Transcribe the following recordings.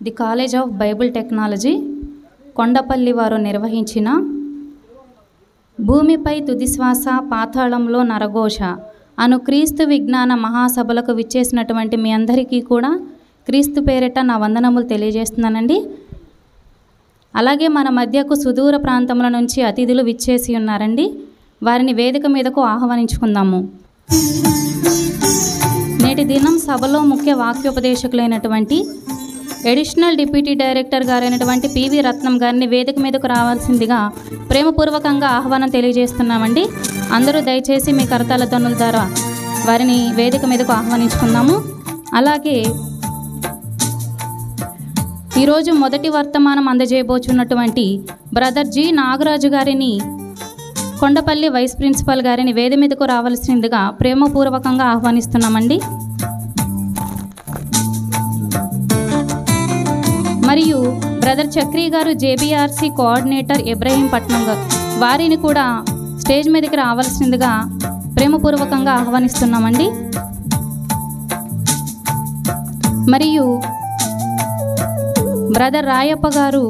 The college of Bible technology Kondapalli వారు నిర్వహించిన భూమిపై తుదిశ్వాస పాతాళంలో నరఘోష అను క్రీస్తు విజ్ఞాన మహాసభలకు విచ్చేసినటువంటి మీ అందరికీ కూడా క్రీస్తు పేరిట నా వందనములు తెలియజేస్తున్నానండి. అలాగే మన మధ్యకు సుదూర ప్రాంతముల నుంచి అతిథులు విచ్చేసి ఉన్నారండి. వారిని వేదిక మీదకు ఆహ్వానించుకుందాము. నేటి దినం సభలో ముఖ్య వాక్యోపదేశకులైనటువంటి అడిషనల్ డిప్యూటీ డైరెక్టర్ గారైనటువంటి పివి రత్నం గారిని వేదిక మీదకు రావాల్సిందిగా ప్రేమపూర్వకంగా ఆహ్వానం తెలియజేస్తున్నామండి. అందరూ దయచేసి మీ కరతాళ ధ్వనుల ద్వారా వారిని వేదిక మీదకు ఆహ్వానించుకుందాము. అలాగే ఈరోజు మొదటి వర్తమానం అందజేయబోచున్నటువంటి బ్రదర్ జి నాగరాజు గారిని, కొండపల్లి వైస్ ప్రిన్సిపల్ గారిని వేదిక మీదకు రావాల్సిందిగా ప్రేమపూర్వకంగా ఆహ్వానిస్తున్నామండి. మరియు బ్రదర్ చక్రి గారు జేబీఆర్సీ కోఆర్డినేటర్ ఇబ్రహీంపట్నం గారు, వారిని కూడా స్టేజ్ మీదకి రావాల్సిందిగా ప్రేమపూర్వకంగా ఆహ్వానిస్తున్నామండి. మరియు బ్రదర్ రాయప్ప గారు,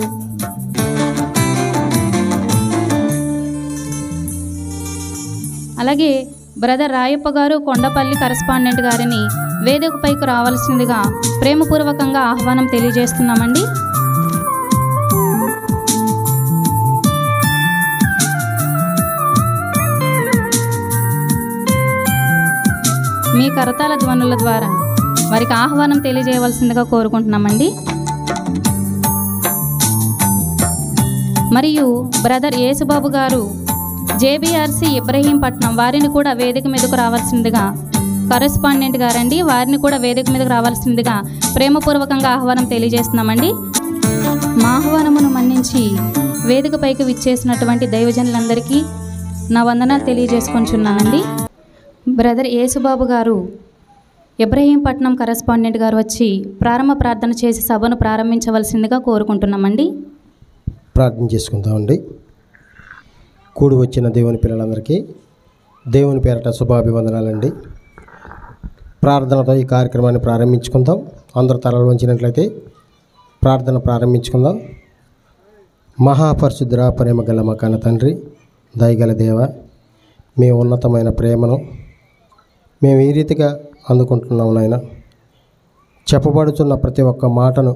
అలాగే బ్రదర్ రాయప్ప గారు కొండపల్లి కరెస్పాండెంట్ గారిని వేదికపైకి రావాల్సిందిగా ప్రేమపూర్వకంగా ఆహ్వానం తెలియజేస్తున్నామండి. మీ కరతాళ ధ్వనుల ద్వారా వారికి ఆహ్వానం తెలియజేయవలసిందిగా కోరుకుంటున్నామండి. మరియు బ్రదర్ యేసుబాబు గారు జేబీఆర్సీ ఇబ్రహీంపట్నం, వారిని కూడా వేదిక మీదకు రావాల్సిందిగా, కరెస్పాండెంట్ గారండి, వారిని కూడా వేదిక మీదకు రావాల్సిందిగా ప్రేమపూర్వకంగా ఆహ్వానం తెలియజేస్తున్నామండి. మా ఆహ్వానమును మన్నించి వేదికపైకి విచ్చేసినటువంటి దైవజనులందరికీ నా వందనాలు తెలియజేసుకొంచున్నానండి. బ్రదర్ యేసుబాబు గారు ఇబ్రహీంపట్నం కరెస్పాండెంట్ గారు వచ్చి ప్రారంభ ప్రార్థన చేసి సభను ప్రారంభించవలసిందిగా కోరుకుంటున్నామండి. ప్రార్థన చేసుకుందామండి. కూడి వచ్చిన దేవుని పిల్లలందరికీ దేవుని పేరట శుభాభివందనాలండి. ప్రార్థనతో ఈ కార్యక్రమాన్ని ప్రారంభించుకుందాం. అందరూ తలలు వంచినట్లయితే ప్రార్థన ప్రారంభించుకుందాం. మహాపరిశుద్ధ ప్రేమ గల మా కన్న తండ్రి, దయగల దేవ, మీ ఉన్నతమైన ప్రేమను మేము ఈ రీతిగా అందుకుంటున్నాం నాయన. చెప్పబడుతున్న ప్రతి ఒక్క మాటను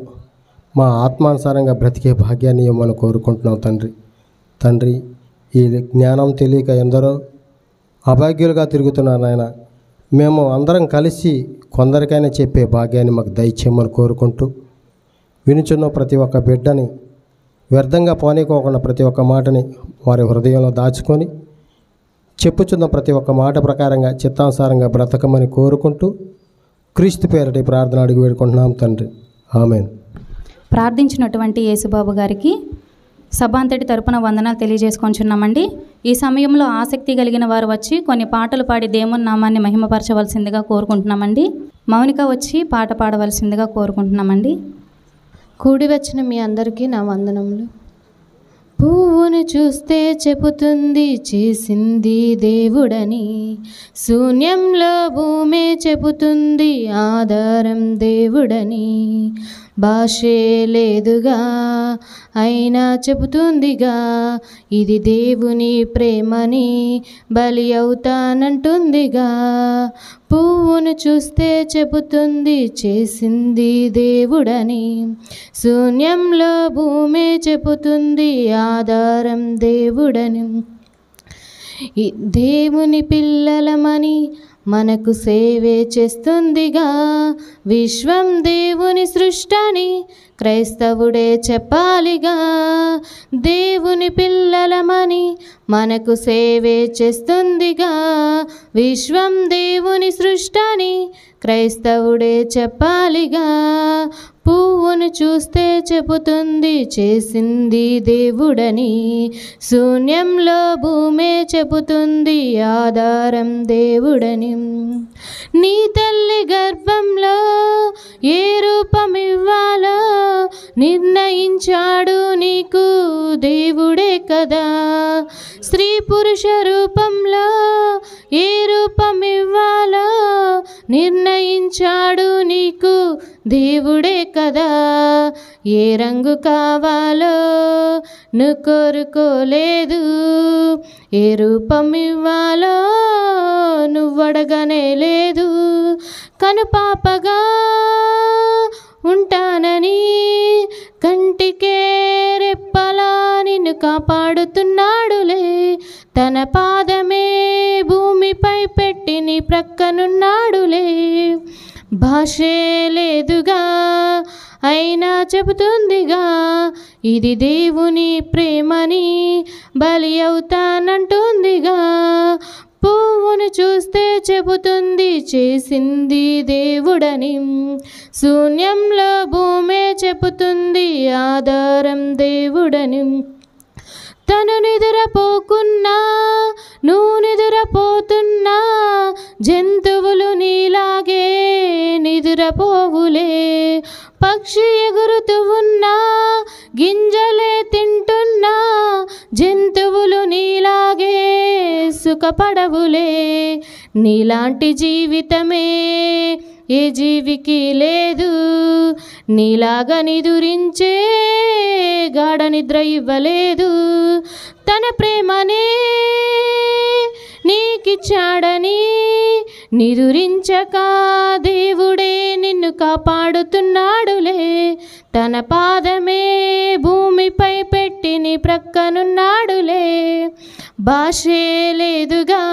మా ఆత్మానుసారంగా బ్రతికే భాగ్యాన్ని ఇవ్వమని కోరుకుంటున్నాం తండ్రి. ఈ జ్ఞానం తెలియక ఎందరో అభాగ్యులుగా తిరుగుతున్నారు నాయన. మేము అందరం కలిసి కొందరికైనా చెప్పే భాగ్యాన్ని మాకు దయచేయమని కోరుకుంటూ, వినుచున్న ప్రతి ఒక్క బిడ్డని వ్యర్థంగా పోనీకోకుండా ప్రతి ఒక్క మాటని వారి హృదయంలో దాచుకొని చెప్పుచున్న ప్రతి ఒక్క మాట ప్రకారంగా చిత్తానుసారంగా బ్రతకమని కోరుకుంటూ క్రీస్తు పేరటి ప్రార్థన అడిగి వేడుకుంటున్నాం తండ్రి. ఆమేన్. ప్రార్థించినటువంటి యేసుబాబు గారికి సభాంతటి తరపున వందనాలు తెలియజేసుకొంచున్నామండి. ఈ సమయంలో ఆసక్తి కలిగిన వారు వచ్చి కొన్ని పాటలు పాడి దేవుని నామాన్ని మహిమపరచవలసిందిగా కోరుకుంటున్నామండి. మౌనిక వచ్చి పాట పాడవలసిందిగా కోరుకుంటున్నామండి. కూడి వచ్చిన మీ అందరికీ నా వందనములు. పువ్వును చూస్తే చెబుతుంది చేసింది దేవుడని, శూన్యంలో భూమే చెబుతుంది ఆధారం దేవుడని. భాషే లేదుగా అయినా చెబుతుందిగా ఇది దేవుని ప్రేమని, బలి అవుతానంటుందిగా. పువ్వును చూస్తే చెబుతుంది చేసింది దేవుడని, శూన్యంలో భూమే చెబుతుంది ఆధారం దేవుడని. దేవుని పిల్లలమని మనకు సేవే చేస్తుందిగా, విశ్వం దేవుని సృష్టని క్రైస్తవుడే చెప్పాలిగా. దేవుని పిల్లలమని మనకు సేవే చేస్తుందిగా, విశ్వం దేవుని సృష్టని క్రైస్తవుడే చెప్పాలిగా. పువ్వును చూస్తే చెబుతుంది చేసింది దేవుడని, శూన్యంలో భూమే చెబుతుంది ఆధారం దేవుడని. నీ తల్లి గర్భంలో ఏ రూపమివ్వాలో నిర్ణయించాడు నీకు దేవుడే కదా. స్త్రీ పురుష రూపంలో ఏ రూపమివ్వాలో నిర్ణయించాడు నీకు దేవుడే కదా. ఏ రంగు కావాలో నువ్వు కోరుకోలేదు, ఏ రూపం ఇవ్వాలో నువ్వు అడగనే లేదు. కనుపాపగా ఉంటానని కంటికే రెప్పలా నిన్ను కాపాడుతున్నాడులే. తన పాదమే భూమిపై పెట్టి నీ ప్రక్కనున్నాడులే. భాషే లేదుగా అయినా చెబుతుందిగా, ఇది దేవుని ప్రేమని బలి అవుతానంటుందిగా. పువ్వును చూస్తే చెబుతుంది చేసింది దేవుడని, శూన్యంలో భూమే చెబుతుంది ఆధారం దేవుడని. తను నిద్రపోకున్నా నువ్వు నిద్రపోతున్నా, జంతువులు నీలాగే నిద్రపోవులే. పక్షి ఎగురుతూ ఉన్నా గింజలే తింటున్నా, జంతువులు నీలాగే సుఖపడవులే. నీలాంటి జీవితమే ఏ జీవికి లేదు, నీలాగా నిదురించే గాఢ నిద్ర ఇవ్వలేదు. తన ప్రేమనే నీకిచ్చాడని నిదురించక దేవుడే నిన్ను కాపాడుతున్నాడులే. తన పాదమే భూమిపై పెట్టి నీ ప్రక్కనున్నాడులే. భాషే లేదుగా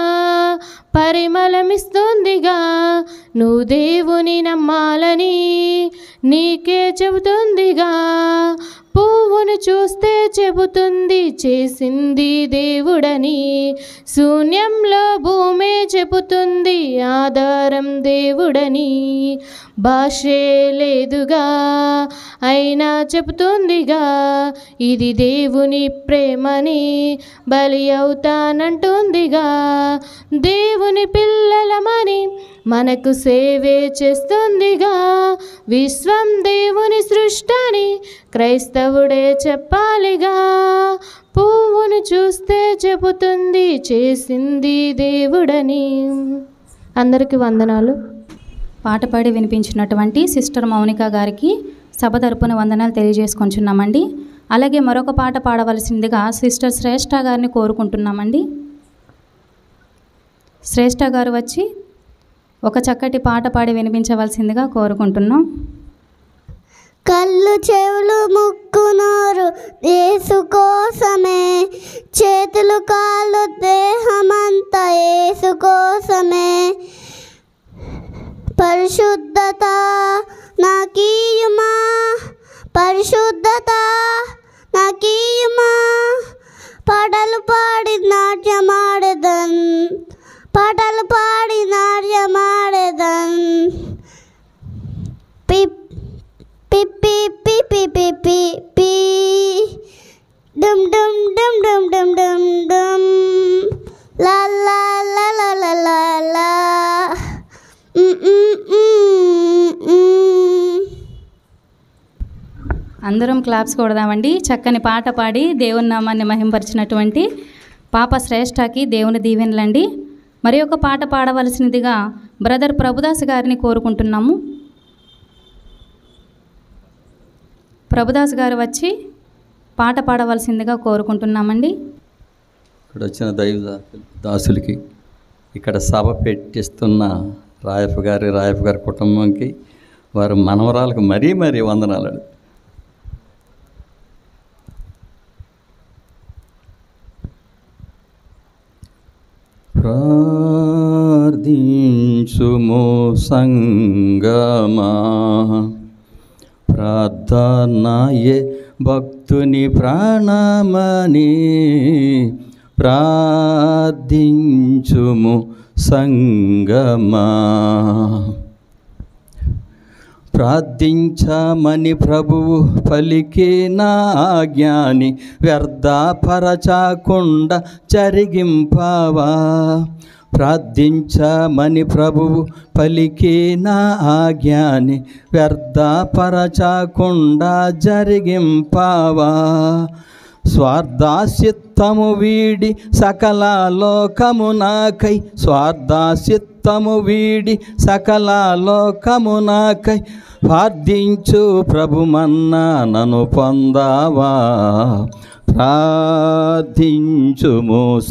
పరిమళమిస్తుందిగా, నువ్వు దేవుని నమ్మాలని నీకే చెబుతుందిగా. పువ్వును చూస్తే చెబుతుంది చేసింది దేవుడని, శూన్యంలో భూమే చెబుతుంది ఆధారం దేవుడని. భాషే లేదుగా అయినా చెబుతుందిగా, ఇది దేవుని ప్రేమని బలి అవుతానంటుందిగా. దేవుని పిల్లలమని మనకు సేవే చేస్తుందిగా, విశ్వం దేవుని సృష్టని క్రైస్తవుడే చెప్పాలిగా. పువ్వును చూస్తే చెబుతుంది చేసింది దేవుడని. అందరికీ వందనాలు. పాట పాడి వినిపించినటువంటి సిస్టర్ మౌనిక గారికి సభ తరపున వందనాలు తెలియజేసుకుంటున్నామండి. అలాగే మరొక పాట పాడవలసిందిగా సిస్టర్ శ్రేష్ఠ గారిని కోరుకుంటున్నామండి. శ్రేష్ఠ గారు వచ్చి ఒక చక్కటి పాట పాడి వినిపించవలసిందిగా కోరుకుంటున్నాం. కళ్ళు చెవులు ముక్కు నోరు యేసు కోసమే, చేతులు కాళ్ళు దేహమంతా యేసు కోసమే. పరిశుద్ధత నాకీయుమా, పరిశుద్ధత నాకీయుమా. పాటలు పాడి నాట్యమాడెదన్, పాటలు పాడి నాట్యమాడెదన్. పిప్ పిప్పి పిప్పి పిప్పి పి డుమ్ డుమ్ డుమ్ డుమ్ డుమ్ డుమ్ డుమ్ లా లా లా లా లా లా లా. అందరం క్లాప్స్ కొడదామండి. చక్కని పాట పాడి దేవుని నామాన్ని మహింపరిచినటువంటి పాప శ్రేష్ఠకి దేవుని దీవెనలండి. మరి ఒక పాట పాడవలసినదిగా బ్రదర్ ప్రభుదాస్ గారిని కోరుకుంటున్నాము. ప్రభుదాస్ గారు వచ్చి పాట పాడవలసిందిగా కోరుకుంటున్నామండి. ఇక్కడ వచ్చిన దైవ దాసులకి, ఇక్కడ సభ పెట్టిస్తున్న రాయప్ప గారి కుటుంబంకి, వారి మనవరాలకు మరీ వందనాలు. ప్రార్థించుము సంగమా, ప్రార్థనాయే భక్తుని ప్రాణమని. ప్రార్థించుము సంగమా, ప్రార్థించమని ప్రభువు పలికిన ఆజ్ఞాని వ్యర్థపరచకుండా జరిగింపవా. ప్రార్థించమని ప్రభువు పలికిన ఆజ్ఞాని వ్యర్థపరచకుండా జరిగింపవా. స్వార్థాసిత్తము వీడి సకల లోకమునాకై, స్వార్థాసిత్తము వీడి సకల లోకమునాకై ప్రార్థించు ప్రభుమన్నా నన్ను పొందావా. ప్రార్థించుము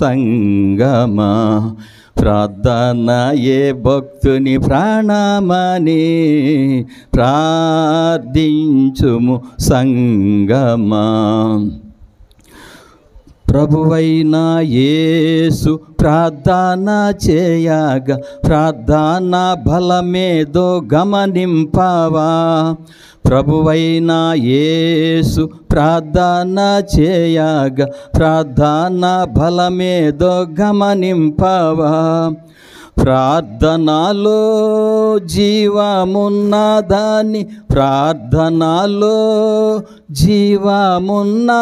సంగమా, ప్రార్థన ఏ భక్తుని ప్రాణమని, ప్రార్థించుము సంగమా. ప్రభువైన యేసు ప్రార్థన చేయగా ప్రార్థన బలమేదో గమనింపవా. ప్రభువైన యేసు ప్రార్థన చేయగా ప్రార్థన బలమేదో గమనింపవా. ప్రార్థనలో జీవమున్నదాని, ప్రార్థనలో జీవమున్నదాని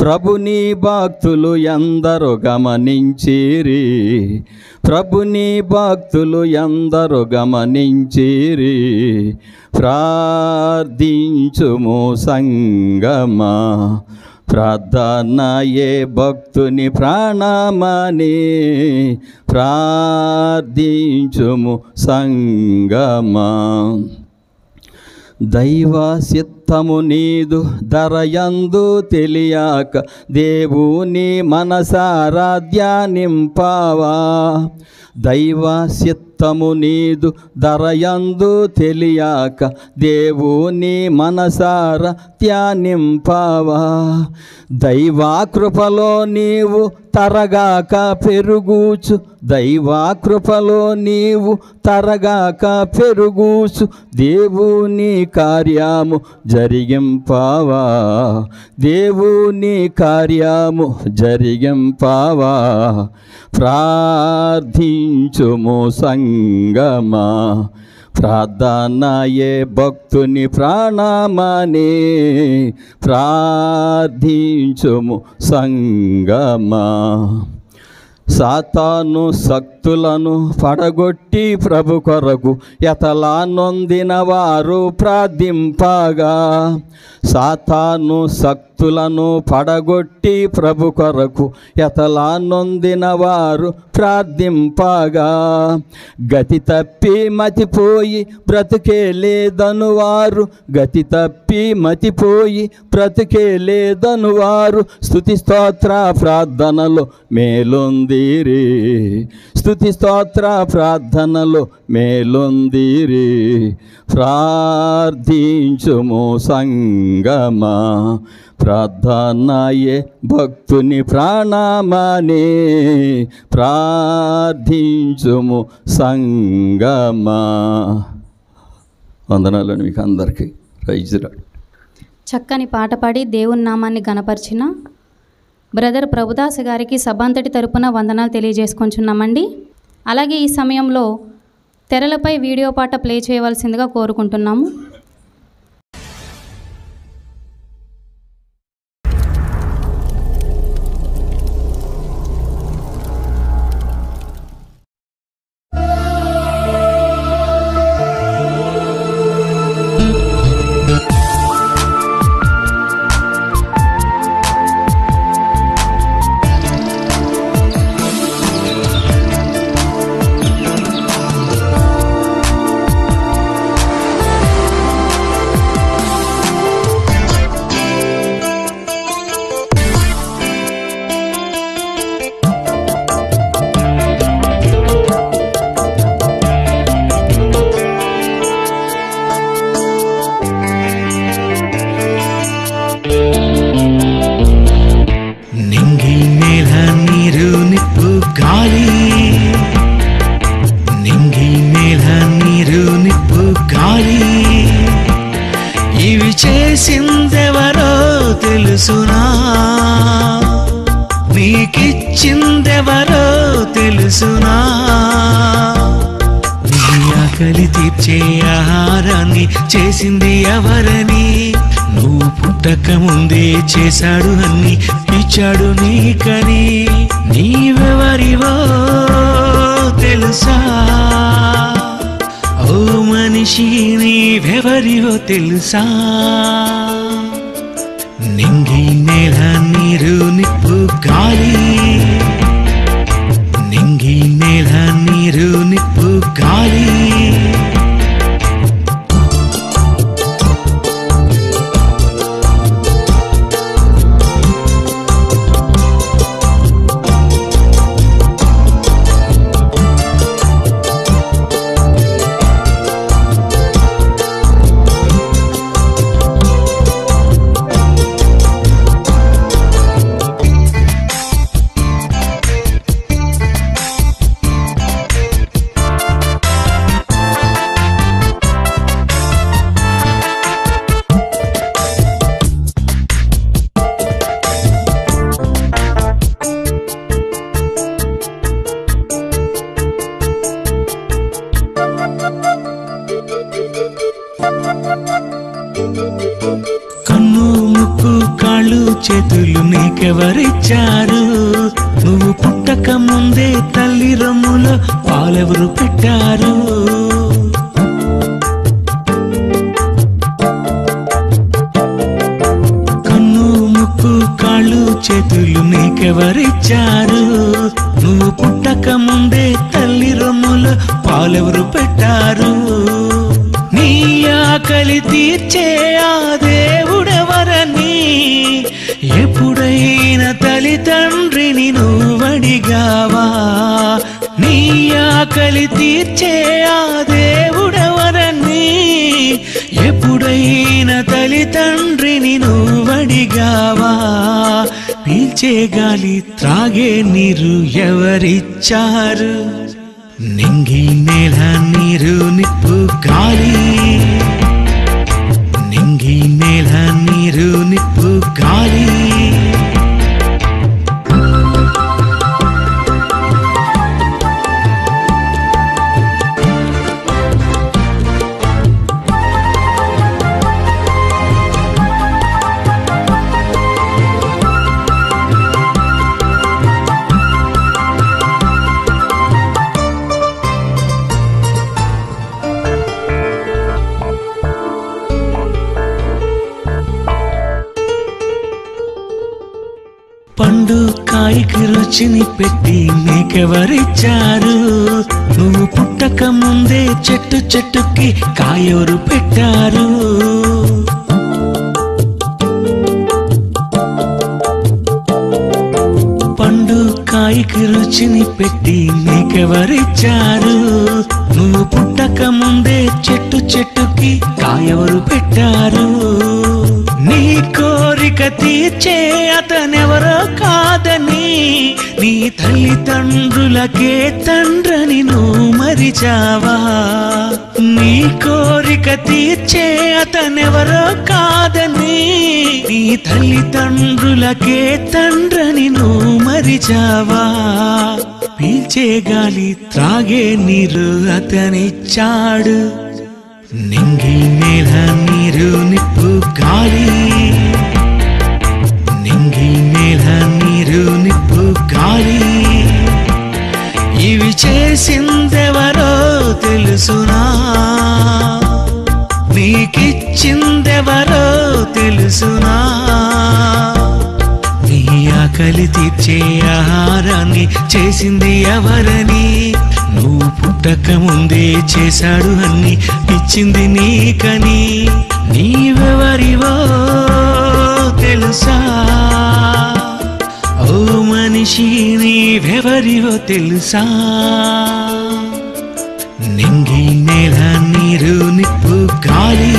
ప్రభుని భక్తులు ఎందరో గమనించిరి, ప్రభుని భక్తులు ఎందరో గమనించిరి. ప్రార్థించుము సంగమా, ప్రార్థన ఏ భక్తుని ప్రాణమని, ప్రార్థించుము సంగమా. దైవ చిత్తము నీదు ధరయందు తెలియక దేవుని మనసారా ధ్యానింపవా. దైవ చిత్తము నీదు ధరయందు తెలియక దేవుని మనసారా ధ్యానింపవా. దైవా కృపలో నీవు తరగాక పెరుగుచు, దైవా కృపలో నీవు తరగాక పెరుగుచు దేవుని కార్యము జరిగింపవా, దేవుని కార్యము జరిగింపవా. ప్రార్థించుము సంగమా, ప్రార్థన ఏ భక్తుని ప్రాణమని, ప్రార్థించుము సంగమా. సాతాను శక్తులను పడగొట్టి ప్రభు కొరకు ఎతలా నొందిన వారు ప్రార్థింపగా, సాతాను శక్తులను పడగొట్టి ప్రభు కొరకు ఎతలా నొందిన వారు ప్రార్థింపగా. గతి తప్పి మతిపోయి బ్రతుకే లేదను వారు, గతి తప్పి మతిపోయి బ్రతుకే లేదను వారు స్తుతి స్తోత్ర ప్రార్థనలో మేలొందిరి, స్తుతి స్తోత్ర ప్రార్థనలో మేలొందిరి. ప్రార్థించుము సంగమా, ప్రార్థన ఏ భక్తుని ప్రాణమని, ప్రార్థించుము సంగమా. వందనాలను మీకు అందరికీ. Praise Lord. చక్కని పాట పాడి దేవుని నామాన్ని గణపరిచిన బ్రదర్ ప్రభుదాస్ గారికి సభంతటి తరపున వందనాలు తెలియజేసుకుంటున్నామండి. అలాగే ఈ సమయంలో తెరలపై వీడియో పాట ప్లే చేయవలసిందిగా కోరుకుంటున్నాము. చేసిందెవరో తెలుసునా, నీకిచ్చిందెవరో తెలుసునా. నీ ఆకలి తీర్చే ఆహారాన్ని చేసింది ఎవరని, నువ్వు పుట్టక ముందే చేశాడు అన్ని ఇచ్చాడు నీకని. నీవెవరివో తెలుసా, ఓ మనిషి నీవెవరివో తెలుసా. నింగి నేల నీరు నిప్పు గాలి, నింగి నేల నీరు నిప్పు గాలి. కన్ను ముక్కు కాళ్ళు చేతులు నీకెవరిచ్చారు? నువ్వు పుట్టక ముందే తల్లి రొమ్ములో పాలెవరు పెట్టారు? కన్ను ముక్కు కాళ్ళు చేతులు నీకెవరిచ్చారు? నువ్వు పుట్టక ముందే తల్లి రొమ్ములో పాలెవరు పెట్టారు? నీ ఆకలి తీర్చే ఆ దేవుడెవరని ఎప్పుడైనా తల్లిదండ్రిని నువ్వడిగావా? నీ ఆకలి తీర్చే ఆ దేవుడెవరని ఎప్పుడైనా తల్లిదండ్రిని నువ్వడిగావా? పీల్చే గాలి త్రాగే నీరు ఎవరిచ్చారు? నింగి నేల నీరు నిప్పు గాలి, నింగి నేల నీరు నిప్పు గాలి. పండు కాయకి రుచిని పెట్టి నీకెవరిచ్చారు? నువ్వు పుట్టక ముందే చెట్టు చెట్టుకి కాయెవరు పెట్టారు? పండు కాయకి రుచిని పెట్టి నీకెవరిచ్చారు? నువ్వు పుట్టక ముందే చెట్టు చెట్టుకి కాయెవరు పెట్టారు? నీ కోరిక తీర్చే అతనెవరో కాదని నీ తల్లిదండ్రులకే తండ్రని నువ్వు మరిచావా? నీ కోరిక తీర్చే అతనెవరో కాదని నీ తల్లిదండ్రులకే తండ్రని నువ్వు మరిచావా? పీల్చే గాలి త్రాగే నీరు అతనిచ్చాడు. నింగి నేల నీరు నిప్పు గాలి, నింగి నేల నీరు నిప్పు గాలి. ఇవి చేసిందెవరో తెలుసునా? నీకిచ్చిందెవరో తెలుసునా? నీ ఆకలి తీర్చే ఆహారాన్ని చేసింది ఎవరని? నువ్వు పుట్టక ముందే చేశాడు అన్ని ఇచ్చింది నీకని. నీవెవరివో తెలుసా? ఓ మనిషి నీవెవరివో తెలుసా? నింగి నేల నీరు నిప్పు గాలి,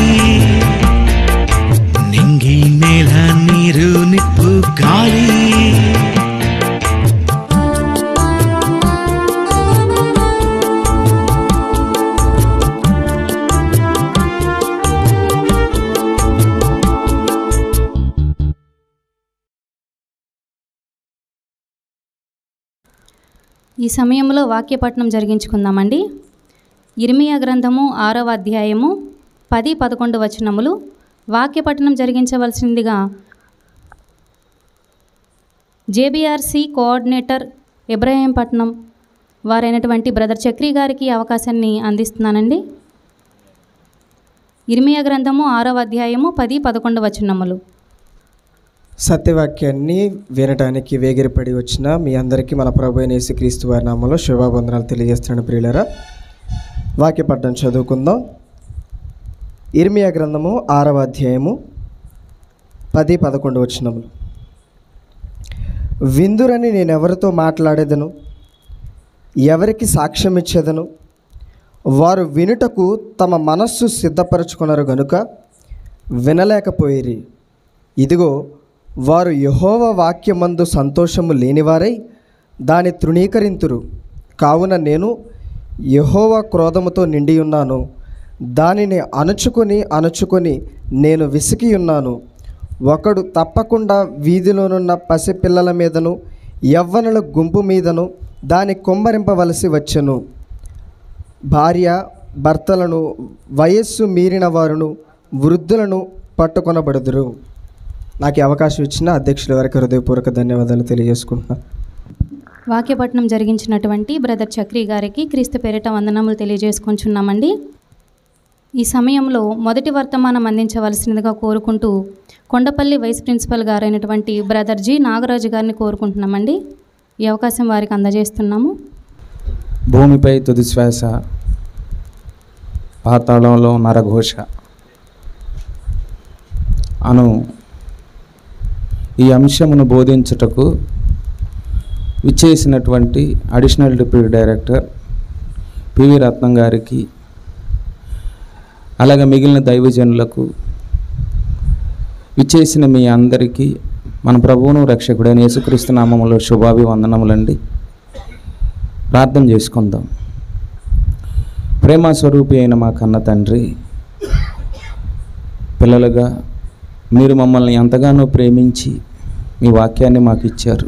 నింగి నేల నీరు నిప్పు గాలి. ఈ సమయంలో వాక్యపట్నం జరిగించుకుందామండి. ఇర్మియా గ్రంథము 6వ అధ్యాయము 10-11 వచనములు. వాక్యపట్నం జరిగించవలసిందిగా జేబీఆర్సీ కోఆర్డినేటర్ ఇబ్రహీంపట్నం వారైనటువంటి బ్రదర్ చక్రి గారికి అవకాశాన్ని అందిస్తున్నానండి. ఇర్మియా గ్రంథము 6వ అధ్యాయము 10-11 వచనములు. సత్యవాక్యాన్ని వినటానికి వేగిరపడి వచ్చిన మీ అందరికీ మన ప్రభు అయిన యేసుక్రీస్తు వారి నామములో శుభావందనాలు తెలియజేస్తున్నాను ప్రియులారా. వాక్య పఠనం చదువుకుందాం. ఇర్మియా గ్రంథము 6వ అధ్యాయము 10-11 వచనములు. విందురని నేనెవరితో మాట్లాడేదను, ఎవరికి సాక్ష్యం ఇచ్చేదను? వారు వినుటకు తమ మనస్సు సిద్ధపరచుకున్నారు గనుక వినలేకపోయిరి. ఇదిగో, వారు యెహోవా వాక్యమందు సంతోషము లేనివారై దాని తృణీకరింతురు. కావున నేను యెహోవా క్రోధముతో నిండి ఉన్నాను, దానిని అణుచుకొని నేను విసికి ఉన్నాను. ఒకడు తప్పకుండా వీధిలోనున్న పసిపిల్లల మీదను యవ్వనుల గుంపు మీదను దాన్ని కుమ్మరింపవలసి వచ్చెను. భార్య భర్తలను, వయస్సు మీరిన వారును, వృద్ధులను పట్టుకొనబడుదురు. నాకు అవకాశం ఇచ్చిన అధ్యక్షుల వారికి హృదయపూర్వక ధన్యవాదాలు తెలియజేసుకుంటున్నాను. వాక్యపట్నం జరిగించినటువంటి బ్రదర్ చక్రి గారికి క్రీస్తు పేరిట వందనములు తెలియజేసుకుంటున్నామండి. ఈ సమయంలో మొదటి వర్తమానం అందించవలసినదిగా కోరుకుంటూ కొండపల్లి వైస్ ప్రిన్సిపల్ గారైనటువంటి బ్రదర్ జి నాగరాజు గారిని కోరుకుంటున్నామండి. ఈ అవకాశం వారికి అందజేస్తున్నాము. భూమిపై తుది శ్వాస, పాతాళంలో నరఘోష అను ఈ అంశమును బోధించుటకు విచ్చేసినటువంటి అడిషనల్ డిప్యూటీ డైరెక్టర్ పివి రత్నం గారికి, అలాగే మిగిలిన దైవజనులకు, విచ్చేసిన మీ అందరికీ మన ప్రభువును రక్షకుడైన యేసుక్రీస్తు నామములో శుభాభివందనములండి. ప్రార్థన చేసుకుందాం. ప్రేమ స్వరూపి అయిన మా కన్న తండ్రి, పిల్లలుగా మీరు మమ్మల్ని ఎంతగానో ప్రేమించి మీ వాక్యాన్ని మాకు ఇచ్చారు.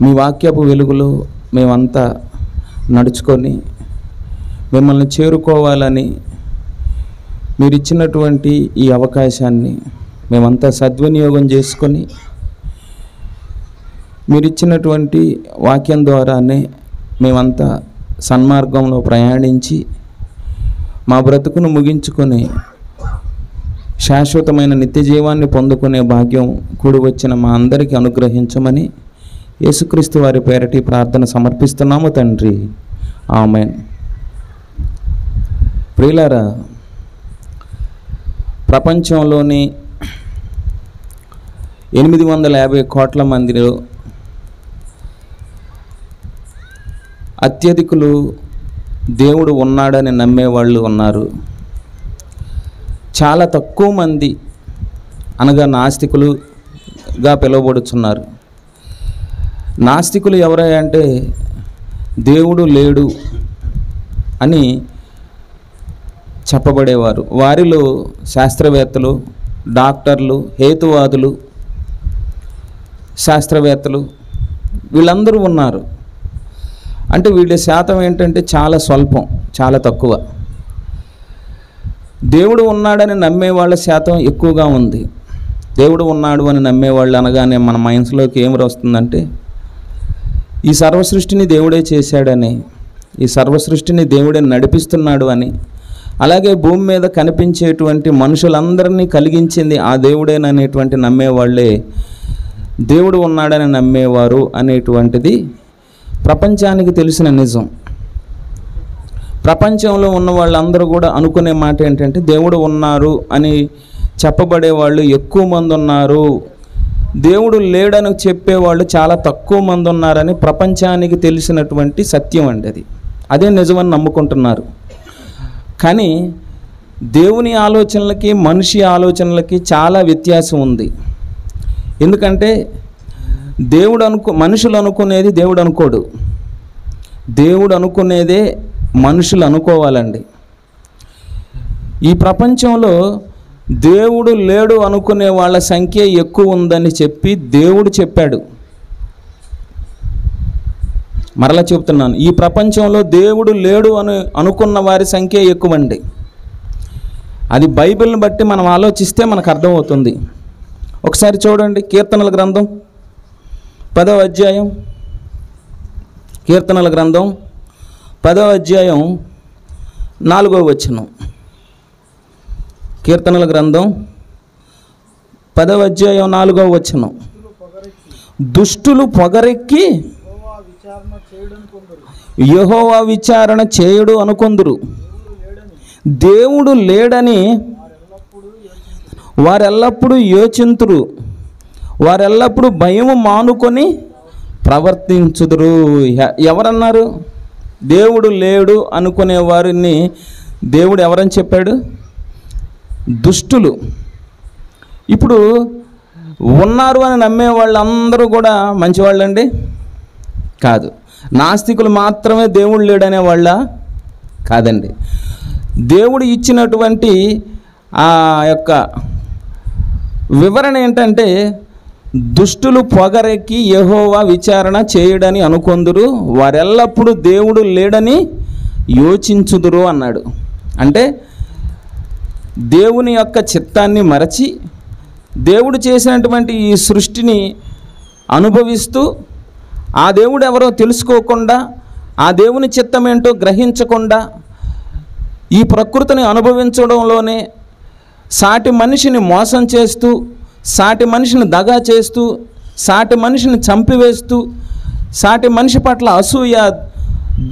మీ వాక్యపు వెలుగులో మేమంతా నడుచుకొని మిమ్మల్ని చేరుకోవాలని మీరు ఇచ్చినటువంటి ఈ అవకాశాన్ని మేమంతా సద్వినియోగం చేసుకొని మీరు ఇచ్చినటువంటి వాక్యం ద్వారానే మేమంతా సన్మార్గంలో ప్రయాణించి మా బ్రతుకును ముగించుకొని శాశ్వతమైన నిత్య జీవాన్ని పొందుకునే భాగ్యం కూడి వచ్చిన మా అందరికీ అనుగ్రహించమని యేసుక్రీస్తు వారి పేరటి ప్రార్థన సమర్పిస్తున్నాము తండ్రి. ఆమేన్. ప్రియులారా, ప్రపంచంలోని 850 కోట్ల మందిలో అత్యధికులు దేవుడు ఉన్నాడని నమ్మేవాళ్ళు ఉన్నారు. చాలా తక్కువ మంది అనగా నాస్తికులుగా పిలువబడుతున్నారు. నాస్తికులు ఎవరంటే దేవుడు లేడు అని చెప్పబడేవారు. వారిలో శాస్త్రవేత్తలు, డాక్టర్లు, హేతువాదులు, శాస్త్రవేత్తలు వీళ్ళందరూ ఉన్నారు. అంటే వీళ్ళ శాతం ఏంటంటే చాలా స్వల్పం, చాలా తక్కువ. దేవుడు ఉన్నాడని నమ్మేవాళ్ళ శాతం ఎక్కువగా ఉంది. దేవుడు ఉన్నాడు అని నమ్మేవాళ్ళు అనగానే మన మైండ్స్లోకి ఏమి వస్తుందంటే ఈ సర్వసృష్టిని దేవుడే చేశాడని, ఈ సర్వసృష్టిని దేవుడే నడిపిస్తున్నాడు అని, అలాగే భూమి మీద కనిపించేటువంటి మనుషులందరినీ కలిగించింది ఆ దేవుడేననేటువంటి నమ్మేవాళ్ళే దేవుడు ఉన్నాడని నమ్మేవారు అనేటువంటిది ప్రపంచానికి తెలిసిన నిజం. ప్రపంచంలో ఉన్న వాళ్ళందరూ కూడా అనుకునే మాట ఏంటంటే దేవుడు ఉన్నారు అని చెప్పబడేవాళ్ళు ఎక్కువ మంది ఉన్నారు, దేవుడు లేడని చెప్పేవాళ్ళు చాలా తక్కువ మంది ఉన్నారని ప్రపంచానికి తెలిసినటువంటి సత్యం అండి. అదే నిజమని నమ్ముకుంటున్నారు. కానీ దేవుని ఆలోచనలకి మనిషి ఆలోచనలకి చాలా వ్యత్యాసం ఉంది. ఎందుకంటే మనుషులు అనుకునేది దేవుడు అనుకోడు, దేవుడు అనుకునేదే మనుషులు అనుకోవాలండి. ఈ ప్రపంచంలో దేవుడు లేడు అనుకునే వాళ్ళ సంఖ్య ఎక్కువ ఉందని చెప్పి దేవుడు చెప్పాడు. మరలా చెప్తున్నాను, ఈ ప్రపంచంలో దేవుడు లేడు అని అనుకున్న వారి సంఖ్య ఎక్కువండి. అది బైబిల్ని బట్టి మనం ఆలోచిస్తే మనకు అర్థమవుతుంది. ఒకసారి చూడండి, కీర్తనల గ్రంథం 10వ అధ్యాయం, కీర్తనల గ్రంథం 10వ అధ్యాయం 4వ వచనం. కీర్తనల గ్రంథం 10వ అధ్యాయం 4వ వచనం. దుష్టులు పొగరెక్కి యెహోవా విచారణ చేయుడు అనుకొందురు. దేవుడు లేడని వారెల్లప్పుడూ యోచింతురు. వారెల్లప్పుడూ భయము మానుకొని ప్రవర్తించుదురు. ఎవరన్నారు? దేవుడు లేడు అనుకునే వారిని దేవుడు ఎవరని చెప్పాడు? దుష్టులు. ఇప్పుడు ఉన్నారు అని నమ్మే వాళ్ళందరూ కూడా మంచివాళ్ళండి? కాదు. నాస్తికులు మాత్రమే దేవుడు లేడనే వాళ్ళ? కాదండి. దేవుడు ఇచ్చినటువంటి ఆ యొక్క వివరణ ఏంటంటే, దుష్టులు పొగరెక్కి యెహోవా విచారణ చేయడని అనుకొందురు, వారెల్లప్పుడూ దేవుడు లేడని యోచించుదురు అన్నాడు. అంటే దేవుని యొక్క చిత్తాన్ని మరచి దేవుడు చేసినటువంటి ఈ సృష్టిని అనుభవిస్తూ ఆ దేవుడు ఎవరో తెలుసుకోకుండా, ఆ దేవుని చిత్తం ఏంటో గ్రహించకుండా ఈ ప్రకృతిని అనుభవించడంలోనే సాటి మనిషిని మోసం చేస్తూ, సాటి మనిషిని దగా చేస్తూ, సాటి మనిషిని చంపివేస్తూ, సాటి మనిషి పట్ల అసూయ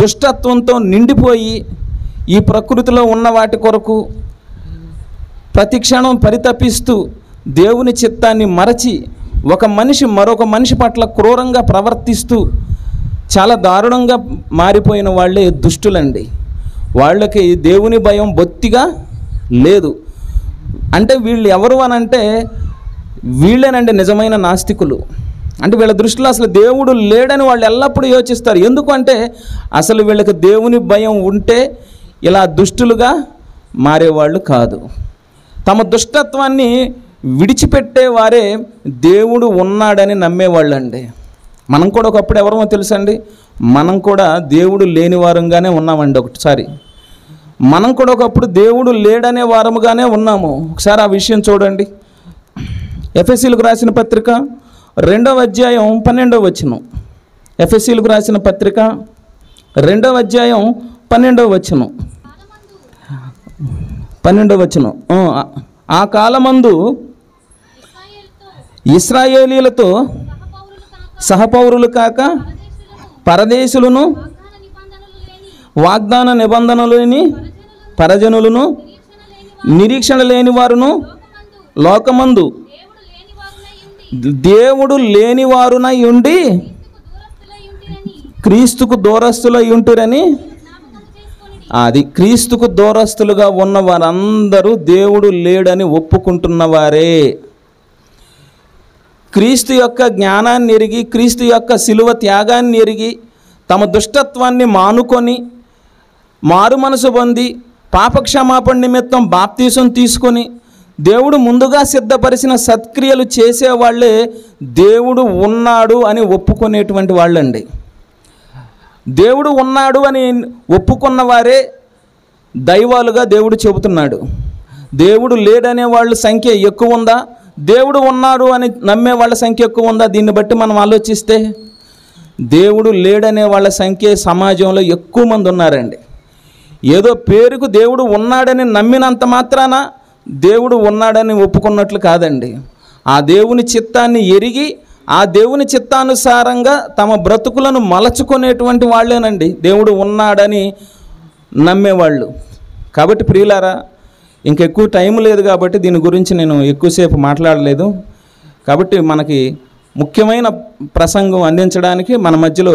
దుష్టత్వంతో నిండిపోయి ఈ ప్రకృతిలో ఉన్న వాటి కొరకు ప్రతి క్షణం పరితపిస్తూ దేవుని చిత్తాన్ని మరచి ఒక మనిషి మరొక మనిషి పట్ల క్రూరంగా ప్రవర్తిస్తూ చాలా దారుణంగా మారిపోయిన వాళ్ళే దుష్టులండి. వాళ్ళకి దేవుని భయం బొత్తిగా లేదు. అంటే వీళ్ళు ఎవరు అనంటే వీళ్ళేనండి నిజమైన నాస్తికులు. అంటే వీళ్ళ దృష్టిలో అసలు దేవుడు లేడని వాళ్ళు ఎల్లప్పుడూ యోచిస్తారు. ఎందుకంటే అసలు వీళ్ళకి దేవుని భయం ఉంటే ఇలా దుష్టులుగా మారేవాళ్ళు కాదు. తమ దుష్టత్వాన్ని విడిచిపెట్టేవారే దేవుడు ఉన్నాడని నమ్మేవాళ్ళండి. మనం కూడా ఒకప్పుడు ఎవరమో తెలుసండి, మనం కూడా దేవుడు లేని వారంగానే ఉన్నామండి. ఒకసారి మనం కూడా ఒకప్పుడు దేవుడు లేడనే వారముగానే ఉన్నాము. ఒకసారి ఆ విషయం చూడండి. ఎఫెసీలకు రాసిన పత్రిక 2వ అధ్యాయం 12వ వచనం. ఎఫెసీలకు రాసిన పత్రిక 2వ అధ్యాయం 12వ వచనం. 12వ వచనం. ఆ కాలమందు ఇశ్రాయేలీలతో సహపౌరులు కాక పరదేశులను, వాగ్దాన నిబంధనలు లేని పరజనులను, నిరీక్షణ లేని వారును లోకమందు దేవుడు లేని వారునై ఉండి క్రీస్తుకు దూరస్తులై ఉంటురని. అది క్రీస్తుకు దూరస్తులుగా ఉన్న వారందరూ దేవుడు లేడని ఒప్పుకుంటున్నవారే. క్రీస్తు యొక్క జ్ఞానాన్ని ఎరిగి, క్రీస్తు యొక్క శిలువ త్యాగాన్ని ఎరిగి, తమ దుష్టత్వాన్ని మానుకొని మారు మనసు పొంది పాపక్షమాపణ నిమిత్తం బాప్తీసం తీసుకొని దేవుడు ముందుగా సిద్ధపరిచిన సత్క్రియలు చేసేవాళ్ళే దేవుడు ఉన్నాడు అని ఒప్పుకునేటువంటి వాళ్ళండి. దేవుడు ఉన్నాడు అని ఒప్పుకున్న వారే దైవాలుగా దేవుడు చెబుతున్నాడు. దేవుడు లేడనే వాళ్ళ సంఖ్య ఎక్కువ ఉందా, దేవుడు ఉన్నాడు అని నమ్మే వాళ్ళ సంఖ్య ఎక్కువ ఉందా? దీన్ని బట్టి మనం ఆలోచిస్తే దేవుడు లేడనే వాళ్ళ సంఖ్య సమాజంలో ఎక్కువ మంది ఉన్నారండి. ఏదో పేరుకు దేవుడు ఉన్నాడని నమ్మినంత మాత్రాన దేవుడు ఉన్నాడని ఒప్పుకున్నట్లు కాదండి. ఆ దేవుని చిత్తాన్ని ఎరిగి ఆ దేవుని చిత్తానుసారంగా తమ బ్రతుకులను మలచుకునేటువంటి వాళ్ళేనండి దేవుడు ఉన్నాడని నమ్మేవాళ్ళు. కాబట్టి ప్రియులారా, ఇంకెక్కువ టైం లేదు కాబట్టి దీని గురించి నేను ఎక్కువసేపు మాట్లాడలేదు. కాబట్టి మనకి ముఖ్యమైన ప్రసంగం అందించడానికి మన మధ్యలో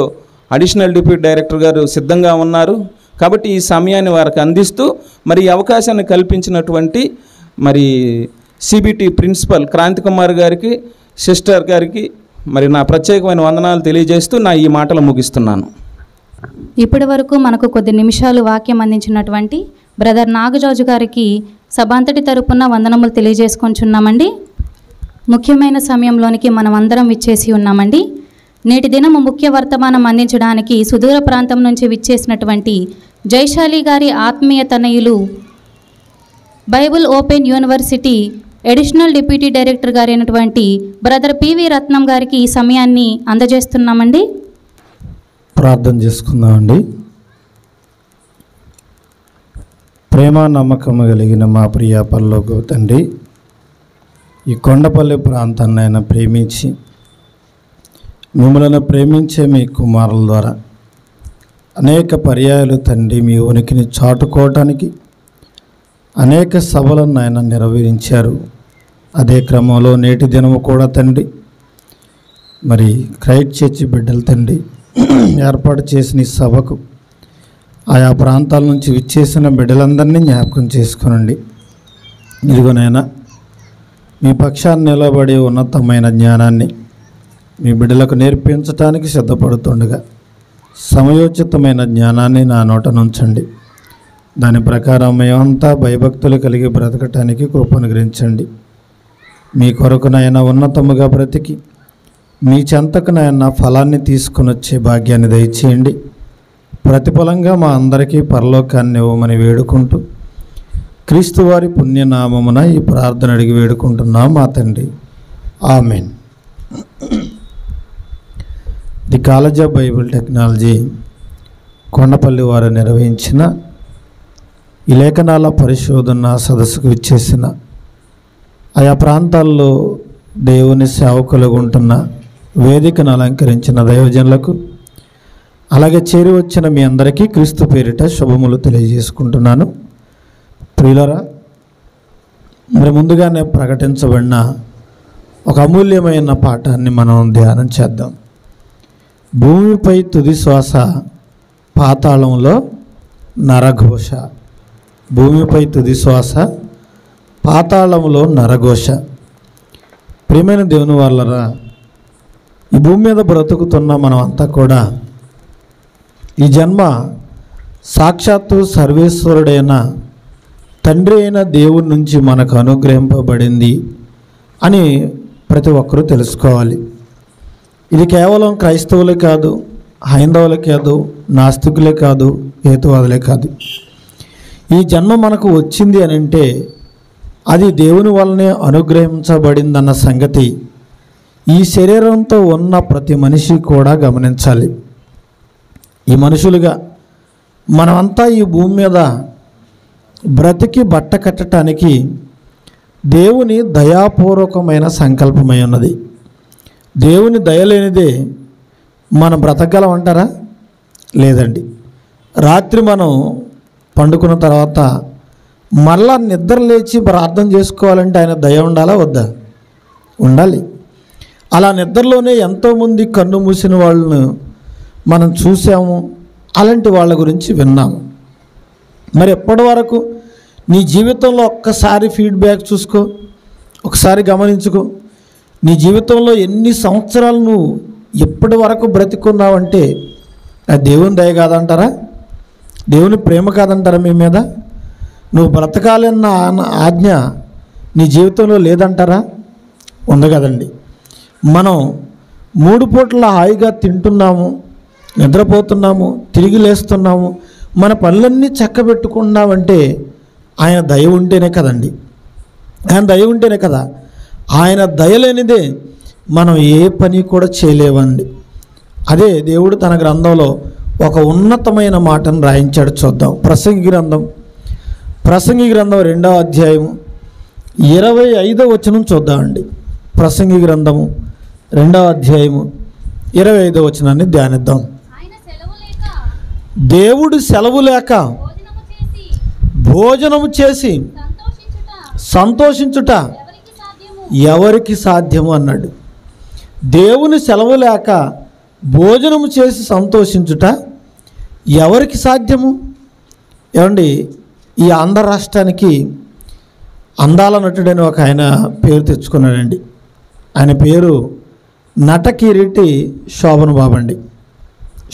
అడిషనల్ డిప్యూటీ డైరెక్టర్ గారు సిద్ధంగా ఉన్నారు. కాబట్టి ఈ సమయాన్ని వారికి అందిస్తూ మరి ఈ అవకాశాన్ని కల్పించినటువంటి మరి సిబిటి ప్రిన్సిపల్ క్రాంతి కుమార్ గారికి, సిస్టర్ గారికి మరి నా ప్రత్యేకమైన వందనాలు తెలియజేస్తూ నా ఈ మాటలు ముగిస్తున్నాను. ఇప్పటి వరకు మనకు కొద్ది నిమిషాలు వాక్యం అందించినటువంటి బ్రదర్ నాగరాజు గారికి సభాంతటి తరపున వందనములు తెలియజేసుకొంచున్నామండి. ముఖ్యమైన సమయంలోనికి మనం అందరం విచ్చేసి ఉన్నామండి. నేటి దినము ముఖ్య వర్తమానం అందించడానికి సుదూర ప్రాంతం నుంచి విచ్చేసినటువంటి జైశాలి గారి ఆత్మీయ తనయులు, Bible open university additional deputy director గారు అయినటువంటి బ్రదర్ పివి రత్నం గారికి ఈ సమయాన్ని అందజేస్తున్నామండి. ప్రార్థన చేసుకుందామండి. ప్రేమ నమ్మకము కలిగిన మా ప్రియ పరలోక తండ్రి, ఈ కొండపల్లి ప్రాంతాన్ని ఆయన ప్రేమించి మిమ్మల్ని ప్రేమించే మీ కుమారుల ద్వారా అనేక పర్యాయాలు తండ్రి మీ ఉనికిని చాటుకోవటానికి అనేక సభలను ఆయన నెరవేరించారు. అదే క్రమంలో నేటి దినము కూడా తండ్రి మరి క్రైస్ట్ చర్చి బిడ్డలు తండ్రి ఏర్పాటు చేసిన ఈ సభకు ఆయా ప్రాంతాల నుంచి విచ్చేసిన బిడ్డలందరినీ జ్ఞాపకం చేసుకునండి. ఇదిగోనైనా మీ పక్షాన్ని నిలబడి ఉన్నతమైన జ్ఞానాన్ని మీ బిడ్డలకు నేర్పించడానికి సిద్ధపడుతుండగా సమయోచితమైన జ్ఞానాన్ని నా నోట నుంచండి. దాని ప్రకారం మేమంతా భయభక్తులు కలిగి బ్రతకటానికి కృపనుగ్రహించండి. మీ కొరకునైనా ఉన్నతముగా బ్రతికి మీ చెంతకునైనా ఫలాన్ని తీసుకుని వచ్చే భాగ్యాన్ని దయచేయండి. ప్రతిఫలంగా మా అందరికీ పరలోకాన్ని ఇవ్వమని వేడుకుంటూ క్రీస్తు వారి పుణ్యనామమున ఈ ప్రార్థన అడిగి వేడుకుంటున్నాం మా తండ్రి. Amen. The college of Bible technology Kondapalli వారు నిర్వహించిన ఈ లేఖనాల పరిశోధన సదస్సుకు విచ్చేసిన ఆయా ప్రాంతాల్లో దేవుని సేవకులుగా ఉంటున్న వేదికను అలంకరించిన దైవజనులకు అలాగే చేరి వచ్చిన మీ అందరికీ క్రీస్తు పేరిట శుభములు తెలియజేసుకుంటున్నాను. ప్రియులరా, మరి ముందుగానే ప్రకటించబడిన ఒక అమూల్యమైన పాఠాన్ని మనం ధ్యానం చేద్దాం. భూమిపై తుది శ్వాస పాతాళంలో నరఘోష. భూమిపై తుది శ్వాస పాతాళంలో నరఘోష. ప్రియమైన దేవుని వాళ్ళరా, ఈ భూమి మీద బ్రతుకుతున్న మనం అంతా కూడా ఈ జన్మ సాక్షాత్తు సర్వేశ్వరుడైన తండ్రి అయిన దేవుడి నుంచి మనకు అనుగ్రహింపబడింది అని ప్రతి ఒక్కరూ తెలుసుకోవాలి. ఇది కేవలం క్రైస్తవులే కాదు, హైందవులే కాదు, నాస్తికులే కాదు, హేతువాదులే కాదు. ఈ జన్మ మనకు వచ్చింది అని అంటే అది దేవుని వల్లనే అనుగ్రహించబడిందన్న సంగతి ఈ శరీరంతో ఉన్న ప్రతి మనిషి కూడా గమనించాలి. ఈ మనుషులుగా మనమంతా ఈ భూమి మీద బ్రతికి బట్ట కట్టడానికి దేవుని దయాపూర్వకమైన సంకల్పమై ఉన్నది. దేవుని దయలేనిదే మనం బ్రతకగలం అంటారా? లేదండి. రాత్రి మనం పండుకున్న తర్వాత మళ్ళా నిద్ర లేచి ప్రార్థన చేసుకోవాలంటే ఆయన దయ ఉండాలా వద్దా? ఉండాలి. అలా నిద్రలోనే ఎంతోమంది కన్ను మూసిన వాళ్ళను మనం చూసాము, అలాంటి వాళ్ళ గురించి విన్నాము. మరి ఎప్పటి వరకు నీ జీవితంలో ఒక్కసారి ఫీడ్బ్యాక్ చూసుకో, ఒకసారి గమనించుకో. నీ జీవితంలో ఎన్ని సంవత్సరాలు నువ్వు ఎప్పటి వరకు బ్రతికున్నావంటే అది దేవుని దయ కాదంటారా? దేవుని ప్రేమ కాదంటారా మీ మీద? నువ్వు బ్రతకాలన్న ఆజ్ఞ నీ జీవితంలో లేదంటారా? ఉంది కదండి. మనం 3 పూటల హాయిగా తింటున్నాము, నిద్రపోతున్నాము, తిరిగి లేస్తున్నాము, మన పనులన్నీ చక్కబెట్టుకున్నామంటే ఆయన దయ ఉంటేనే కదండి. ఆయన దయ ఉంటేనే కదా. ఆయన దయ లేనిదే మనం ఏ పని కూడా చేయలేవండి. అదే దేవుడు తన గ్రంథంలో ఒక ఉన్నతమైన మాటను రాయించాడు. చూద్దాం. ప్రసంగి గ్రంథం 2వ అధ్యాయము 25వ వచనం చూద్దామండి. ప్రసంగి గ్రంథము 2వ అధ్యాయము 25వ వచనాన్ని ధ్యానిద్దాం. దేవుడు సెలవు లేక భోజనము చేసి సంతోషించుట ఎవరికి సాధ్యము అన్నాడు. దేవుని సెలవు లేక భోజనము చేసి సంతోషించుట ఎవరికి సాధ్యము? ఏమండి, ఈ ఆంధ్ర రాష్ట్రానికి అందాల నటుడని ఒక ఆయన పేరు తెచ్చుకున్నాడండి. ఆయన పేరు నటకిరీటి శోభన్ బాబు అండి.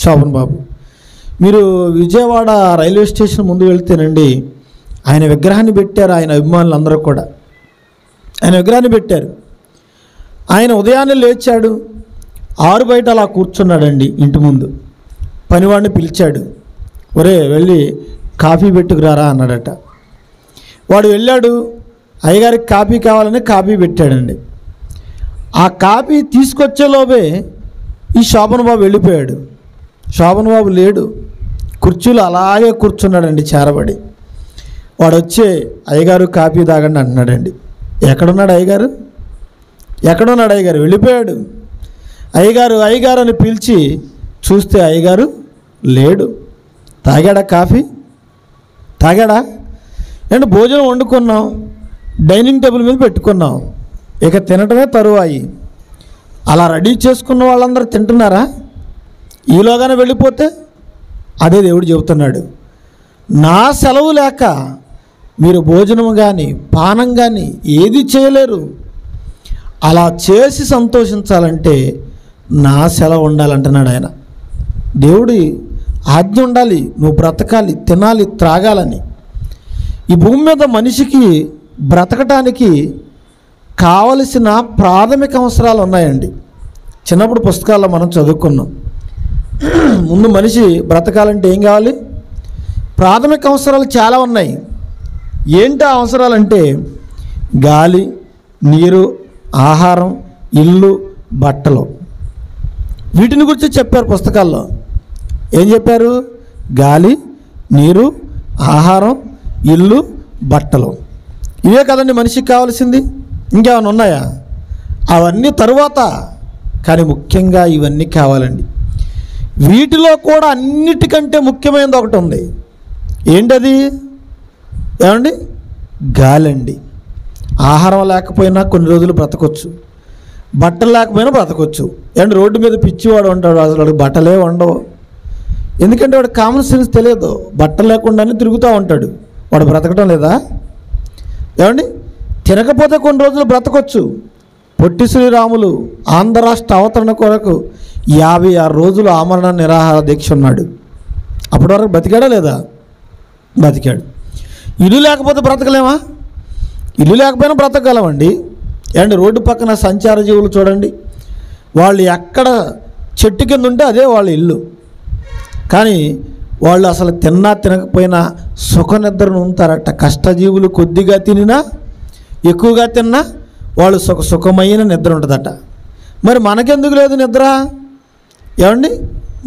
శోభన్ బాబు. మీరు విజయవాడ రైల్వే స్టేషన్ ముందు వెళ్తేనండి ఆయన విగ్రహాన్ని పెట్టారు. ఆయన అభిమానులు అందరూ కూడా ఆయన విగ్రహాన్ని పెట్టారు. ఆయన ఉదయాన్నే లేచాడు, 6 బయట అలా కూర్చున్నాడండి ఇంటి ముందు. పనివాడిని పిలిచాడు, ఒరే వెళ్ళి కాఫీ పెట్టుకురారా అన్నాడట. వాడు వెళ్ళాడు, అయ్యగారికి కాఫీ కావాలని కాఫీ పెట్టాడండి. ఆ కాఫీ తీసుకొచ్చేలోపే ఈ శోభన్ బాబు వెళ్ళిపోయాడు. శోభన్ బాబు లేడు, కుర్చీలో అలాగే కూర్చున్నాడండి చేరబడి. వాడు వచ్చే అయ్యగారు కాఫీ తాగండి అంటున్నాడండి. ఎక్కడున్నాడు అయ్యగారు? ఎక్కడున్నాడు అయ్యగారు? వెళ్ళిపోయాడు. అయ్యగారు అని పిలిచి చూస్తే అయ్యగారు లేడు. తాగాడా కాఫీ? తాగాడా? అంటే భోజనం వండుకున్నాం, డైనింగ్ టేబుల్ మీద పెట్టుకున్నాం, ఇక తినటమే తరువాయి. అలా రెడీ చేసుకున్న వాళ్ళందరూ తింటున్నారా? ఈలోగానే వెళ్ళిపోతే అదే దేవుడు చెబుతున్నాడు, నా సెలవు లేక మీరు భోజనం కానీ పానం కానీ ఏది చేయలేరు. అలా చేసి సంతోషించాలంటే నా సెలవు ఉండాలంటున్నాడు ఆయన. దేవుడి ఆజ్ఞ ఉండాలి, నువ్వు బ్రతకాలి, తినాలి, త్రాగాలని. ఈ భూమి మీద మనిషికి బ్రతకటానికి కావలసిన ప్రాథమిక అవసరాలు ఉన్నాయండి. చిన్నప్పుడు పుస్తకాల్లో మనం చదువుకున్నాం. ముందు మనిషి బ్రతకాలంటే ఏం కావాలి? ప్రాథమిక అవసరాలు చాలా ఉన్నాయి. ఏంటి ఆ అవసరాలంటే గాలి, నీరు, ఆహారం, ఇల్లు, బట్టలు. వీటిని గురించి చెప్పారు పుస్తకాల్లో. ఏం చెప్పారు? గాలి, నీరు, ఆహారం, ఇల్లు, బట్టలు. ఇవే కదండి మనిషికి కావాల్సింది. ఇంకేమైనా ఉన్నాయా? అవన్నీ తరువాత, కానీ ముఖ్యంగా ఇవన్నీ కావాలండి. వీటిలో కూడా అన్నిటికంటే ముఖ్యమైనది ఒకటి ఉంది. ఏంటది? ఏమండి? గాలండి. ఆహారం లేకపోయినా కొన్ని రోజులు బ్రతకొచ్చు, బట్టలు లేకపోయినా బ్రతకొచ్చు. ఏమంటే రోడ్డు మీద పిచ్చివాడు ఉంటాడు, అసలు వాడికి బట్టలే ఉండవు. ఎందుకంటే వాడు కామన్ సెన్స్ తెలియదు, బట్టలు లేకుండానే తిరుగుతూ ఉంటాడు. వాడు బ్రతకడం లేదా? ఏమండి? తినకపోతే కొన్ని రోజులు బ్రతకొచ్చు. పొట్టి శ్రీరాములు ఆంధ్ర రాష్ట్ర అవతరణ కొరకు 56 రోజులు ఆమరణ నిరాహార దీక్ష ఉన్నాడు. అప్పటి వరకు బతికాడా లేదా? బతికాడు. ఇల్లు లేకపోతే బ్రతకలేమా? ఇల్లు లేకపోయినా బ్రతకగలమండి. ఏమండి? రోడ్డు పక్కన సంచార జీవులు చూడండి, వాళ్ళు ఎక్కడ చెట్టు కింద ఉంటే అదే వాళ్ళ ఇల్లు. కానీ వాళ్ళు అసలు తిన్నా తినకపోయినా సుఖ నిద్రను ఉంటారట. కష్టజీవులు కొద్దిగా తినినా ఎక్కువగా తిన్నా వాళ్ళు సుఖమైన నిద్ర ఉంటుందట. మరి మనకెందుకు లేదు నిద్ర? ఏమండి?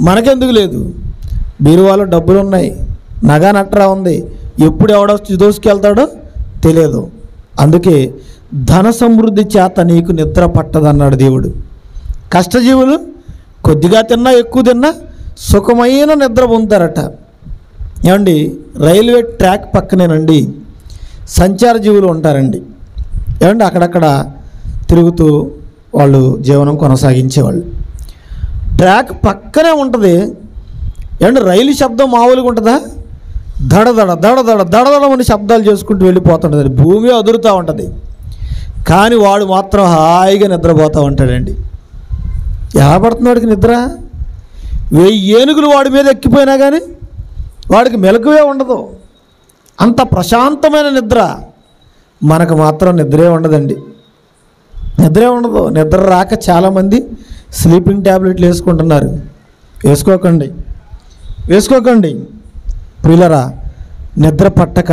మనకెందుకు లేదు? బీరువాలో డబ్బులు ఉన్నాయి, నగా నట్రా ఉంది, ఎప్పుడు ఎవడొచ్చి దోసుకెళ్తాడో తెలియదు. అందుకే ధన సమృద్ధి చేత నీకు నిద్ర పట్టదన్నాడు దేవుడు. కష్టజీవులు కొద్దిగా తిన్నా ఎక్కువ తిన్నా సుఖమైన నిద్ర పొందుతారట. ఏమండి? రైల్వే ట్రాక్ పక్కనేనండి సంచార జీవులు ఉంటారండి. ఏమండి? అక్కడక్కడ తిరుగుతూ వాళ్ళు జీవనం కొనసాగించేవాళ్ళు. ట్రాక్ పక్కనే ఉంటుంది. ఏమంటే రైలు శబ్దం మామూలుగా ఉంటుందా? దడదడ దడదడ దడదడమని శబ్దాలు చేసుకుంటూ వెళ్ళిపోతుంటుంది, భూమి అదురుతూ ఉంటుంది. కానీ వాడు మాత్రం హాయిగా నిద్రపోతూ ఉంటాడండి. ఎలా పడుతున్నాడికి నిద్ర? 1000 ఏనుగులు వాడి మీద ఎక్కిపోయినా కానీ వాడికి మెలకువే ఉండదు. అంత ప్రశాంతమైన నిద్ర. మనకు మాత్రం నిద్రే ఉండదండి, నిద్రే ఉండదు. నిద్ర రాక చాలామంది స్లీపింగ్ ట్యాబ్లెట్లు వేసుకుంటున్నారు. వేసుకోకండి ప్రియులరా. నిద్ర పట్టక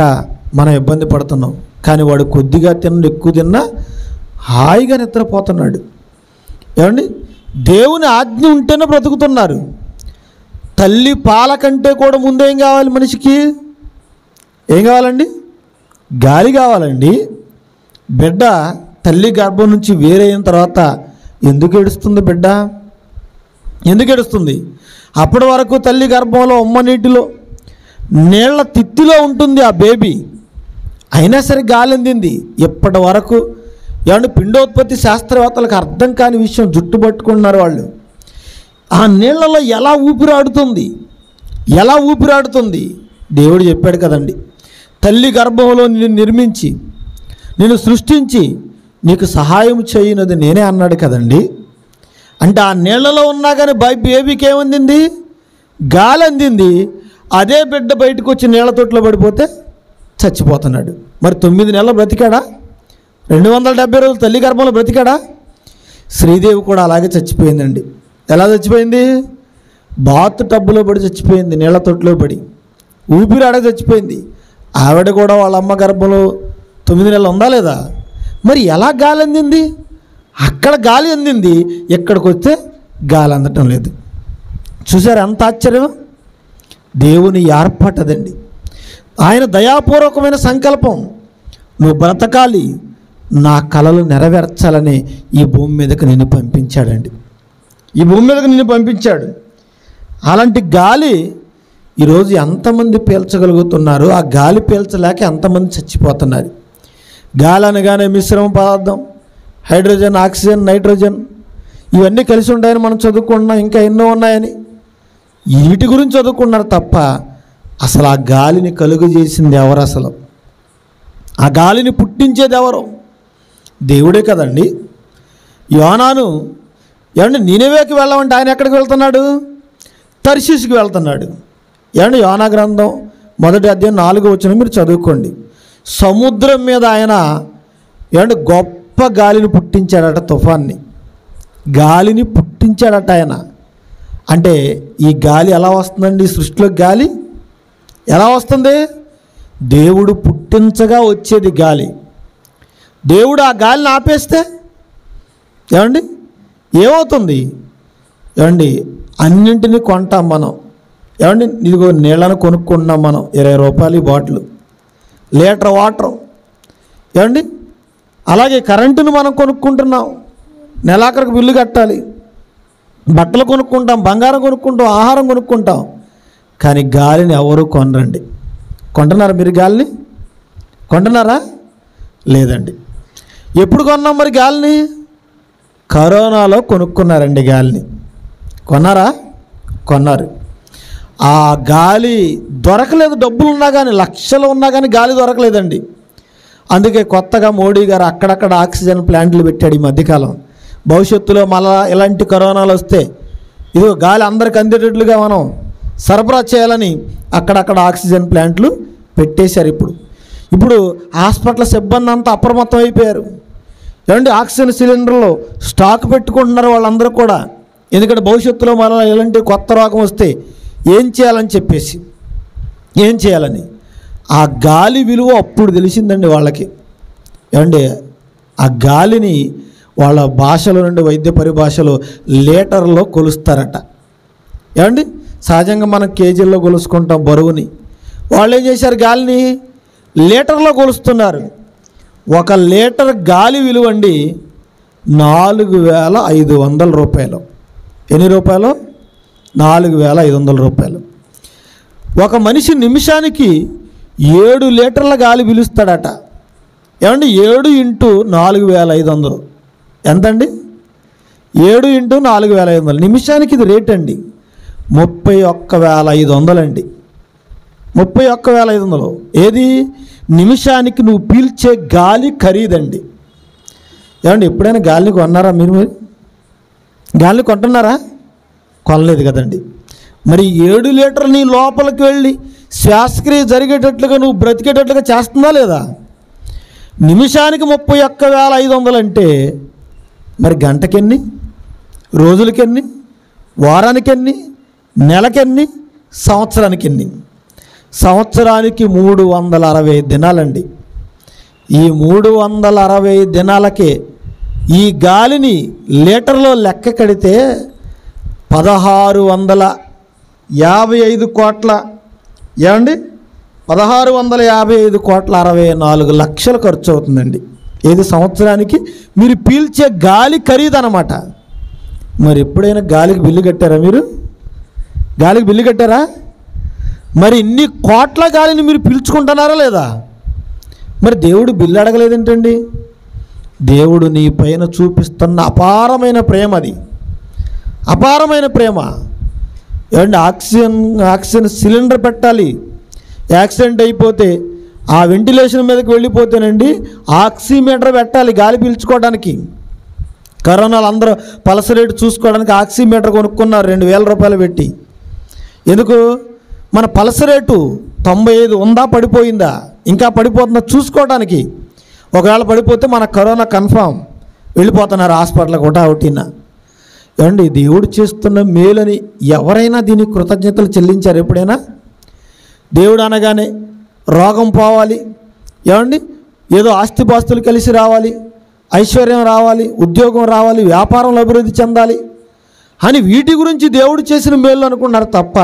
మనం ఇబ్బంది పడుతున్నాం. కానీ వాడు కొద్దిగా ఎక్కువ తిన్నా హాయిగా నిద్రపోతున్నాడు. ఏమండి? దేవుని ఆజ్ఞ ఉంటేనే బ్రతుకుతున్నారు. తల్లి పాల కంటే కూడా ముందేం కావాలి మనిషికి? ఏం కావాలండి? గాలి కావాలండి. బిడ్డ తల్లి గర్భం నుంచి వేరైన తర్వాత ఎందుకు ఏడుస్తుంది బిడ్డ? ఎందుకు ఏడుస్తుంది? అప్పటి వరకు తల్లి గర్భంలో ఉమ్మ నీటిలో నీళ్ల తిత్తిలో ఉంటుంది ఆ బేబీ. అయినా సరే గాలి అందింది. ఇప్పటి వరకు ఏమంటే పిండోత్పత్తి శాస్త్రవేత్తలకు అర్థం కాని విషయం జుట్టు పట్టుకున్నారు వాళ్ళు. ఆ నీళ్లలో ఎలా ఊపిరాడుతుంది? దేవుడు చెప్పాడు కదండి, తల్లి గర్భంలో నిన్ను నిర్మించి నిన్ను సృష్టించి నీకు సహాయం చేయనది నేనే అన్నాడు కదండి. అంటే ఆ నీళ్లలో ఉన్నా కానీ బేబీకి ఏమందింది? గాలి అందింది. అదే బిడ్డ బయటకు వచ్చి నీళ్ల తొట్లో పడిపోతే చచ్చిపోతున్నాడు. మరి 9 నెలలు బ్రతికాడా? 270 రోజులు తల్లి గర్భంలో బ్రతికాడా? శ్రీదేవి కూడా అలాగే చచ్చిపోయిందండి. ఎలా చచ్చిపోయింది? బాత్ టబ్బులో పడి చచ్చిపోయింది, నీళ్ల తొట్లో పడి ఊపిరాడక చచ్చిపోయింది. ఆవిడ కూడా వాళ్ళ అమ్మ గర్భంలో 9 నెలలు ఉందా లేదా? మరి ఎలా గాలి అందింది? అక్కడ గాలి అందింది, ఎక్కడికి వస్తే గాలి అందటం లేదు. చూసారు ఎంత ఆశ్చర్యం? దేవుని ఏర్పాటదండి. ఆయన దయాపూర్వకమైన సంకల్పం. నువ్వు బ్రతకాలి, నా కలలు నెరవేర్చాలని ఈ భూమి మీదకి నిన్ను పంపించాడండి. ఈ భూమి మీదకి నిన్ను పంపించాడు. అలాంటి గాలి ఈరోజు ఎంతమంది పీల్చగలుగుతున్నారు? ఆ గాలి పీల్చలేక ఎంతమంది చచ్చిపోతున్నారు? గాలి అనగానే మిశ్రమ పదార్థం, హైడ్రోజన్, ఆక్సిజన్, నైట్రోజన్ ఇవన్నీ కలిసి ఉంటాయని మనం చదువుకుంటున్నాం. ఇంకా ఎన్నో ఉన్నాయని వీటి గురించి చదువుకున్నారు తప్ప అసలు ఆ గాలిని కలుగు చేసింది ఎవరు? అసలు ఆ గాలిని పుట్టించేది ఎవరు? దేవుడే కదండి. యోనాను ఏమంటే నీనెవేకి వెళ్ళమంటే ఆయన ఎక్కడికి వెళ్తున్నాడు? తర్షీషుకి వెళ్తున్నాడు. ఏమంటే యోనా గ్రంథం 1వ అధ్యాయం 4వ వచనం మీరు చదువుకోండి. సముద్రం మీద ఆయన ఏమంటే గొప్ప గాలిని పుట్టించాడట, తుఫాన్ని గాలిని పుట్టించాడట ఆయన. అంటే ఈ గాలి ఎలా వస్తుందండి? ఈ సృష్టిలో గాలి ఎలా వస్తుంది? దేవుడు పుట్టించగా వచ్చేది గాలి. దేవుడు ఆ గాలిని ఆపేస్తే ఏమండి ఏమవుతుంది? ఏమండి అన్నింటినీ కొంటాం మనం. ఏమండి ఇదిగో నీళ్ళను కొనుక్కుంటున్నాం మనం, 20 రూపాయలు బాటిల్, లీటర్ వాటర్. ఏమండి అలాగే కరెంటును మనం కొనుక్కుంటున్నాం, నెలాఖరికి బిల్లు కట్టాలి. బట్టలు కొనుక్కుంటాం, బంగారం కొనుక్కుంటాం, ఆహారం కొనుక్కుంటాం. కానీ గాలిని ఎవరు కొనరండి. కొంటున్నారా మీరు? గాలిని కొంటున్నారా? లేదండి. ఎప్పుడు కొన్నాం మరి గాలిని? కరోనాలో కొనుక్కున్నారండి గాలిని. కొన్నారా? కొన్నారు. ఆ గాలి దొరకలేదు. డబ్బులు ఉన్నా కానీ, లక్షలు ఉన్నా కానీ గాలి దొరకలేదండి. అందుకే కొత్తగా మోడీ గారు అక్కడక్కడ ఆక్సిజన్ ప్లాంట్లు పెట్టాడు ఈ మధ్యకాలం. భవిష్యత్తులో మళ్ళా ఇలాంటి కరోనాలు వస్తే ఇదిగో గాలి అందరికి అందేటట్లుగా మనం సరఫరా చేయాలని అక్కడక్కడ ఆక్సిజన్ ప్లాంట్లు పెట్టేశారు. ఇప్పుడు హాస్పిటల్ సిబ్బంది అంతా అప్రమత్తం అయిపోయారు. ఏమండి ఆక్సిజన్ సిలిండర్లు స్టాక్ పెట్టుకుంటున్నారు వాళ్ళందరూ కూడా. ఎందుకంటే భవిష్యత్తులో మళ్ళీ ఇలాంటి కొత్త రోగం వస్తే ఏం చేయాలని చెప్పేసి, ఏం చేయాలని ఆ గాలి విలువ అప్పుడు తెలిసిందండి వాళ్ళకి. ఏమండి ఆ గాలిని వాళ్ళ భాషలో నుండి వైద్య పరిభాషలో లీటర్లో కొలుస్తారట. ఏమండి సహజంగా మనం కేజీల్లో కొలుసుకుంటాం బరువుని. వాళ్ళు ఏం చేశారు? గాలిని లీటర్లో కొలుస్తున్నారు. 1 లీటర్ గాలి విలువ అండి 4,500 రూపాయలు. ఎన్ని రూపాయలు? 4,500 రూపాయలు. ఒక మనిషి నిమిషానికి 7 లీటర్ల గాలి పీలుస్తాడట. ఏమండి 7 × 4,500 ఎంతండి? 7 × 4,500 నిమిషానికి ఇది రేట్ అండి 31,500 అండి. 31,500. ఏది? నిమిషానికి నువ్వు పీల్చే గాలి ఖరీదండి. ఏమండి ఎప్పుడైనా గాలిని కొన్నారా మీరు? గాలిని కొంటున్నారా? కొనలేదు కదండి. మరి 7 లీటర్లు నీ లోపలికి వెళ్ళి శ్వాసక్రియ జరిగేటట్లుగా నువ్వు బ్రతికేటట్లుగా చేస్తుందా లేదా? నిమిషానికి 31,500 అంటే మరి గంటకెన్ని, రోజులకెన్ని, వారానికెన్ని, నెలకెన్ని, సంవత్సరానికి ఎన్ని? సంవత్సరానికి 360 దినాలండి. ఈ 360 దినాలకే ఈ గాలిని లీటర్లో లెక్క కడితే 1655 కోట్ల, ఏమండి 1655 కోట్ల 64 లక్షలు ఖర్చు అవుతుందండి. ఏది? సంవత్సరానికి మీరు పీల్చే గాలి ఖరీదు అన్నమాట. మరి ఎప్పుడైనా గాలికి బిల్లు కట్టారా మీరు? గాలికి బిల్లు కట్టారా? మరి ఇన్ని కోట్ల గాలిని మీరు పీల్చుకుంటున్నారా లేదా? మరి దేవుడు బిల్లు అడగలేదేంటండి? దేవుడు నీ పైన చూపిస్తున్న అపారమైన ప్రేమ, అది అపారమైన ప్రేమ. ఏమంటే ఆక్సిజన్ సిలిండర్ పెట్టాలి. యాక్సిడెంట్ అయిపోతే ఆ వెంటిలేషన్ మీదకి వెళ్ళిపోతేనండి ఆక్సిమీటర్ పెట్టాలి గాలి పీల్చుకోవడానికి. కరోనాలు అందరూ పల్స్ రేటు చూసుకోవడానికి ఆక్సిమీటర్ కొనుక్కున్నారు 2,000 రూపాయలు పెట్టి. ఎందుకు? మన పల్స్ రేటు 95 ఉందా, పడిపోయిందా, ఇంకా పడిపోతుందా చూసుకోవడానికి. ఒకవేళ పడిపోతే మన కరోనా కన్ఫామ్, వెళ్ళిపోతున్నారు హాస్పిటల్కి ఒకటిన. ఏమండి దేవుడు చేస్తున్న మేలని ఎవరైనా దీనికి కృతజ్ఞతలు చెల్లించారు ఎప్పుడైనా? దేవుడు అనగానే రోగం పోవాలి, ఏమండి ఏదో ఆస్తిపాస్తులు కలిసి రావాలి, ఐశ్వర్యం రావాలి, ఉద్యోగం రావాలి, వ్యాపారంలో అభివృద్ధి చెందాలి అని వీటి గురించి దేవుడు చేసిన మేలు అనుకున్నారు తప్ప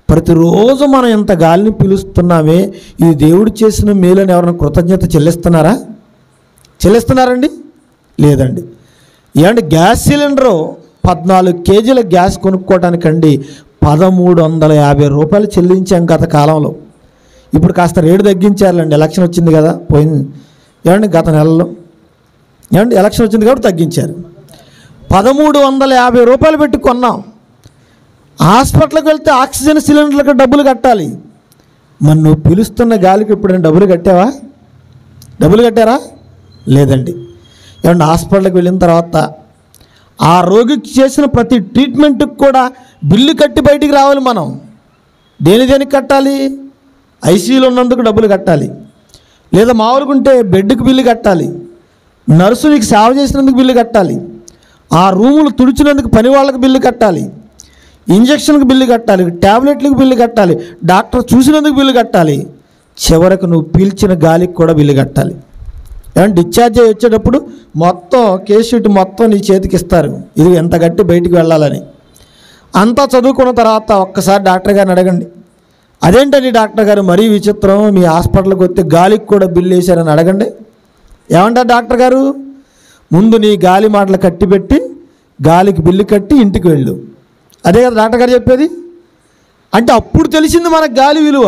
ప్రతిరోజు మనం ఎంత గాలిని పీలుస్తున్నామే ఇది దేవుడు చేసిన మేలు అని ఎవరైనా కృతజ్ఞత చెల్లిస్తున్నారా? చెల్లిస్తున్నారండి? లేదండి. ఏమంటే గ్యాస్ సిలిండరు 14 కేజీల గ్యాస్ కొనుక్కోవటానికండి 1350 రూపాయలు చెల్లించాం గత కాలంలో. ఇప్పుడు కాస్త రేటు తగ్గించారండి, ఎలక్షన్ వచ్చింది కదా పోయింది. ఏమండి గత నెలలో ఏమండి ఎలక్షన్ వచ్చింది కాబట్టి తగ్గించారు. 1350 రూపాయలు పెట్టి కొన్నాం. హాస్పిటల్కి వెళ్తే ఆక్సిజన్ సిలిండర్లకు డబ్బులు కట్టాలి. మరి నువ్వు పిలుస్తున్న గాలికి ఎప్పుడైనా డబ్బులు కట్టావా? డబ్బులు కట్టారా? లేదండి. ఏమంటే హాస్పిటల్కి వెళ్ళిన తర్వాత ఆ రోగికి చేసిన ప్రతి ట్రీట్మెంట్కి కూడా బిల్లు కట్టి బయటికి రావాలి. మనం దేనికి కట్టాలి? ఐసీయూలో ఉన్నందుకు డబ్బులు కట్టాలి, లేదా మామూలుగా ఉంటే బెడ్కి బిల్లు కట్టాలి, నర్సు నీకు సేవ చేసినందుకు బిల్లు కట్టాలి, ఆ రూములు తుడిచినందుకు పని వాళ్ళకి బిల్లు కట్టాలి, ఇంజక్షన్కి బిల్లు కట్టాలి, ట్యాబ్లెట్లకు బిల్లు కట్టాలి, డాక్టర్ చూసినందుకు బిల్లు కట్టాలి, చివరకు నువ్వు పీల్చిన గాలికి కూడా బిల్లు కట్టాలి. ఏమంటే డిశ్చార్జ్ అయ్యి వచ్చేటప్పుడు మొత్తం కేస్ షీట్ మొత్తం నీ చేతికి ఇస్తారు, ఇది ఎంత గట్టి బయటికి వెళ్ళాలని. అంతా చదువుకున్న తర్వాత ఒక్కసారి డాక్టర్ గారిని అడగండి, అదేంటండి డాక్టర్ గారు మరీ విచిత్రం, మీ హాస్పిటల్కి వస్తే గాలికి కూడా బిల్లు వేశారని అడగండి. ఏమంటారు డాక్టర్ గారు? ముందు నీ గాలి మాటలు కట్టిపెట్టి గాలికి బిల్లు కట్టి ఇంటికి వెళ్ళు. అదే కదా డాక్టర్ గారు చెప్పేది. అంటే అప్పుడు తెలిసింది మనకు గాలి విలువ.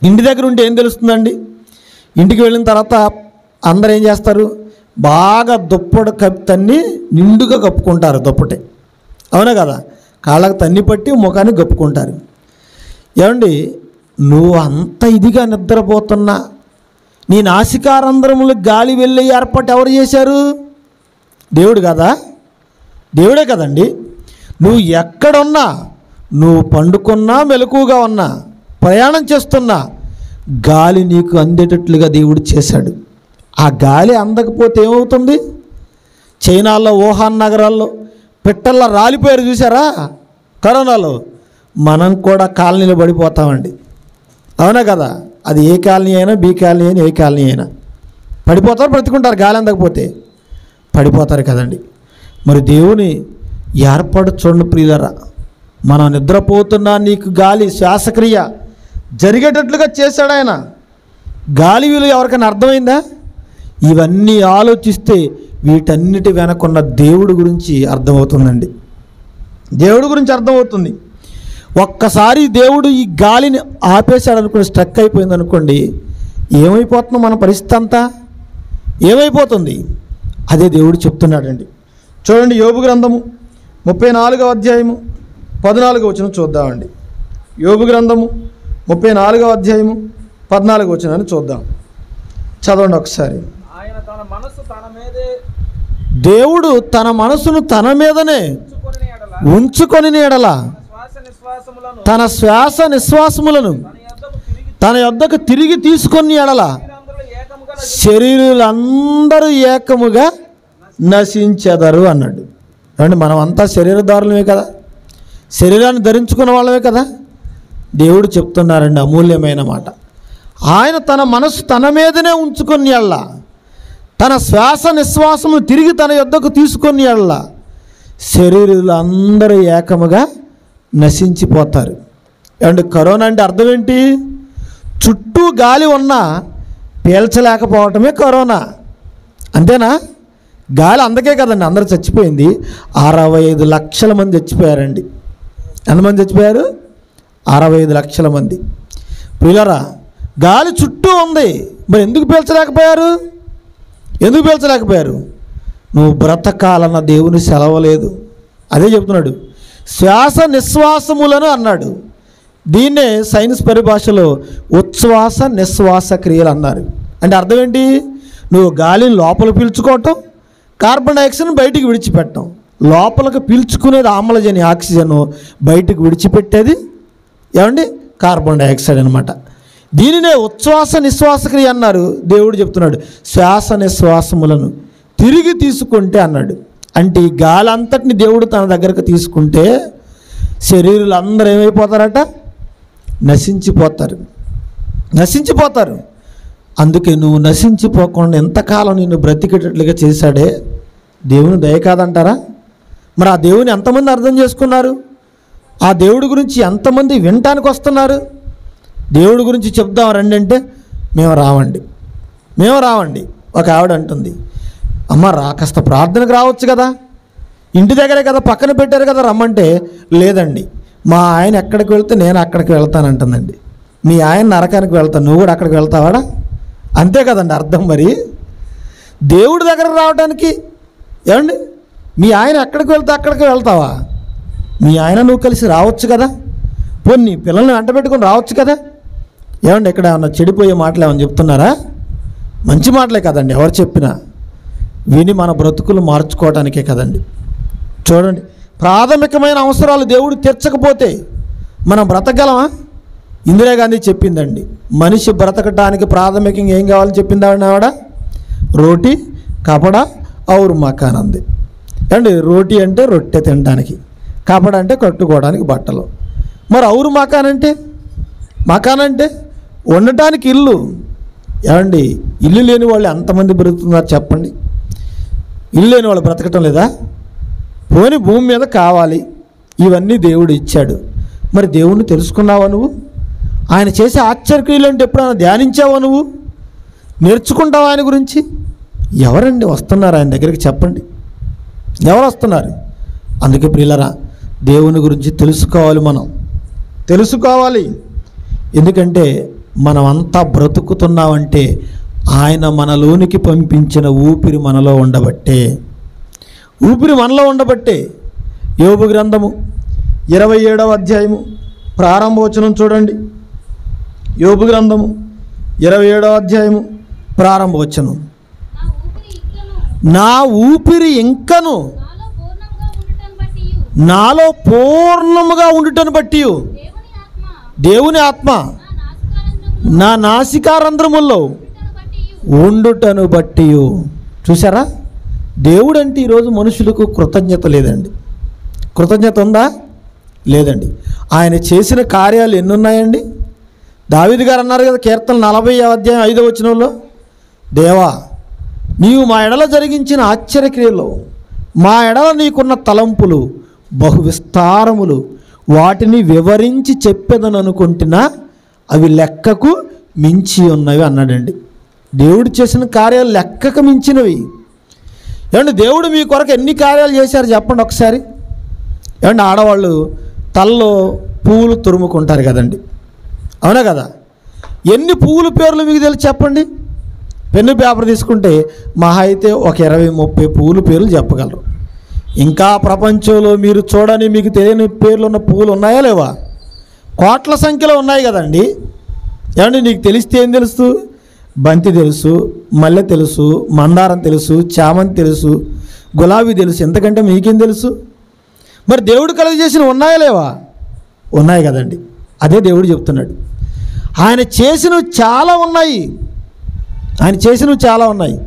ఇంటి దగ్గర ఉంటే ఏం తెలుస్తుందండి? ఇంటికి వెళ్ళిన తర్వాత అందరూ ఏం చేస్తారు? బాగా దుప్పటి తన్ని నిండుగా కప్పుకుంటారు, దుప్పటి. అవునా కదా? కాళ్ళకు తన్ని పట్టి ముఖాన్ని కప్పుకుంటారు. ఏమండి నువ్వు అంత ఇదిగా నిద్రపోతున్నా నీ నాసికారంధ్రములు గాలి వెళ్ళే ఏర్పాటు ఎవరు చేశారు? దేవుడు కదా? దేవుడే కదండి. నువ్వు ఎక్కడున్నా, నువ్వు పండుకున్నా మెలకుగా ఉన్నా, ప్రయాణం చేస్తున్నా గాలి నీకు అందేటట్లుగా దేవుడు చేశాడు. ఆ గాలి అందకపోతే ఏమవుతుంది? చైనాలో వుహాన్ నగరాల్లో పిట్టల్లో రాలిపోయారు చూసారా కరోనాలో? మనం కూడా కాలనీలో పడిపోతామండి. అవునా కదా? అది ఏ కాలనీ అయినా, బి కాలనీ అయినా, ఏ కాలనీ అయినా పడిపోతారు, బ్రతుకుంటారు. గాలి అందకపోతే పడిపోతారు కదండి. మరి దేవుని ఏర్పాటు చూడండి ప్రియులరా, మనం నిద్రపోతున్నా నీకు గాలి శ్వాసక్రియ జరిగేటట్లుగా చేశాడు ఆయన. గాలి విలువ ఎవరికైనా అర్థమైందా? ఇవన్నీ ఆలోచిస్తే వీటన్నిటి వెనకున్న దేవుడి గురించి అర్థమవుతుందండి. దేవుడి గురించి అర్థమవుతుంది. ఒక్కసారి దేవుడు ఈ గాలిని ఆపేశాడు అనుకోండి, స్ట్రక్ అయిపోయింది అనుకోండి, ఏమైపోతుందో మన పరిస్థితి అంతా ఏమైపోతుంది? అదే దేవుడు చెప్తున్నాడండి. చూడండి యోబు గ్రంథము 34వ అధ్యాయము 14వ వచనం చూద్దామండి. యోబు గ్రంథము 34వ అధ్యాయము 14వ వచనాన్ని చూద్దాం. చదవండి ఒకసారి. దేవుడు తన మనసును తన మీదనే ఉంచుకొని ఎడల తన శ్వాస నిశ్వాసములను తన యొద్దకు తిరిగి తీసుకొని ఎడల శరీరులందరూ ఏకముగా నశించెదరు అన్నాడు. అంటే మనం అంతా శరీరదారులమే కదా, శరీరాన్ని ధరించుకున్న వాళ్ళమే కదా. దేవుడు చెప్తున్నారండి అమూల్యమైన మాట. ఆయన తన మనసు తన మీదనే ఉంచుకొని ఎడల తన శ్వాస నిశ్వాసము తిరిగి తన యొద్దకు తీసుకొని ఎడల శరీరులందరూ ఏకముగా నశించిపోతారు. ఏమంటే కరోనా అంటే అర్థం ఏంటి? చుట్టూ గాలి ఉన్నా పీల్చలేకపోవటమే కరోనా, అంతేనా? గాలి అందకే కదండి అందరూ చచ్చిపోయింది. 65 లక్షల మంది చచ్చిపోయారండి. ఎంతమంది చచ్చిపోయారు? 65 లక్షల మంది. పిల్లరా, గాలి చుట్టూ ఉంది, మరి ఎందుకు పీల్చలేకపోయారు? ఎందుకు పీల్చలేకపోయారు? నువ్వు బ్రతకాలన్న దేవుని సెలవలేదు. అదే చెప్తున్నాడు, శ్వాస నిశ్వాసములను అన్నాడు. దీన్నే సైన్స్ పరిభాషలో ఉచ్ఛ్వాస నిశ్వాస క్రియలు అన్నారు. అంటే అర్థం ఏంటి? నువ్వు గాలిని లోపల పీల్చుకోవటం, కార్బన్ డైఆక్సైడ్ని బయటికి విడిచిపెట్టడం. లోపలికి పీల్చుకునేది ఆమ్లజని ఆక్సిజన్, బయటికి విడిచిపెట్టేది ఏమండి కార్బన్ డైఆక్సైడ్ అనమాట. దీనినే ఉచ్ఛ్వాస నిశ్వాస క్రియ అన్నారు. దేవుడు చెప్తున్నాడు శ్వాస నిశ్వాసములను తిరిగి తీసుకుంటే అన్నాడు. అంటే ఈ గాలి అంతటిని దేవుడు తన దగ్గరకు తీసుకుంటే శరీరులు అందరూ ఏమైపోతారట? నశించిపోతారు, నశించిపోతారు. అందుకే నువ్వు నశించిపోకుండా ఎంతకాలం నిన్ను బ్రతికేటట్లుగా చేశాడే దేవుని దయ కాదంటారా? మరి ఆ దేవుని ఎంతమంది అర్థం చేసుకున్నారు? ఆ దేవుడి గురించి ఎంతమంది వినటానికి వస్తున్నారు? దేవుడి గురించి చెప్దాం రండి అంటే మేము రావండి, మేము రావండి. ఒక ఆవిడ అంటుంది, అమ్మ కాస్త ప్రార్థనకు రావచ్చు కదా, ఇంటి దగ్గరే కదా, పక్కన పెట్టారు కదా రమ్మంటే, లేదండి మా ఆయన ఎక్కడికి వెళ్తే నేను అక్కడికి వెళ్తానంటుందండి. మీ ఆయన నరకానికి వెళ్తాను, నువ్వు కూడా అక్కడికి వెళ్తావాడా? అంతే కదండి అర్థం. మరి దేవుడి దగ్గరకు రావడానికి ఏమండి, మీ ఆయన ఎక్కడికి వెళ్తే అక్కడికి వెళ్తావా? మీ ఆయన నువ్వు కలిసి రావచ్చు కదా, పోనీ పిల్లల్ని వెంట పెట్టుకొని రావచ్చు కదా. ఏమండి ఇక్కడ ఏమన్నా చెడిపోయే మాటలు ఏమన్నా చెప్తున్నారా? మంచి మాటలే కదండి ఎవరు చెప్పినా, విని మన బ్రతుకులు మార్చుకోవడానికే కదండి. చూడండి, ప్రాథమికమైన అవసరాలు దేవుడు తీర్చకపోతే మనం బ్రతకగలమా? ఇందిరాగాంధీ చెప్పిందండి, మనిషి బ్రతకటానికి ప్రాథమికంగా ఏం కావాలని చెప్పింది ఆవిడ? రోటీ కపడా ఔర్ మకాన్ అంది. అండి రోటీ అంటే రొట్టె తినడానికి, కపడ అంటే కట్టుకోవడానికి బట్టలు. మరి ఔర్ మకాన్ అంటే ఉండటానికి ఇల్లు. ఏమండి ఇల్లు లేని వాళ్ళు ఎంతమంది బ్రతుకుతున్నారు చెప్పండి? ఇల్లు లేని వాళ్ళు బ్రతకటం లేదా? పోని భూమి మీద కావాలి, ఇవన్నీ దేవుడు ఇచ్చాడు. మరి దేవుణ్ణి తెలుసుకున్నావా నువ్వు? ఆయన చేసే ఆశ్చర్యక్రియలు అంటే ఎప్పుడైనా ధ్యానించావా నువ్వు? నేర్చుకుంటావా ఆయన గురించి? ఎవరండి వస్తున్నారు ఆయన దగ్గరికి చెప్పండి, ఎవరు వస్తున్నారు? అందుకే ప్రియులరా, దేవుని గురించి తెలుసుకోవాలి, మనం తెలుసుకోవాలి. ఎందుకంటే మనం అంతా బ్రతుకుతున్నామంటే ఆయన మనలోనికి పంపించిన ఊపిరి మనలో ఉండబట్టే. ఊపిరి మనలో ఉండబట్టే. యోబు గ్రంథము 27వ అధ్యాయము ప్రారంభవచనం చూడండి. యోబు గ్రంథము 27వ అధ్యాయము ప్రారంభవచనం. నా ఊపిరి ఇంకను నాలో పూర్ణముగా ఉండుటను బట్టి దేవుని ఆత్మ నా నాసికారంధ్రముల్లో ఉండుటను బట్టి. చూసారా, దేవుడు అంటే ఈరోజు మనుషులకు కృతజ్ఞత లేదండి. కృతజ్ఞత ఉందా? లేదండి. ఆయన చేసిన కార్యాలు ఎన్ని ఉన్నాయండి? దావీదు గారు అన్నారు కదా కీర్తన 40వ అధ్యాయం 5వ వచనంలో, దేవా నీవు మా ఎడల జరిగించిన ఆశ్చర్యక్రియలు, మా ఎడల నీకున్న తలంపులు బహు విస్తారములు, వాటిని వివరించి చెప్పేదని అనుకుంటున్నా అవి లెక్కకు మించి ఉన్నవి అన్నాడండి. దేవుడు చేసిన కార్యాలు లెక్కకు మించినవి. ఏమంటే దేవుడు మీ కొరకు ఎన్ని కార్యాలు చేశారు చెప్పండి ఒకసారి. ఏమంటే ఆడవాళ్ళు తలలో పువ్వులు తురుముకుంటారు కదండి, అవునా కదా? ఎన్ని పువ్వుల పేర్లు మీకు తెలిసి చెప్పండి. పెన్ను పేపర్ తీసుకుంటే మహా అయితే ఒక 20-30 పువ్వుల పేర్లు చెప్పగలరు. ఇంకా ప్రపంచంలో మీరు చూడని మీకు తెలియని పేర్లు ఉన్న పువ్వులు ఉన్నాయా లేవా? కోట్ల సంఖ్యలో ఉన్నాయి కదండి. ఏమంటే నీకు తెలిస్తే ఏం తెలుసు? బంతి తెలుసు, మల్లె తెలుసు, మందారం తెలుసు, చామంతి తెలుసు, గులాబీ తెలుసు. ఎంతకంటే మీకేం తెలుసు? మరి దేవుడు కలుగజేసిన ఉన్నాయా లేవా? ఉన్నాయి కదండి. అదే దేవుడు చెప్తున్నాడు, ఆయన చేసినవి చాలా ఉన్నాయి, ఆయన చేసినవి చాలా ఉన్నాయి.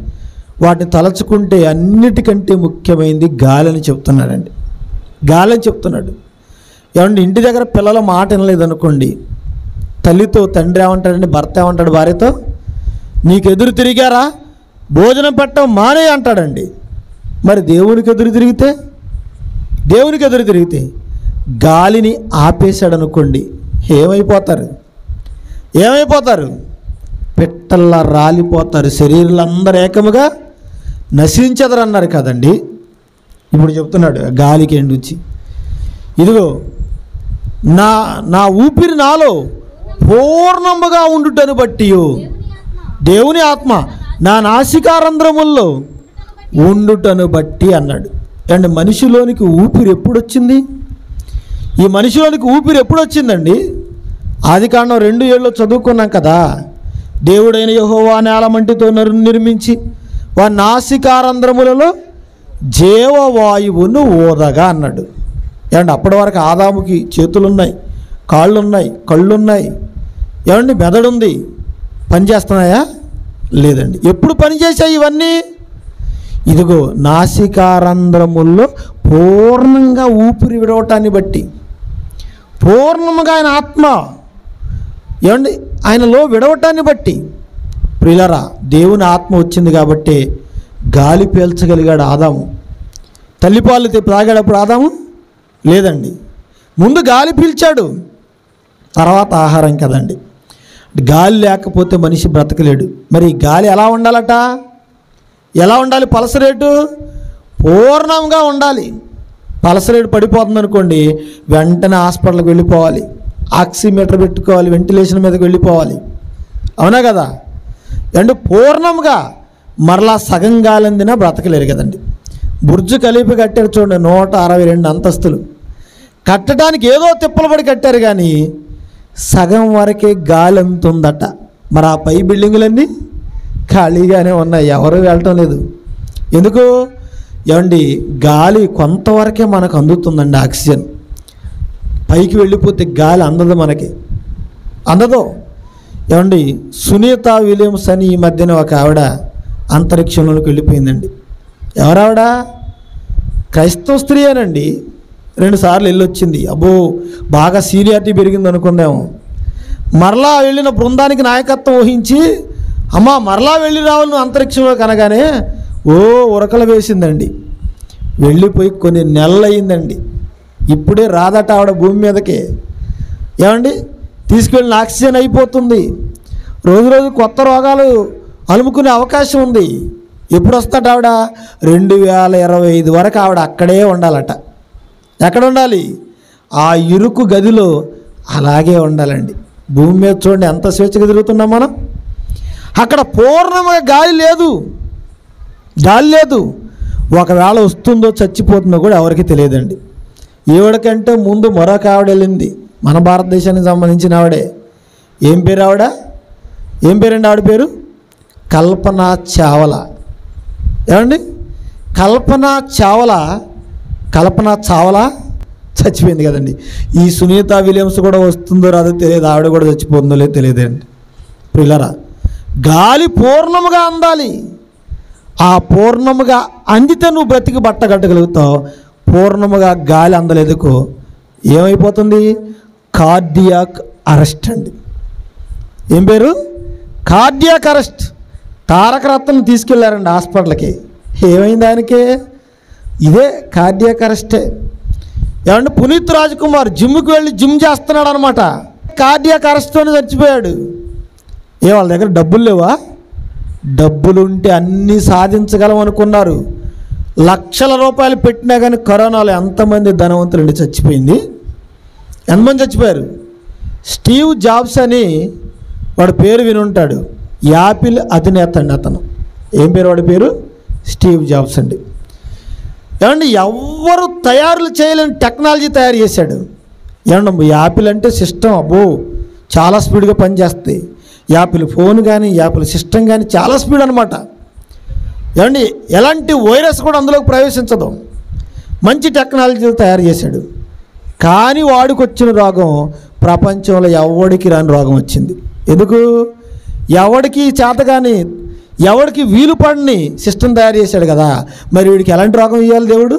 వాటిని తలచుకుంటే అన్నిటికంటే ముఖ్యమైనది గాలని చెప్తున్నాడండి. గాలని చెప్తున్నాడు. ఏమంటే ఇంటి దగ్గర పిల్లల మాట వినలేదనుకోండి, తల్లితో తండ్రి ఏమంటాడండి, భర్త ఏమంటాడు భార్యతో, నీకు ఎదురు తిరిగారా, భోజనం పెట్టడం మానే అంటాడండి. మరి దేవునికి ఎదురు తిరిగితే గాలిని ఆపేశాడు అనుకోండి, ఏమైపోతారు? పిట్టల్లా రాలిపోతారు, శరీరాలు అందరూ ఏకముగా నశించదరు అన్నారు కదండి. ఇప్పుడు చెప్తున్నాడు గాలికి ఎండుచి, ఇదిగో నా ఊపిరి నాలో పూర్ణముగా ఉండుటను బట్టి దేవుని ఆత్మ నా నాసికారంధ్రముల్లో ఉండుటను బట్టి అన్నాడు. అండ్ మనిషిలోనికి ఊపిరి ఎప్పుడు వచ్చింది? ఈ మనిషిలోనికి ఊపిరి ఎప్పుడు వచ్చిందండి? ఆదికాండం 2:7 చదువుకున్నాం కదా, దేవుడైన యెహోవా నేలమంటితో నిర్మించి వారి నాసికారంధ్రములలో జీవవాయువును ఊదగా అన్నాడు. ఏమండి అప్పటి వరకు ఆదాముకి చేతులున్నాయి, కాళ్ళున్నాయి, కళ్ళున్నాయి, ఏమండి మెదడుంది, పనిచేస్తున్నాయా? లేదండి. ఎప్పుడు పనిచేసాయి ఇవన్నీ? ఇదిగో నాసికారంధ్రముల్లో పూర్ణంగా ఊపిరి విడవటాన్ని బట్టి, పూర్ణముగా ఆయన ఆత్మ ఏమండి ఆయనలో విడవటాన్ని బట్టి. ప్రియులరా, దేవుని ఆత్మ వచ్చింది కాబట్టి గాలి పీల్చగలిగాడు ఆదాము. తల్లిపాలు తాగాడప్పుడు ఆదాము లేదండి, ముందు గాలి పీల్చాడు, తర్వాత ఆహారం కదండి. గాలి లేకపోతే మనిషి బ్రతకలేడు. మరి గాలి ఎలా ఉండాలట? ఎలా ఉండాలి? పల్స్ రేటు పూర్ణంగా ఉండాలి. పల్స్ రేటు పడిపోతుంది అనుకోండి, వెంటనే హాస్పిటల్కి వెళ్ళిపోవాలి, ఆక్సిమీటర్ పెట్టుకోవాలి, వెంటిలేషన్ మీదకి వెళ్ళిపోవాలి. అవునా కదా? అంటే పూర్ణంగా మరలా సగం గాలందినా బ్రతకలేరు కదండి. బుర్జు ఖలీఫా కట్టారు చూడండి, 162 అంతస్తులు. కట్టడానికి ఏదో తిప్పలు పడి కట్టారు, కానీ సగం వరకే గాలి అందుతుందట. మరి ఆ పై బిల్డింగులన్నీ ఖాళీగానే ఉన్నాయి, ఎవరు వెళ్ళటం లేదు. ఎందుకు? ఏమండి, గాలి కొంతవరకే మనకు అందుతుందండి. ఆక్సిజన్ పైకి వెళ్ళిపోతే గాలి అందదు, మనకి అందదు. ఏమండి, సునీత విలియమ్స్ అని ఈ మధ్యన ఒక ఆవిడ అంతరిక్షంలోకి వెళ్ళిపోయిందండి. ఎవరావిడ? క్రైస్తవ స్త్రీ అనండి. 2 సార్లు వెళ్ళొచ్చింది. అబ్బో, బాగా సీనియారిటీ పెరిగింది అనుకున్నాము. మరలా వెళ్ళిన బృందానికి నాయకత్వం వహించి, అమ్మా మరలా వెళ్ళి రావాలి నువ్వు అంతరిక్షంలో కనగానే ఓ ఉరకలు వేసిందండి. వెళ్ళిపోయి కొన్ని నెలలు అయిందండి. ఇప్పుడే రాదట ఆవిడ భూమి మీదకి. ఏమండి, తీసుకెళ్ళిన ఆక్సిజన్ అయిపోతుంది. రోజు రోజు కొత్త రోగాలు అలుముకునే అవకాశం ఉంది. ఎప్పుడు వస్తాట ఆవిడ? 2025 వరకు ఆవిడ అక్కడే ఉండాలట. ఎక్కడ ఉండాలి? ఆ ఇరుకు గదిలో అలాగే ఉండాలండి. భూమి మీద చూడండి ఎంత స్వేచ్ఛగా తిరుగుతున్నాం మనం. అక్కడ పూర్ణంగా గాలి లేదు, గాలి లేదు. ఒకవేళ వస్తుందో చచ్చిపోతుందో కూడా ఎవరికి తెలియదండి. ఈవిడకంటే ముందు మరొక ఆవిడ వెళ్ళింది, మన భారతదేశానికి సంబంధించిన ఆవిడే. ఏం పేరు ఆవిడ? ఏం పేరండి ఆవిడ పేరు? కల్పనా చావ్లా. ఏమండి, కల్పనా చావ్లా చచ్చిపోయింది కదండి. ఈ సునీత విలియమ్స్ కూడా వస్తుందో రాదో తెలియదు, ఆవిడ కూడా చచ్చిపోతుందో లేదో తెలియదండి. పిల్లరా, గాలి పూర్ణముగా అందాలి. ఆ పూర్ణముగా అందితే నువ్వు బ్రతికి బట్టగట్టగలుగుతావు. పూర్ణముగా గాలి అందలేదుకో ఏమైపోతుంది? కార్డియాక్ అరెస్ట్ అండి. ఏం పేరు? Cardiac arrest. తారక రత్నం తీసుకెళ్లారండి హాస్పిటల్కి. ఏమైంది ఆయనకి? ఇదే కార్డియాక్ అరెస్టే. ఏమంటే పునీత్ రాజ్ కుమార్ జిమ్కి వెళ్ళి జిమ్ చేస్తున్నాడు అనమాట. కార్డియాక్ అరెస్ట్తోనే చచ్చిపోయాడు. వాళ్ళ దగ్గర డబ్బులు లేవా? డబ్బులుంటే అన్నీ సాధించగలం అనుకున్నారు. లక్షల రూపాయలు పెట్టినా కానీ కరోనాలో ఎంతమంది ధనవంతులండి చచ్చిపోయింది? ఎంతమంది చచ్చిపోయారు? స్టీవ్ జాబ్స్ అని వాడి పేరు వినుంటాడు. యాపిల్ అధినేత అండి అతను. ఏం పేరు వాడి పేరు? స్టీవ్ జాబ్స్ అండి. ఏమండి, ఎవ్వరు తయారు చేయలేని టెక్నాలజీ తయారు చేశాడు. ఏమండి, యాపిల్ అంటే సిస్టమ్, అబ్బో చాలా స్పీడ్గా పనిచేస్తాయి. యాపిల్ ఫోన్ కానీ యాపిల్ సిస్టమ్ కానీ చాలా స్పీడ్ అనమాట. ఏమండి, ఎలాంటి వైరస్ కూడా అందులోకి ప్రవేశించదు. మంచి టెక్నాలజీ తయారు చేశాడు. కానీ వాడికి వచ్చిన రోగం ప్రపంచంలో ఎవడికి రాని రోగం వచ్చింది. ఎందుకు? ఎవడికి చేత కానీ ఎవడికి వీలు పడిని సిస్టమ్ తయారు చేశాడు కదా. మరి వీడికి ఎలాంటి రోగం ఇవ్వాలి దేవుడు?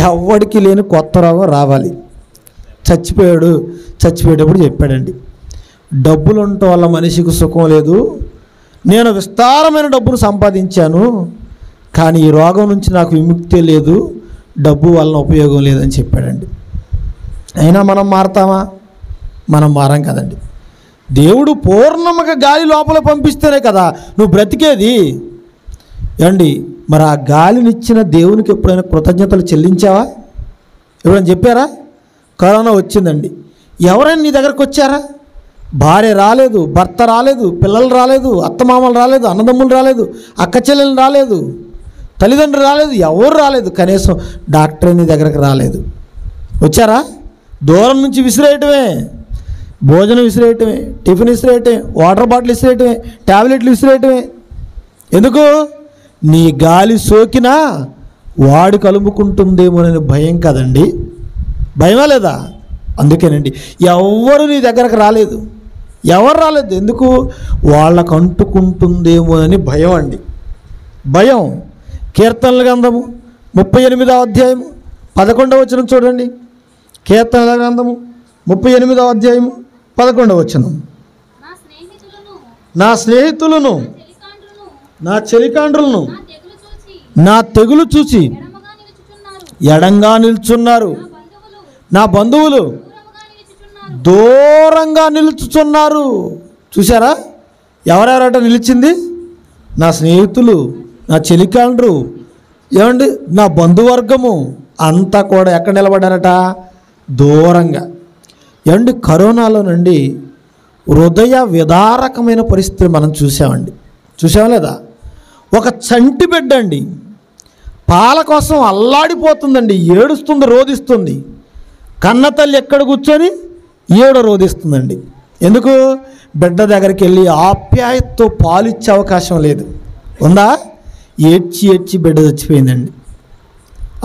ఎవడికి లేని కొత్త రోగం రావాలి. చచ్చిపోయేటప్పుడు చెప్పాడండి, డబ్బులు ఉండటం వల్ల మనిషికి సుఖం లేదు, నేను విస్తారమైన డబ్బును సంపాదించాను, కానీ ఈ రోగం నుంచి నాకు విముక్తి లేదు, డబ్బు వలన ఉపయోగం లేదని చెప్పాడండి. అయినా మనం మారతామా? మనం మారం కదండి. దేవుడు పూర్ణముగా గాలి లోపల పంపిస్తేనే కదా నువ్వు బ్రతికేది. ఏమండి, మరి ఆ గాలినిచ్చిన దేవునికి ఎప్పుడైనా కృతజ్ఞతలు చెల్లించావా? ఎప్పుడైనా చెప్పారా? కరోనా వచ్చిందండి, ఎవరైనా నీ దగ్గరకు వచ్చారా? భార్య రాలేదు, భర్త రాలేదు, పిల్లలు రాలేదు, అత్తమామలు రాలేదు, అన్నదమ్ములు రాలేదు, అక్క చెల్లెలు రాలేదు, తల్లిదండ్రులు రాలేదు, ఎవరు రాలేదు, కనీసం డాక్టర్ నీ దగ్గరకు రాలేదు. వచ్చారా? దూరం నుంచి విసిరేయటమే, భోజనం విసిరేయటమే, టిఫిన్ విసిరేయటమే, వాటర్ బాటిల్ విసిరేయటమే, ట్యాబ్లెట్లు విసిరేయటమే. ఎందుకు? నీ గాలి సోకినా వాడు కలుముకుంటుందేమోనని భయం కదండి. భయమా లేదా? అందుకేనండి ఎవరు నీ దగ్గరకు రాలేదు. ఎవరు రాలేదు? ఎందుకు? వాళ్ళకు అంటుకుంటుందేమోనని భయం అండి. భయం. కీర్తనల గ్రంథము 38వ అధ్యాయము 11వ వచనం చూడండి. కీర్తనల గ్రంథము 38వ అధ్యాయము 11వ వచనం. నా స్నేహితులను నా చెలికాండ్రులను నా తెగులు చూచి ఎడంగా నిల్చున్నారు. నా బంధువులు దూరంగా నిలుచుచున్నారు. చూసారా? ఎవరెవరట నిలిచింది? నా స్నేహితులు, నా చెలికాండ్రు, ఏమండి నా బంధువర్గము అంతా కూడా ఎక్కడ నిలబడ్డారట? దూరంగా. ఏమండి కరోనాలో నుండి హృదయ విదారకమైన పరిస్థితులు మనం చూసామండి. చూసామా లేదా? ఒక చంటి బిడ్డ అండి పాల కోసం అల్లాడిపోతుందండి, ఏడుస్తుంది, రోదిస్తుంది. కన్న తల్లి ఎక్కడ కూర్చొని రోదిస్తుందండి. ఎందుకు? బిడ్డ దగ్గరికి వెళ్ళి ఆప్యాయతతో పాలిచ్చే అవకాశం లేదు. ఉందా? ఏడ్చి ఏడ్చి బిడ్డ చచ్చిపోయిందండి.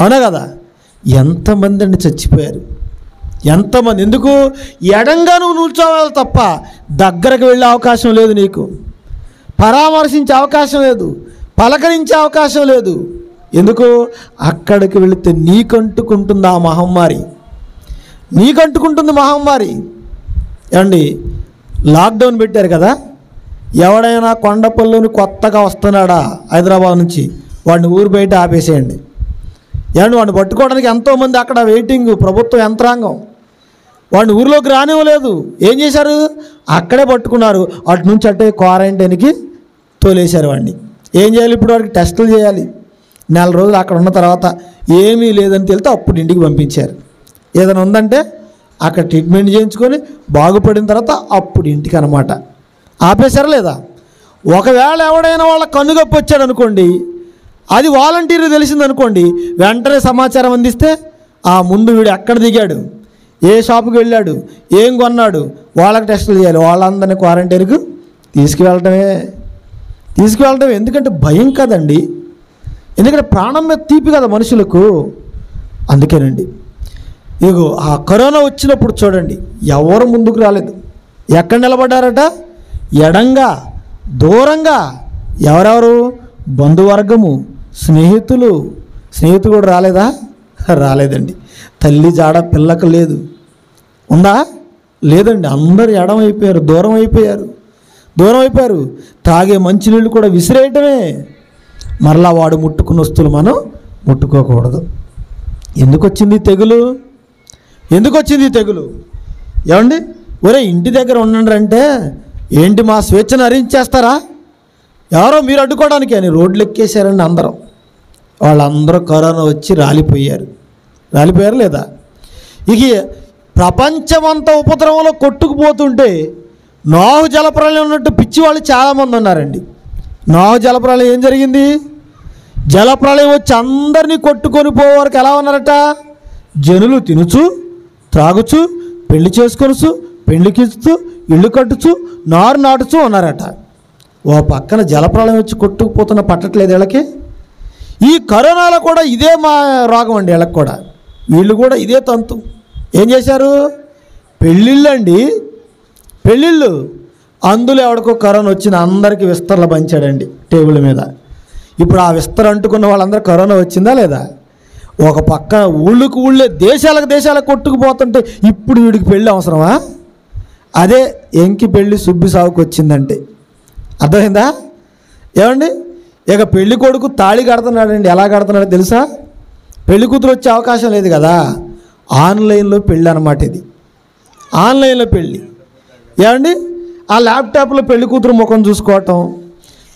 అవునా కదా? ఎంతమంది అండి చచ్చిపోయారు, ఎంతమంది. ఎందుకు? ఎడంగా నువ్వు నిల్చోవాలి తప్ప దగ్గరకు వెళ్ళే అవకాశం లేదు, నీకు పరామర్శించే అవకాశం లేదు, పలకరించే అవకాశం లేదు. ఎందుకు? అక్కడికి వెళితే నీకంటుకుంటుంది ఆ మహమ్మారి, నీకంటుకుంటుంది మహమ్మారి. ఏమండి లాక్డౌన్ పెట్టారు కదా, ఎవడైనా కొండపల్లిని కొత్తగా వస్తున్నాడా హైదరాబాద్ నుంచి, వాడిని ఊరు బయట ఆపేసేయండి. ఏమండి వాడిని పట్టుకోవడానికి ఎంతోమంది అక్కడ వెయిటింగ్, ప్రభుత్వ యంత్రాంగం. వాడిని ఊరిలోకి రానివ్వలేదు. ఏం చేశారు? అక్కడే పట్టుకున్నారు, అటు నుంచి అట్టే క్వారంటైన్కి తోలేశారు వాడిని. ఏం చేయాలి ఇప్పుడు? వాడికి టెస్టులు చేయాలి. 4 రోజులు అక్కడ ఉన్న తర్వాత ఏమీ లేదని తెలితే అప్పుడు ఇంటికి పంపించారు. ఏదైనా ఉందంటే అక్కడ ట్రీట్మెంట్ చేయించుకొని బాగుపడిన తర్వాత అప్పుడు ఇంటికి అన్నమాట. ఆపేశారా లేదా? ఒకవేళ ఎవడైనా వాళ్ళ కన్నుగప్పి వచ్చాడు అనుకోండి, అది వాలంటీర్ తెలిసిందనుకోండి, వెంటనే సమాచారం అందిస్తే ముందు వీడు ఎక్కడ దిగాడు, ఏ షాపుకి వెళ్ళాడు, ఏం కొన్నాడు, వాళ్ళకి టెస్టులు చేయాలి. వాళ్ళందరినీ క్వారంటైన్కు తీసుకువెళ్ళటమే. ఎందుకంటే భయం కదండి, ఎందుకంటే ప్రాణం మీద తీపి కదా మనుషులకు. అందుకేనండి ఇగో ఆ కరోనా వచ్చినప్పుడు చూడండి, ఎవరు ముందుకు రాలేదు. ఎక్కడ నిలబడ్డారట? ఎడంగా, దూరంగా. ఎవరెవరు? బంధువర్గము, స్నేహితులు కూడా రాలేదా? రాలేదండి. తల్లి జాడ పిల్లకు లేదు. ఉందా? లేదండి. అందరూ ఎడమైపోయారు, దూరం అయిపోయారు. తాగే మంచినీళ్ళు కూడా విసిరేయటమే. మరలా వాడు ముట్టుకున్న వస్తువులు మనం ముట్టుకోకూడదు. ఎందుకు వచ్చింది తెగులు? ఏమండి ఒరే ఇంటి దగ్గర ఉండండి అంటే ఏంటి మా స్వేచ్ఛను హరించేస్తారా? ఎవరో మీరు అడ్డుకోవడానికి అని రోడ్లు ఎక్కేశారండి అందరం. వాళ్ళందరూ కరోనా వచ్చి రాలిపోయారు లేదా? ఇక ప్రపంచమంతా ఉపద్రవంలో కొట్టుకుపోతుంటే నోహు జలప్రలయం ఉన్నట్టు పిచ్చి వాళ్ళు చాలామంది ఉన్నారండి. నోహు జలప్రలయం ఏం జరిగింది? జలప్రలయం వచ్చి అందరినీ కొట్టుకొని పోయేవారికి ఎలా ఉన్నారట? జనులు తినుచు, త్రాగుచు, పెళ్లి చేసుకొనుచు, పెళ్లికిస్తూ, ఇల్లు కట్టుచు, నారు నాటుచు ఉన్నారట. ఓ పక్కన జలప్రలయం వచ్చి కొట్టుకుపోతున్న పట్టట్లేదు వీళ్ళకి. ఈ కరోనాలో కూడా ఇదే మా రోగం అండి వీళ్ళకి కూడా. వీళ్ళు కూడా ఇదే తంతు. ఏం చేశారు? పెళ్ళిళ్ళు అందులో ఎవడికో కరోనా వచ్చిన అందరికీ విస్తరలు పంచాడండి టేబుల్ మీద. ఇప్పుడు ఆ విస్తర అంటుకున్న వాళ్ళందరూ కరోనా వచ్చిందా లేదా? ఒక పక్కన ఊళ్ళే దేశాలకు కొట్టుకుపోతుంటే ఇప్పుడు వీడికి పెళ్ళి అవసరమా? అదే ఎంకి పెళ్ళి సుబ్బి సాగుకు వచ్చిందంటే అర్థమైందా? ఏమండి ఇక పెళ్లి కొడుకు తాళి కడుతున్నాడండి. ఎలా కడుతున్నాడో తెలుసా? పెళ్లి కూతురు వచ్చే అవకాశం లేదు కదా, ఆన్లైన్లో పెళ్ళి అన్నమాట. ఇది ఆన్లైన్లో పెళ్ళి. ఏమండి ఆ ల్యాప్టాప్లో పెళ్లి కూతురు ముఖం చూసుకోవటం,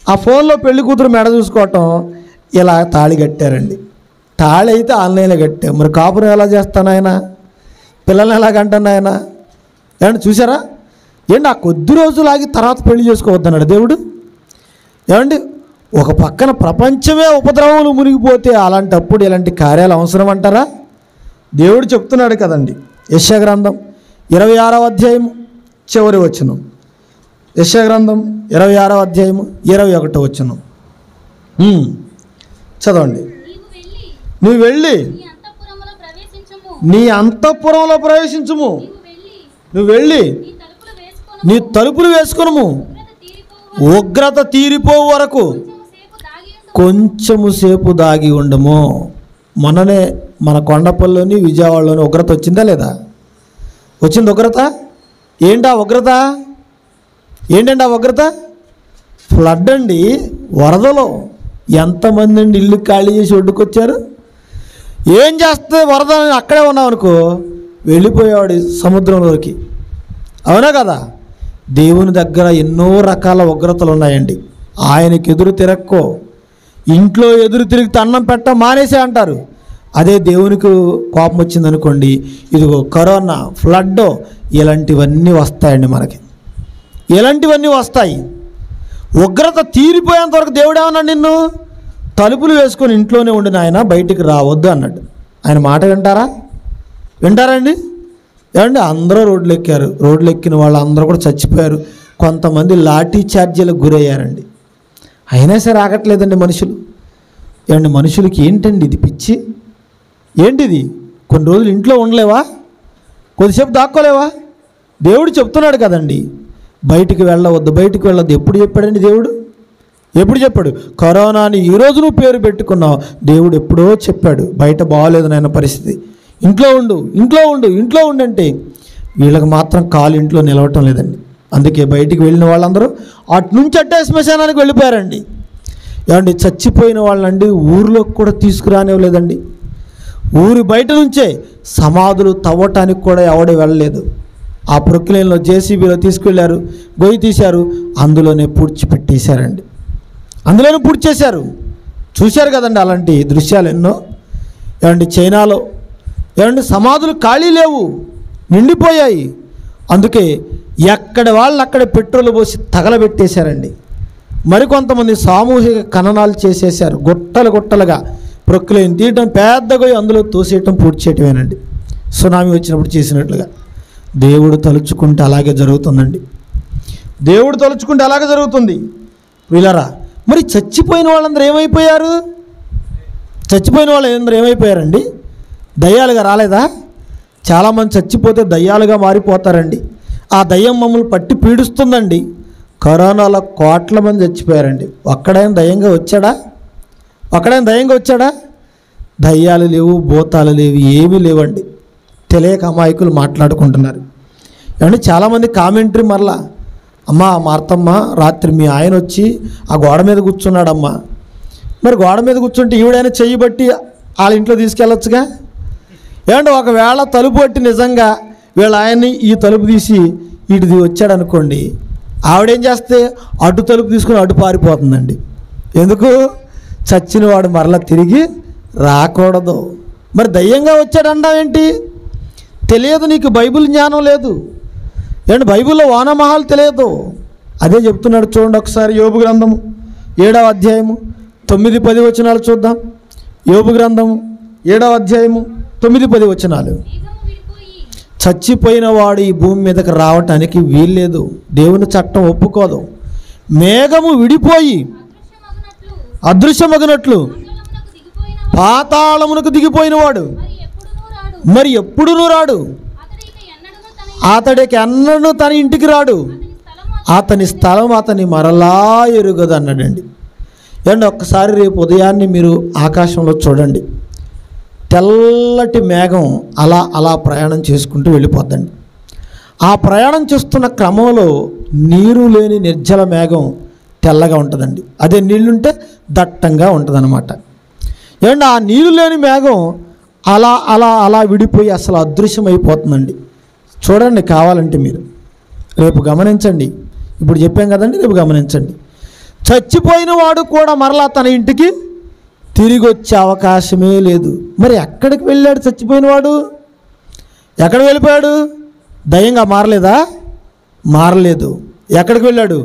ఆ ఫోన్లో పెళ్లి కూతురు మెడ చూసుకోవటం, ఇలా తాళి కట్టారండి. తాళి అయితే ఆన్లైన్లో కట్టాం. మరి కాపురం ఎలా చేస్తాను ఆయన? పిల్లల్ని ఎలా కంటాను ఆయన? ఏమండి చూసారా? ఏంటి ఆ కొద్ది రోజులు ఆగి తర్వాత పెళ్లి చేసుకోవద్దన్నాడు దేవుడు. ఏమండి ఒక పక్కన ప్రపంచమే ఉపద్రవములు మునిగిపోతే అలాంటప్పుడు ఇలాంటి కార్యాలు అవసరం అంటారా? దేవుడు చెప్తున్నాడు కదండి. యెషయా గ్రంథం 26వ అధ్యాయము చివరి వచనం. యెషయా గ్రంథం 26వ అధ్యాయము 21వ వచనం చదవండి. నువ్వు వెళ్ళి నీ అంతఃపురంలో ప్రవేశించుము. నువ్వు వెళ్ళి నీ తలుపులు వేసుకొనుము. ఉగ్రత తీరిపోవు వరకు కొంచెము సేపు దాగి ఉండము. మొన్ననే మన కొండపల్లిలోని విజయవాడలోని ఉగ్రత వచ్చిందా లేదా? వచ్చింది ఉగ్రత. ఏంటండి ఆ ఉగ్రత? ఫ్లడ్ అండి, వరదలో ఎంతమంది అండి ఇల్లు ఖాళీ చేసి ఒడ్డుకొచ్చారు. ఏం చేస్తే వరద అక్కడే ఉన్నాం అనుకో వెళ్ళిపోయేవాడు సముద్రంలోకి. అవునా కదా? దేవుని దగ్గర ఎన్నో రకాల ఉగ్రతలు ఉన్నాయండి. ఆయనకి ఎదురు తిరక్కో, ఇంట్లో ఎదురు తిరిగితే అన్నం పెట్ట మానేసే అంటారు. అదే దేవునికి కోపం వచ్చిందనుకోండి, ఇదిగో కరోనా, ఫ్లడ్, ఇలాంటివన్నీ వస్తాయండి. మనకి ఇలాంటివన్నీ వస్తాయి. ఉగ్రత తీరిపోయేంత వరకు దేవుడు ఏమన్నాడు, నిన్ను తలుపులు వేసుకొని ఇంట్లోనే ఉండి నాయన బయటికి రావద్దు అన్నాడు. ఆయన మాట వింటారండి? ఏమండి, అందరూ రోడ్లు ఎక్కారు. రోడ్లు ఎక్కిన వాళ్ళు అందరూ కూడా చచ్చిపోయారు. కొంతమంది లాఠీ చార్జీలకు గురయ్యారండి. అయినా సరే ఆగట్లేదండి మనుషులు. ఏమండి, మనుషులకి ఏంటండి ఇది పిచ్చి? ఏంటిది? కొన్ని రోజులు ఇంట్లో ఉండలేవా? కొద్దిసేపు దాక్కోలేవా? దేవుడు చెప్తున్నాడు కదండి, బయటికి వెళ్ళవద్దు, బయటికి వెళ్ళవద్దు. ఎప్పుడు చెప్పాడండి దేవుడు? ఎప్పుడు చెప్పాడు? కరోనాని ఈరోజు నువ్వు పేరు పెట్టుకున్నావు, దేవుడు ఎప్పుడో చెప్పాడు. బయట బాగోలేదు నాయన పరిస్థితి, ఇంట్లో ఉండు, ఇంట్లో ఉండు, ఇంట్లో ఉండంటే వీళ్ళకి మాత్రం కాలు ఇంట్లో నిలవటం లేదండి. అందుకే బయటికి వెళ్ళిన వాళ్ళందరూ అటు నుంచి అట్టే శ్మశానానికి వెళ్ళిపోయారండి. ఏమండి, చచ్చిపోయిన వాళ్ళండి ఊరిలోకి కూడా తీసుకురానివ్వలేదండి. ఊరి బయట నుంచే సమాధులు తవ్వటానికి కూడా ఎవడు వెళ్ళలేదు. ఆ ప్రొక్లైన్లో జేసీబీలో తీసుకెళ్లారు, గొయ్యి తీశారు, అందులోనే పూడ్చిపెట్టేశారండి. అందులోనే పూడ్చేశారు. చూశారు కదండి అలాంటి దృశ్యాలు ఎన్నో. ఏమండి, చైనాలో ఏమండి సమాధులు ఖాళీ లేవు, నిండిపోయాయి. అందుకే ఎక్కడ వాళ్ళు అక్కడ పెట్రోల్ పోసి తగలబెట్టేశారండి. మరికొంతమంది సామూహిక ఖననాలు చేసేశారు. గుట్టలు గుట్టలుగా ప్రొక్లైన్ తీయటం, పెద్దగా అందులో తోసేయటం, పూడ్చేయటమేనండి. సునామీ వచ్చినప్పుడు చేసినట్లుగా. దేవుడు తలుచుకుంటే అలాగే జరుగుతుందండి. దేవుడు తలుచుకుంటే అలాగే జరుగుతుంది. వీళ్ళరా, మరి చచ్చిపోయిన వాళ్ళందరూ ఏమైపోయారు? చచ్చిపోయిన వాళ్ళందరూ ఏమైపోయారండి? దయ్యాలుగా రాలేదా? చాలామంది చచ్చిపోతే దయ్యాలుగా మారిపోతారండి. ఆ దయ్యం మమ్మల్ని పట్టి పీడిస్తుందండి. కరోనాలో కోట్ల మంది చచ్చిపోయారండి. ఒక్కడైనా దయ్యంగా వచ్చాడా? ఒక్కడైనా దయ్యంగా వచ్చాడా? దయ్యాలు లేవు, భూతాలు లేవు, ఏమీ లేవండి. తెలియక అమాయకులు మాట్లాడుకుంటున్నారు. ఏమంటే చాలామంది కామెంటరీ మరలా, అమ్మా మార్తమ్మ రాత్రి మీ ఆయన వచ్చి ఆ గోడ మీద కూర్చున్నాడమ్మా. మరి గోడ మీద కూర్చుంటే ఈవిడైనా చెయ్యి బట్టి వాళ్ళ ఇంట్లో తీసుకెళ్ళొచ్చుగా. ఏమంటే ఒకవేళ తలుపు బట్టి నిజంగా వీళ్ళ ఆయన్ని ఈ తలుపు తీసి ఇటుది వచ్చాడనుకోండి, ఆవిడేం చేస్తే అటు తలుపు తీసుకుని అటు పారిపోతుందండి. ఎందుకు? చచ్చినవాడు మరలా తిరిగి రాకూడదు. మరి దయ్యంగా వచ్చాడంటావేంటి? తెలియదు నీకు, బైబిల్ జ్ఞానం లేదు. ఏంటి, బైబిల్లో వానమహాలు తెలియదు. అదే చెప్తున్నాడు చూడండి ఒకసారి. యోబు గ్రంథము 7వ అధ్యాయము 9-10 వచనాలు చూద్దాం. యోబు గ్రంథము 7వ అధ్యాయము 9-10 వచనాలు. చచ్చిపోయిన వాడు ఈ భూమి మీదకి రావటానికి వీల్లేదు. దేవుని చట్టం ఒప్పుకోదు. మేఘము విడిపోయి అదృశ్యమగినట్లు పాతాళమునకు దిగిపోయిన వాడు మరి ఎప్పుడునూ రాడు. అతడికి ఎన్నడూ తన ఇంటికి రాడు. అతని స్థలం అతని మరలా ఎరుగదు అన్నాడండి. ఏమండి, ఒక్కసారి రేపు ఉదయాన్నే మీరు ఆకాశంలో చూడండి. తెల్లటి మేఘం అలా అలా ప్రయాణం చేసుకుంటూ వెళ్ళిపోద్దండి. ఆ ప్రయాణం చేస్తున్న క్రమంలో నీరు లేని నిర్జల మేఘం తెల్లగా ఉంటుందండి. అదే నీళ్ళుంటే దట్టంగా ఉంటుందన్నమాట. ఏమంటే ఆ నీరు లేని మేఘం అలా అలా అలా విడిపోయి అసలు అదృశ్యమైపోతుందండి. చూడండి కావాలంటే మీరు రేపు గమనించండి. ఇప్పుడు చెప్పాం కదండి, రేపు గమనించండి. చచ్చిపోయిన వాడు కూడా మరలా తన ఇంటికి తిరిగి వచ్చే అవకాశమే లేదు. మరి ఎక్కడికి వెళ్ళాడు చచ్చిపోయిన వాడు? ఎక్కడికి వెళ్ళిపోయాడు? దయ్యంగా మారలేదా? మారలేదు. ఎక్కడికి వెళ్ళాడు?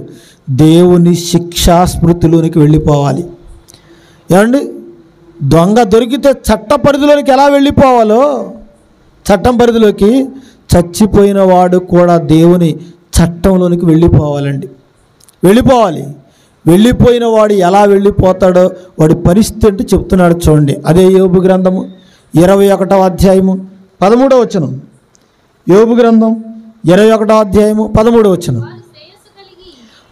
దేవుని శిక్షా స్మృతిలోనికి వెళ్ళిపోవాలి. ఏమండి, దొంగ దొరికితే చట్ట పరిధిలోనికి ఎలా వెళ్ళిపోవాలో, చట్టం పరిధిలోకి చచ్చిపోయిన వాడు కూడా దేవుని చట్టంలోనికి వెళ్ళిపోవాలండి. వెళ్ళిపోవాలి. వెళ్ళిపోయిన వాడు ఎలా వెళ్ళిపోతాడో వాడి పరిస్థితి అంటే చెప్తున్నాడు చూడండి. అదే యోబు గ్రంథము 21వ అధ్యాయము 13వ వచనం. యోబు గ్రంథం 21వ అధ్యాయము 13వ వచనం.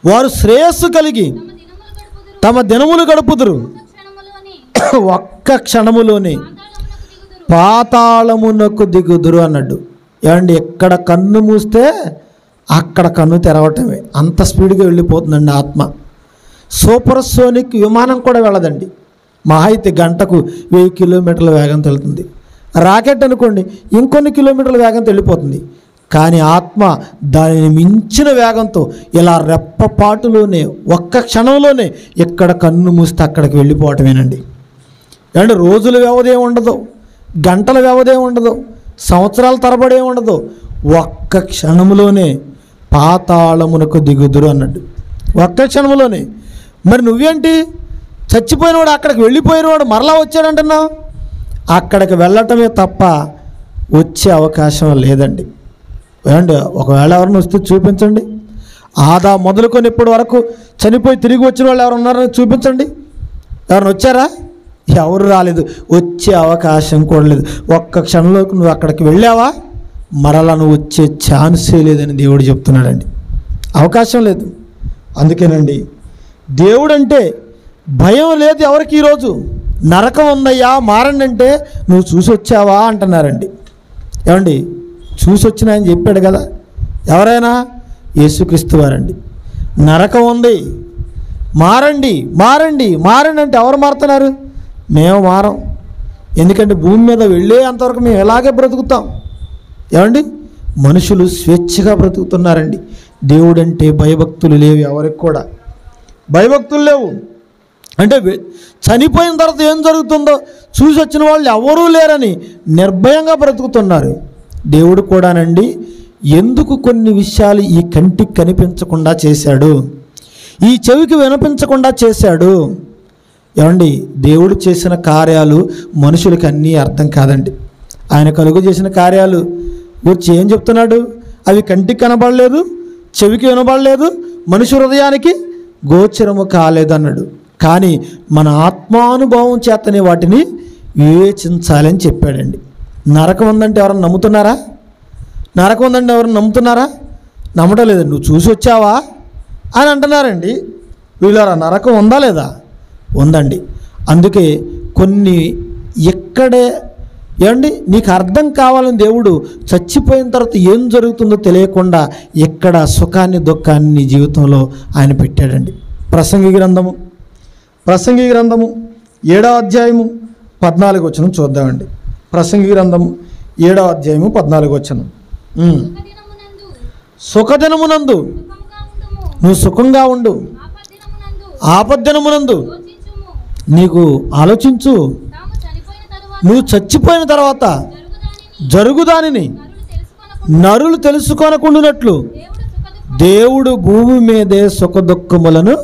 వారు శ్రేయస్సు కలిగి తమ దినములు గడుపుదురు, ఒక్క క్షణములోనే పాతాళమునకు దిగుదురు అన్నాడు. ఏమండి, ఎక్కడ కన్ను మూస్తే అక్కడ కన్ను తెరవటమే. అంత స్పీడ్గా వెళ్ళిపోతుందండి ఆత్మ. సూపర్సోనిక్ విమానం కూడా వెళ్ళదండి. మహా అయితే గంటకు 1000 కిలోమీటర్ల వేగంతో వెళ్తుంది. రాకెట్ అనుకోండి ఇంకొన్ని కిలోమీటర్ల వేగంతో వెళ్ళిపోతుంది. కానీ ఆత్మ దానిని మించిన వేగంతో ఇలా రెప్పపాటులోనే ఒక్క క్షణంలోనే ఎక్కడ కన్ను మూస్తే అక్కడికి వెళ్ళిపోవటమేనండి. ఏమంటే రోజుల వ్యవధి ఉండదు, గంటల వ్యవధి ఉండదు, సంవత్సరాల తరబడి ఉండదు, ఒక్క క్షణంలోనే పాతాళమునకు దిగుదురు అన్నాడు. ఒక్క క్షణంలోనే. మరి నువ్వేంటి చచ్చిపోయినవాడు అక్కడికి వెళ్ళిపోయినవాడు మరలా వచ్చాడంటున్నావు? అక్కడికి వెళ్ళటమే తప్ప వచ్చే అవకాశం లేదండి. ఏమండి ఒకవేళ ఎవరైనా వస్తే చూపించండి. ఆదా మొదలుకొని ఇప్పటి వరకు చనిపోయి తిరిగి వచ్చిన వాళ్ళు ఎవరు ఉన్నారని చూపించండి. ఎవరైనా వచ్చారా? ఎవరు రాలేదు. వచ్చే అవకాశం కూడా లేదు. ఒక్క క్షణంలో నువ్వు అక్కడికి వెళ్ళావా మరలా నువ్వు వచ్చే ఛాన్సే లేదని దేవుడు చెప్తున్నాడండి. అవకాశం లేదు. అందుకేనండి దేవుడు అంటే భయం లేదు ఎవరికి. ఈరోజు నరకం ఉందయ్యా మారండి అంటే నువ్వు చూసి వచ్చావా అంటున్నారండి. ఏమండి చూసి వచ్చిన ఆయన చెప్పాడు కదా, ఎవరైనా యేసుక్రీస్తు వారండి. నరకం ఉంది మారండి మారండి మారండి అంటే ఎవరు మారుతున్నారు? మేము మారం. ఎందుకంటే భూమి మీద వెళ్ళే అంతవరకు మేము ఎలాగే బ్రతుకుతాం. ఏమండి మనుషులు స్వేచ్ఛగా బ్రతుకుతున్నారండి. దేవుడంటే భయభక్తులు లేవు ఎవరికి కూడా. భయభక్తులు లేవు. అంటే చనిపోయిన తర్వాత ఏం జరుగుతుందో చూసి వచ్చిన వాళ్ళు ఎవరూ లేరని నిర్భయంగా బ్రతుకుతున్నారు. దేవుడు కూడానండి ఎందుకు కొన్ని విషయాలు ఈ కంటికి కనిపించకుండా చేశాడు, ఈ చెవికి వినిపించకుండా చేశాడు? ఏమండి దేవుడు చేసిన కార్యాలు మనుషులకి అన్నీ అర్థం కాదండి. ఆయన కలుగు చేసిన కార్యాలు గురించి ఏం చెప్తున్నాడు? అవి కంటికి కనబడలేదు, చెవికి వినబడలేదు, మనుషు హృదయానికి గోచరము కాలేదన్నాడు. కానీ మన ఆత్మానుభవం చేతనే వాటిని వివేచించాలని చెప్పాడండి. నరకం ఉందంటే ఎవరన్నా నమ్ముతున్నారా? నరకం ఉందంటే ఎవరన్నా నమ్ముతున్నారా? నమ్మటం లేదండి. నువ్వు చూసి వచ్చావా అని అంటున్నారండి. వీళ్ళారా నరకం ఉందా లేదా? ఉందండి. అందుకే కొన్ని ఎక్కడే ఏమండి నీకు అర్థం కావాలని దేవుడు చచ్చిపోయిన తర్వాత ఏం జరుగుతుందో తెలియకుండా ఎక్కడ సుఖాన్ని దుఃఖాన్ని నీ జీవితంలో ఆయన పెట్టాడండి. ప్రసంగి గ్రంథము 7వ అధ్యాయము 14వ వచనం చూద్దామండి. ప్రసంగి గ్రంథము 7వ అధ్యాయము 14వ వచనం. సుఖదినమునందు నువ్వు సుఖంగా ఉండు, ఆపద్దినమునందు నీకు ఆలోచించు, నువ్వు చచ్చిపోయిన తర్వాత జరుగుదానిని నరులు తెలుసుకొనకుండునట్లు దేవుడు భూమి మీదే సుఖ దుఃఖములను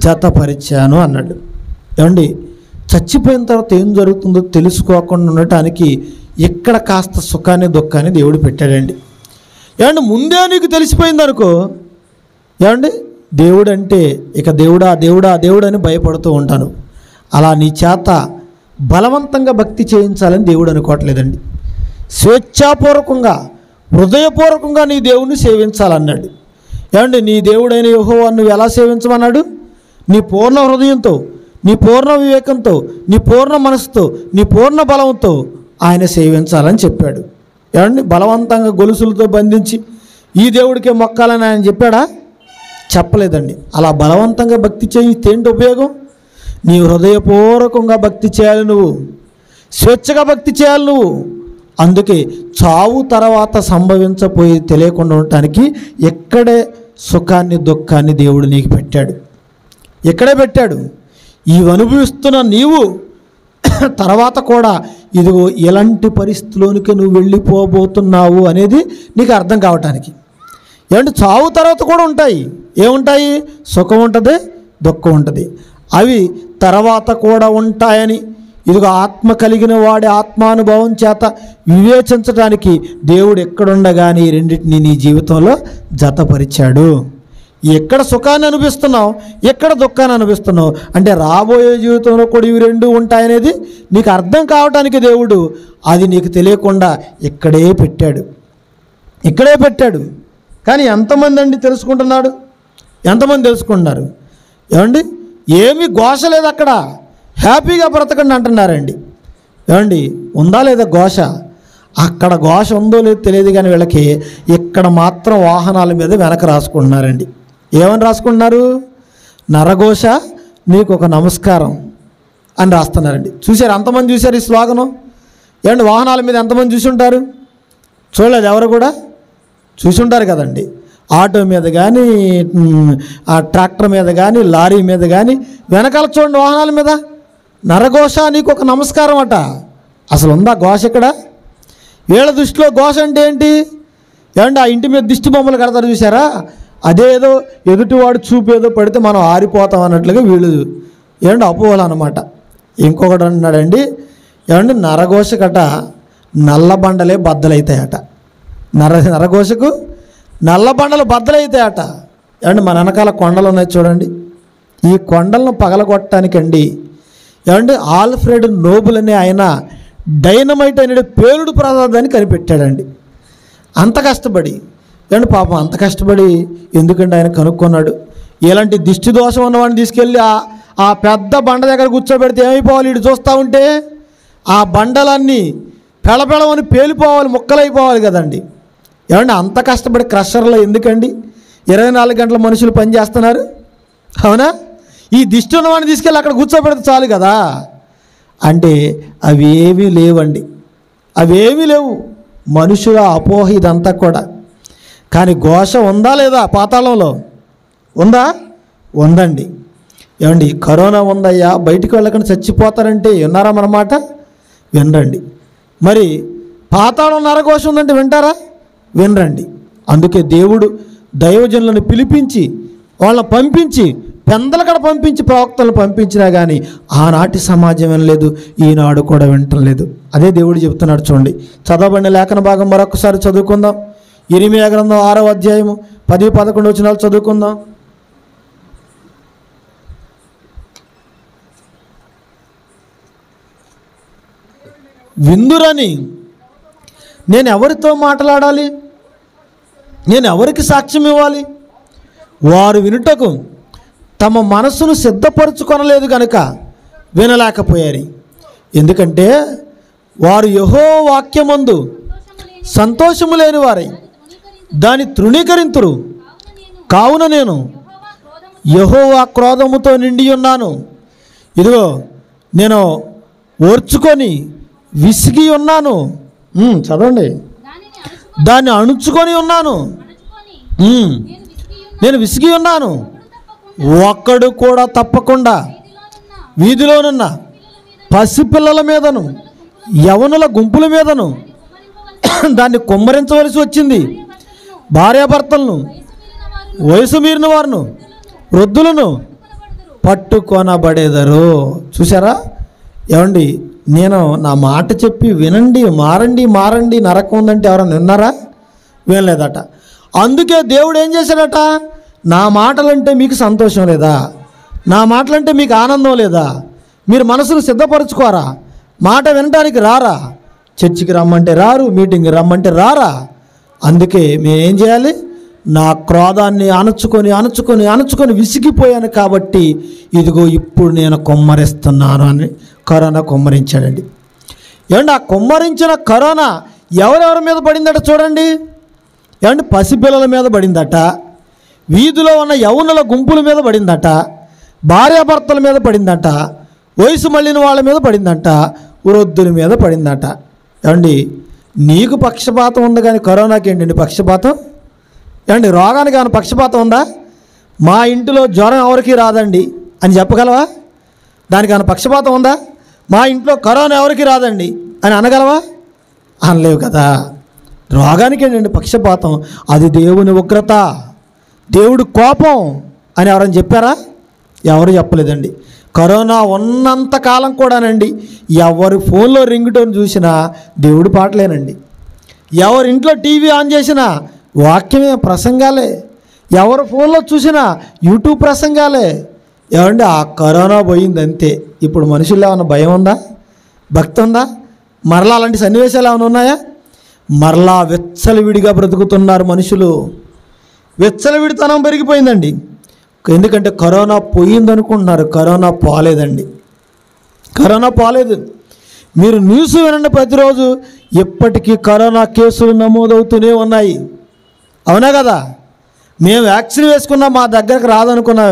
జతపరిచాను అన్నాడు. ఏమండి చచ్చిపోయిన తర్వాత ఏం జరుగుతుందో తెలుసుకోకుండా ఉండటానికి ఎక్కడ కాస్త సుఖాన్ని దుఃఖాన్ని దేవుడు పెట్టాడండి. ఏమండి ముందే నీకు తెలిసిపోయింది అనుకో, ఏమండి దేవుడు అంటే ఇక దేవుడా దేవుడా దేవుడు అని భయపడుతూ ఉంటాను. అలా నీ చేత బలవంతంగా భక్తి చేయించాలని దేవుడు అనుకోవట్లేదండి. స్వేచ్ఛాపూర్వకంగా హృదయపూర్వకంగా నీ దేవుణ్ణి సేవించాలన్నాడు. ఏమండి నీ దేవుడైన యెహోవాను నువ్వు ఎలా సేవించమన్నాడు? నీ పూర్ణ హృదయంతో, నీ పూర్ణ వివేకంతో, నీ పూర్ణ మనసుతో, నీ పూర్ణ బలంతో ఆయన సేవించాలని చెప్పాడు. ఏమండి బలవంతంగా గొలుసులతో బంధించి ఈ దేవుడికే మొక్కాలని ఆయన చెప్పాడా? చెప్పలేదండి. అలా బలవంతంగా భక్తి చేయిస్తే ఏంటి ఉపయోగం? నీ హృదయపూర్వకంగా భక్తి చేయాలి, నువ్వు స్వేచ్ఛగా భక్తి చేయాలి నువ్వు. అందుకే చావు తర్వాత సంభవించపోయి తెలియకుండా ఉండటానికి ఎక్కడే సుఖాన్ని దుఃఖాన్ని దేవుడు నీకు పెట్టాడు. ఎక్కడే పెట్టాడు. ఇవి అనుభవిస్తున్న నీవు తర్వాత కూడా ఇదిగో ఎలాంటి పరిస్థితిలోనికి నువ్వు వెళ్ళిపోబోతున్నావు అనేది నీకు అర్థం కావటానికి. ఏమంటే చావు తర్వాత కూడా ఉంటాయి. ఏముంటాయి? సుఖం ఉంటుంది, దుఃఖం ఉంటుంది. అవి తర్వాత కూడా ఉంటాయని ఇదిగో ఆత్మ కలిగిన వాడి ఆత్మానుభవం చేత వివేచించడానికి దేవుడు ఎక్కడుండగానే ఈ రెండింటిని నీ జీవితంలో జతపరిచాడు. ఎక్కడ సుఖాన్ని అనిపిస్తున్నావు, ఎక్కడ దుఃఖాన్ని అనిపిస్తున్నావు అంటే రాబోయే జీవితంలో కూడా ఇవి రెండు ఉంటాయనేది నీకు అర్థం కావటానికి దేవుడు అది నీకు తెలియకుండా ఇక్కడే పెట్టాడు. కానీ ఎంతమంది అండి తెలుసుకుంటున్నాడు? ఎంతమంది తెలుసుకుంటున్నారు? ఏమండి ఏమీ ఘోష లేదు అక్కడ, హ్యాపీగా బ్రతకండి అంటున్నారండి. ఏమండి ఉందా లేదా ఘోష? అక్కడ ఘోష ఉందో లేదో తెలియదు కానీ వీళ్ళకి ఇక్కడ మాత్రం వాహనాల మీద వెనక రాసుకుంటున్నారండి. ఏమని రాసుకుంటున్నారు? నరఘోష నీకు ఒక నమస్కారం అని రాస్తున్నారండి. చూశారు? అంతమంది చూశారు ఈ స్లోగను? ఏమండి వాహనాల మీద ఎంతమంది చూసి ఉంటారు? చూడలేదు ఎవరు కూడా? చూసుంటారు కదండి. ఆటో మీద కానీ, ఆ ట్రాక్టర్ మీద కానీ, లారీ మీద కానీ, వెనకాల చూడండి వాహనాల మీద నరఘోష, నీకు ఒక నమస్కారం అట. అసలు ఉందా ఘోష ఇక్కడ? వీళ్ళ దృష్టిలో ఘోష అంటే ఏంటి? ఏమంటే ఆ ఇంటి మీద దిష్టి బొమ్మలు కడతారు చూసారా, అదేదో ఎదుటివాడు చూపేదో పడితే మనం ఆరిపోతాం అన్నట్లుగా వీళ్ళు ఏమంటే అపోహలు అన్నమాట. ఇంకొకటి అన్నాడండి, ఏమంటే నరఘోషకట నల్ల బండలే బద్దలవుతాయట. నరఘోషకు నల్ల బండలు బద్దలవుతాయట. ఏమంటే మన వెనకాల కొండలు ఉన్నాయి చూడండి, ఈ కొండలను పగలగొట్టడానికండి ఏమంటే ఆల్ఫ్రెడ్ నోబుల్ అనే ఆయన డైనమైట్ అనే పేలుడు పదార్థాన్ని కనిపెట్టాడండి. అంత కష్టపడి ఏమంటే పాపం అంత కష్టపడి ఎందుకంటే ఆయన కనుక్కున్నాడు. ఇలాంటి దిష్టి దోషం ఉన్నవాడిని తీసుకెళ్ళి ఆ పెద్ద బండ దగ్గర కూర్చోబెడితే ఏమైపోవాలి? ఇటు చూస్తూ ఉంటే ఆ బండలన్నీ పెళపెళమని పేలిపోవాలి, ముక్కలైపోవాలి కదండి. ఏమంటే అంత కష్టపడి క్రషర్లో ఎందుకండి 24 గంటల మనుషులు పనిచేస్తున్నారు? అవునా? ఈ దిష్టి ఉన్నవాడిని తీసుకెళ్ళి అక్కడ కూర్చోబెడితే చాలు కదా. అంటే అవేమీ లేవండి, అవేమీ లేవు. మనుషుల అపోహ ఇదంతా కూడా. కానీ ఘోష ఉందా లేదా? పాతాళంలో ఉందా? ఉందండి. ఏమండి కరోనా ఉందయ్యా, బయటికి వెళ్ళకుండా చచ్చిపోతారంటే విన్నారా మన మాట? వినరండి. మరి పాతాళం నరఘోష ఉందంటే వింటారా? వినరండి. అందుకే దేవుడు దైవజనులను పిలిపించి వాళ్ళని పంపించి పెందలకడ పంపించి ప్రవక్తలను పంపించినా కానీ ఆనాటి సమాజం వినలేదు, ఈనాడు కూడా వినటం లేదు. అదే దేవుడు చెప్తున్నాడు చూడండి. చదవబడిన లేఖన భాగం మరొకసారి చదువుకుందాం. ఇరిమియా గ్రంథం 6వ అధ్యాయము 10-11 వచనాలు చదువుకుందాం. విందురని నేను ఎవరితో మాట్లాడాలి? నేను ఎవరికి సాక్ష్యం ఇవ్వాలి? వారు వినుటకు తమ మనసును సిద్ధపరచుకొనలేదు కనుక వినలేకపోయారు. ఎందుకంటే వారు యెహోవా వాక్యమందు సంతోషము లేని వారై దాన్ని తృణీకరింతురు. కావున నేను యెహోవా క్రోధముతో నిండి ఉన్నాను. ఇదిగో నేను ఓర్చుకొని విసిగి ఉన్నాను. చదవండి. దాన్ని అణుచుకొని ఉన్నాను. నేను విసిగి ఉన్నాను. ఒక్కడు కూడా తప్పకుండా వీధిలోనున్న పసిపిల్లల మీదను యవనుల గుంపుల మీదను దాన్ని కుమ్మరించవలసి వచ్చింది. భార్యాభర్తలను, వయసు మీరిన వారును, వృద్ధులను పట్టుకొనబడేదరు. చూసారా? ఏమండి నేను నా మాట చెప్పి వినండి, మారండి మారండి నరకం ఉందంటే ఎవరైనా విన్నారా? వినలేదట. అందుకే దేవుడు ఏం చేశాడట? నా మాటలంటే మీకు సంతోషం లేదా? నా మాటలంటే మీకు ఆనందం లేదా? మీరు మనసును సిద్ధపరచుకోరా? మాట వినడానికి రారా? చర్చికి రమ్మంటే రారు, మీటింగ్కి రమ్మంటే రారా? అందుకే మేమేం చేయాలి? నా క్రోధాన్ని అణుచుకొని అణుచుకొని అణుచుకొని విసిగిపోయాను కాబట్టి ఇదిగో ఇప్పుడు నేను కుమ్మరిస్తున్నాను అని కరోనా కుమ్మరించాడండి. ఏమంటే ఆ కుమ్మరించిన కరోనా ఎవరెవరి మీద పడిందట చూడండి. ఏమంటే పసిపిల్లల మీద పడిందట, వీధిలో ఉన్న యవనుల గుంపుల మీద పడిందట, భార్యాభర్తల మీద పడిందట, వయసు మళ్ళిన వాళ్ళ మీద పడిందట, వృద్ధుల మీద పడిందట. ఏమండి నీకు పక్షపాతం ఉంది కానీ కరోనాకి ఏంటండి పక్షపాతం? ఏమండి రోగానికి ఏమైనా పక్షపాతం ఉందా? మా ఇంటిలో జ్వరం ఎవరికి రాదండి అని చెప్పగలవా? దానికి ఏమైనా పక్షపాతం ఉందా? మా ఇంట్లో కరోనా ఎవరికి రాదండి అని అనగలవా? అనలేవు కదా. రోగానికి ఏంటండి పక్షపాతం? అది దేవుని ఉగ్రత, దేవుడు కోపం అని ఎవరైనా చెప్పారా? ఎవరు చెప్పలేదండి. కరోనా ఉన్నంత కాలం కూడానండి ఎవరి ఫోన్లో రింగ్ టోన్ చూసినా దేవుడి పాటలేనండి. ఎవరి ఇంట్లో టీవీ ఆన్ చేసినా వాక్యమే, ప్రసంగాలే. ఎవరి ఫోన్లో చూసినా యూట్యూబ్ ప్రసంగాలే. ఏమండి ఆ కరోనా పోయింది అంతే. ఇప్పుడు మనుషుల్లో ఏమైనా భయం ఉందా? భక్తి ఉందా? మరలా అలాంటి సన్నివేశాలు ఏమైనా ఉన్నాయా? మరలా విచ్చలవిడిగా బ్రతుకుతున్నారు మనుషులు. విచ్చలవిడితనం పెరిగిపోయిందండి. ఎందుకంటే కరోనా పోయిందనుకుంటున్నారు, కరోనా పోలేదండి. కరోనా పోలేదు. మీరు న్యూస్ వినండి, ప్రతిరోజు ఇప్పటికీ కరోనా కేసులు నమోదవుతూనే ఉన్నాయి. అవునా కదా? మేము వ్యాక్సిన్ వేసుకున్నా మా దగ్గరకు రాదనుకున్నా,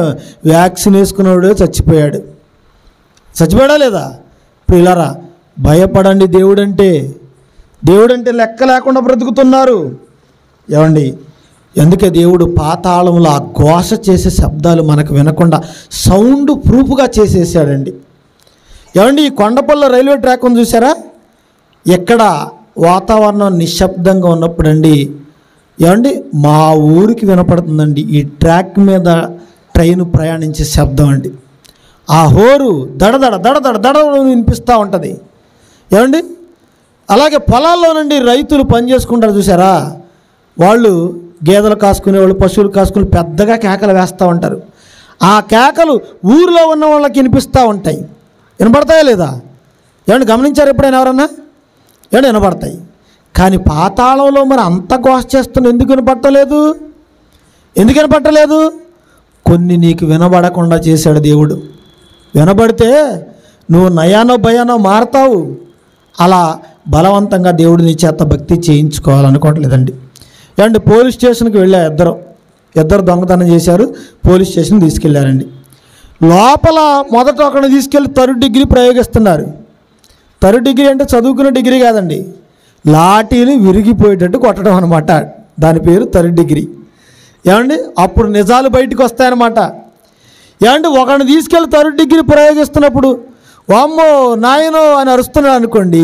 వ్యాక్సిన్ వేసుకున్నాడు చచ్చిపోయాడు. చచ్చిపోయాడా లేదా? ప్రియులారా భయపడండి. దేవుడంటే లెక్క లేకుండా బ్రతుకుతున్నారు. ఏమండి, ఎందుకే దేవుడు పాతాళంలో ఆ ఘోష చేసే శబ్దాలు మనకు వినకుండా సౌండ్ ప్రూఫ్గా చేసేసాడండి. ఏమండి, ఈ కొండపల్లి రైల్వే ట్రాక్ ఉంది చూసారా, ఎక్కడ వాతావరణం నిశ్శబ్దంగా ఉన్నప్పుడండి ఏమండి మా ఊరికి వినపడుతుందండి ఈ ట్రాక్ మీద ట్రైన్ ప్రయాణించే శబ్దం అండి. ఆ హోరు దడదడ దడదడ దడదడ వినిపిస్తూ ఉంటుంది. ఏమండి, అలాగే పొలాల్లో నుండి రైతులు పని చేసుకుంటారు చూసారా, వాళ్ళు గేదెలు కాసుకునే వాళ్ళు, పశువులు కాసుకుని పెద్దగా కేకలు వేస్తూ ఉంటారు. ఆ కేకలు ఊరిలో ఉన్న వాళ్ళకి వినిపిస్తూ ఉంటాయి. వినపడతాయా లేదా? ఏమండి, గమనించారు ఎప్పుడైనా ఎవరన్నా? ఏమండి, వినపడతాయి. కానీ పాతాళంలో మరి అంత ఘోష చేస్తున్న ఎందుకు వినపడలేదు? ఎందుకు వినపడలేదు? కొన్ని నీకు వినబడకుండా చేశాడు దేవుడు. వినబడితే నువ్వు నయానో భయానో మారతావు. అలా బలవంతంగా దేవుడు నీ చేత భక్తి చేయించుకోవాలనుకోవట్లేదండి. ఏమంటే పోలీస్ స్టేషన్కి వెళ్ళారు ఇద్దరు దొంగతనం చేశారు, పోలీస్ స్టేషన్ తీసుకెళ్ళారండి. లోపల మొదట ఒకరిని తీసుకెళ్ళి 3rd డిగ్రీ ప్రయోగిస్తున్నారు. 3rd డిగ్రీ అంటే చదువుకున్న డిగ్రీ కాదండి, లాఠీలు విరిగిపోయేటట్టు కొట్టడం అనమాట. దాని పేరు 3rd డిగ్రీ. ఏమండి, అప్పుడు నిజాలు బయటకు వస్తాయన్నమాట. ఏమంటే ఒకరిని తీసుకెళ్ళి 3rd డిగ్రీ ప్రయోగిస్తున్నప్పుడు వామ్మో నాయనో అని అరుస్తున్నాడు అనుకోండి,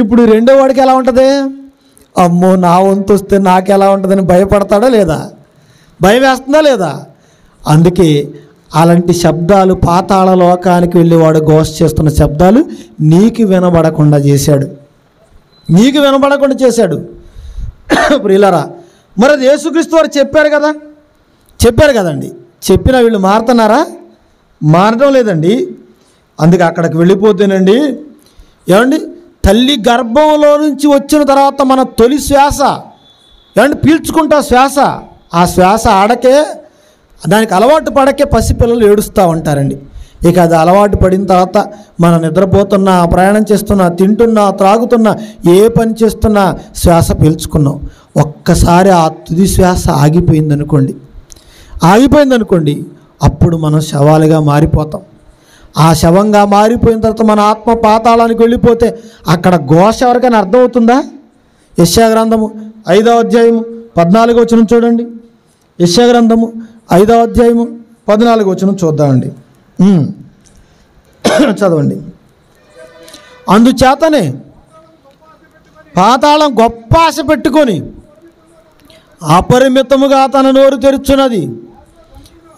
ఇప్పుడు రెండో వాడికి ఎలా ఉంటుంది? అమ్మో నా వంతు వస్తే నాకు ఎలా ఉంటుందని భయపడతాడా లేదా? భయం వేస్తుందా లేదా? అందుకే అలాంటి శబ్దాలు పాతాళ లోకానికి వెళ్ళేవాడు ఘోష చేస్తున్న శబ్దాలు నీకు వినబడకుండా చేశాడు. నీకు వినబడకుండా చేశాడు. ప్రియులారా, మరి అది యేసుక్రీస్తు వారు చెప్పారు కదండి. చెప్పినా వీళ్ళు మారుతున్నారా? మారడం లేదండి. అందుకే అక్కడికి వెళ్ళిపోతేనండి ఏమండి, తల్లి గర్భంలో నుంచి వచ్చిన తర్వాత మన తొలి శ్వాస ఏమండి పీల్చుకుంటా శ్వాస, ఆ శ్వాస ఆడకే, దానికి అలవాటు పడకే పసిపిల్లలు ఏడుస్తూ ఉంటారండి. ఇక అది అలవాటు పడిన తర్వాత మనం నిద్రపోతున్నా, ప్రయాణం చేస్తున్నా, తింటున్నా, త్రాగుతున్నా, ఏ పని చేస్తున్నా శ్వాస పీల్చుకున్నాం. ఒక్కసారి ఆ తుది శ్వాస ఆగిపోయిందనుకోండి, అప్పుడు మనం శవాలుగా మారిపోతాం. ఆ శవంగా మారిపోయిన తర్వాత మన ఆత్మ పాతాళానికి వెళ్ళిపోతే అక్కడ ఘోష ఎవరికైనా అర్థమవుతుందా? యెషయా గ్రంథము 5వ అధ్యాయము 14వ వచనం చూడండి. యెషయా గ్రంథము 5వ అధ్యాయము 14వ వచనం చూద్దామండి. చదవండి. అందుచేతనే పాతాళం గొప్ప ఆశ పెట్టుకొని అపరిమితముగా తన నోరు తెరుచున్నది.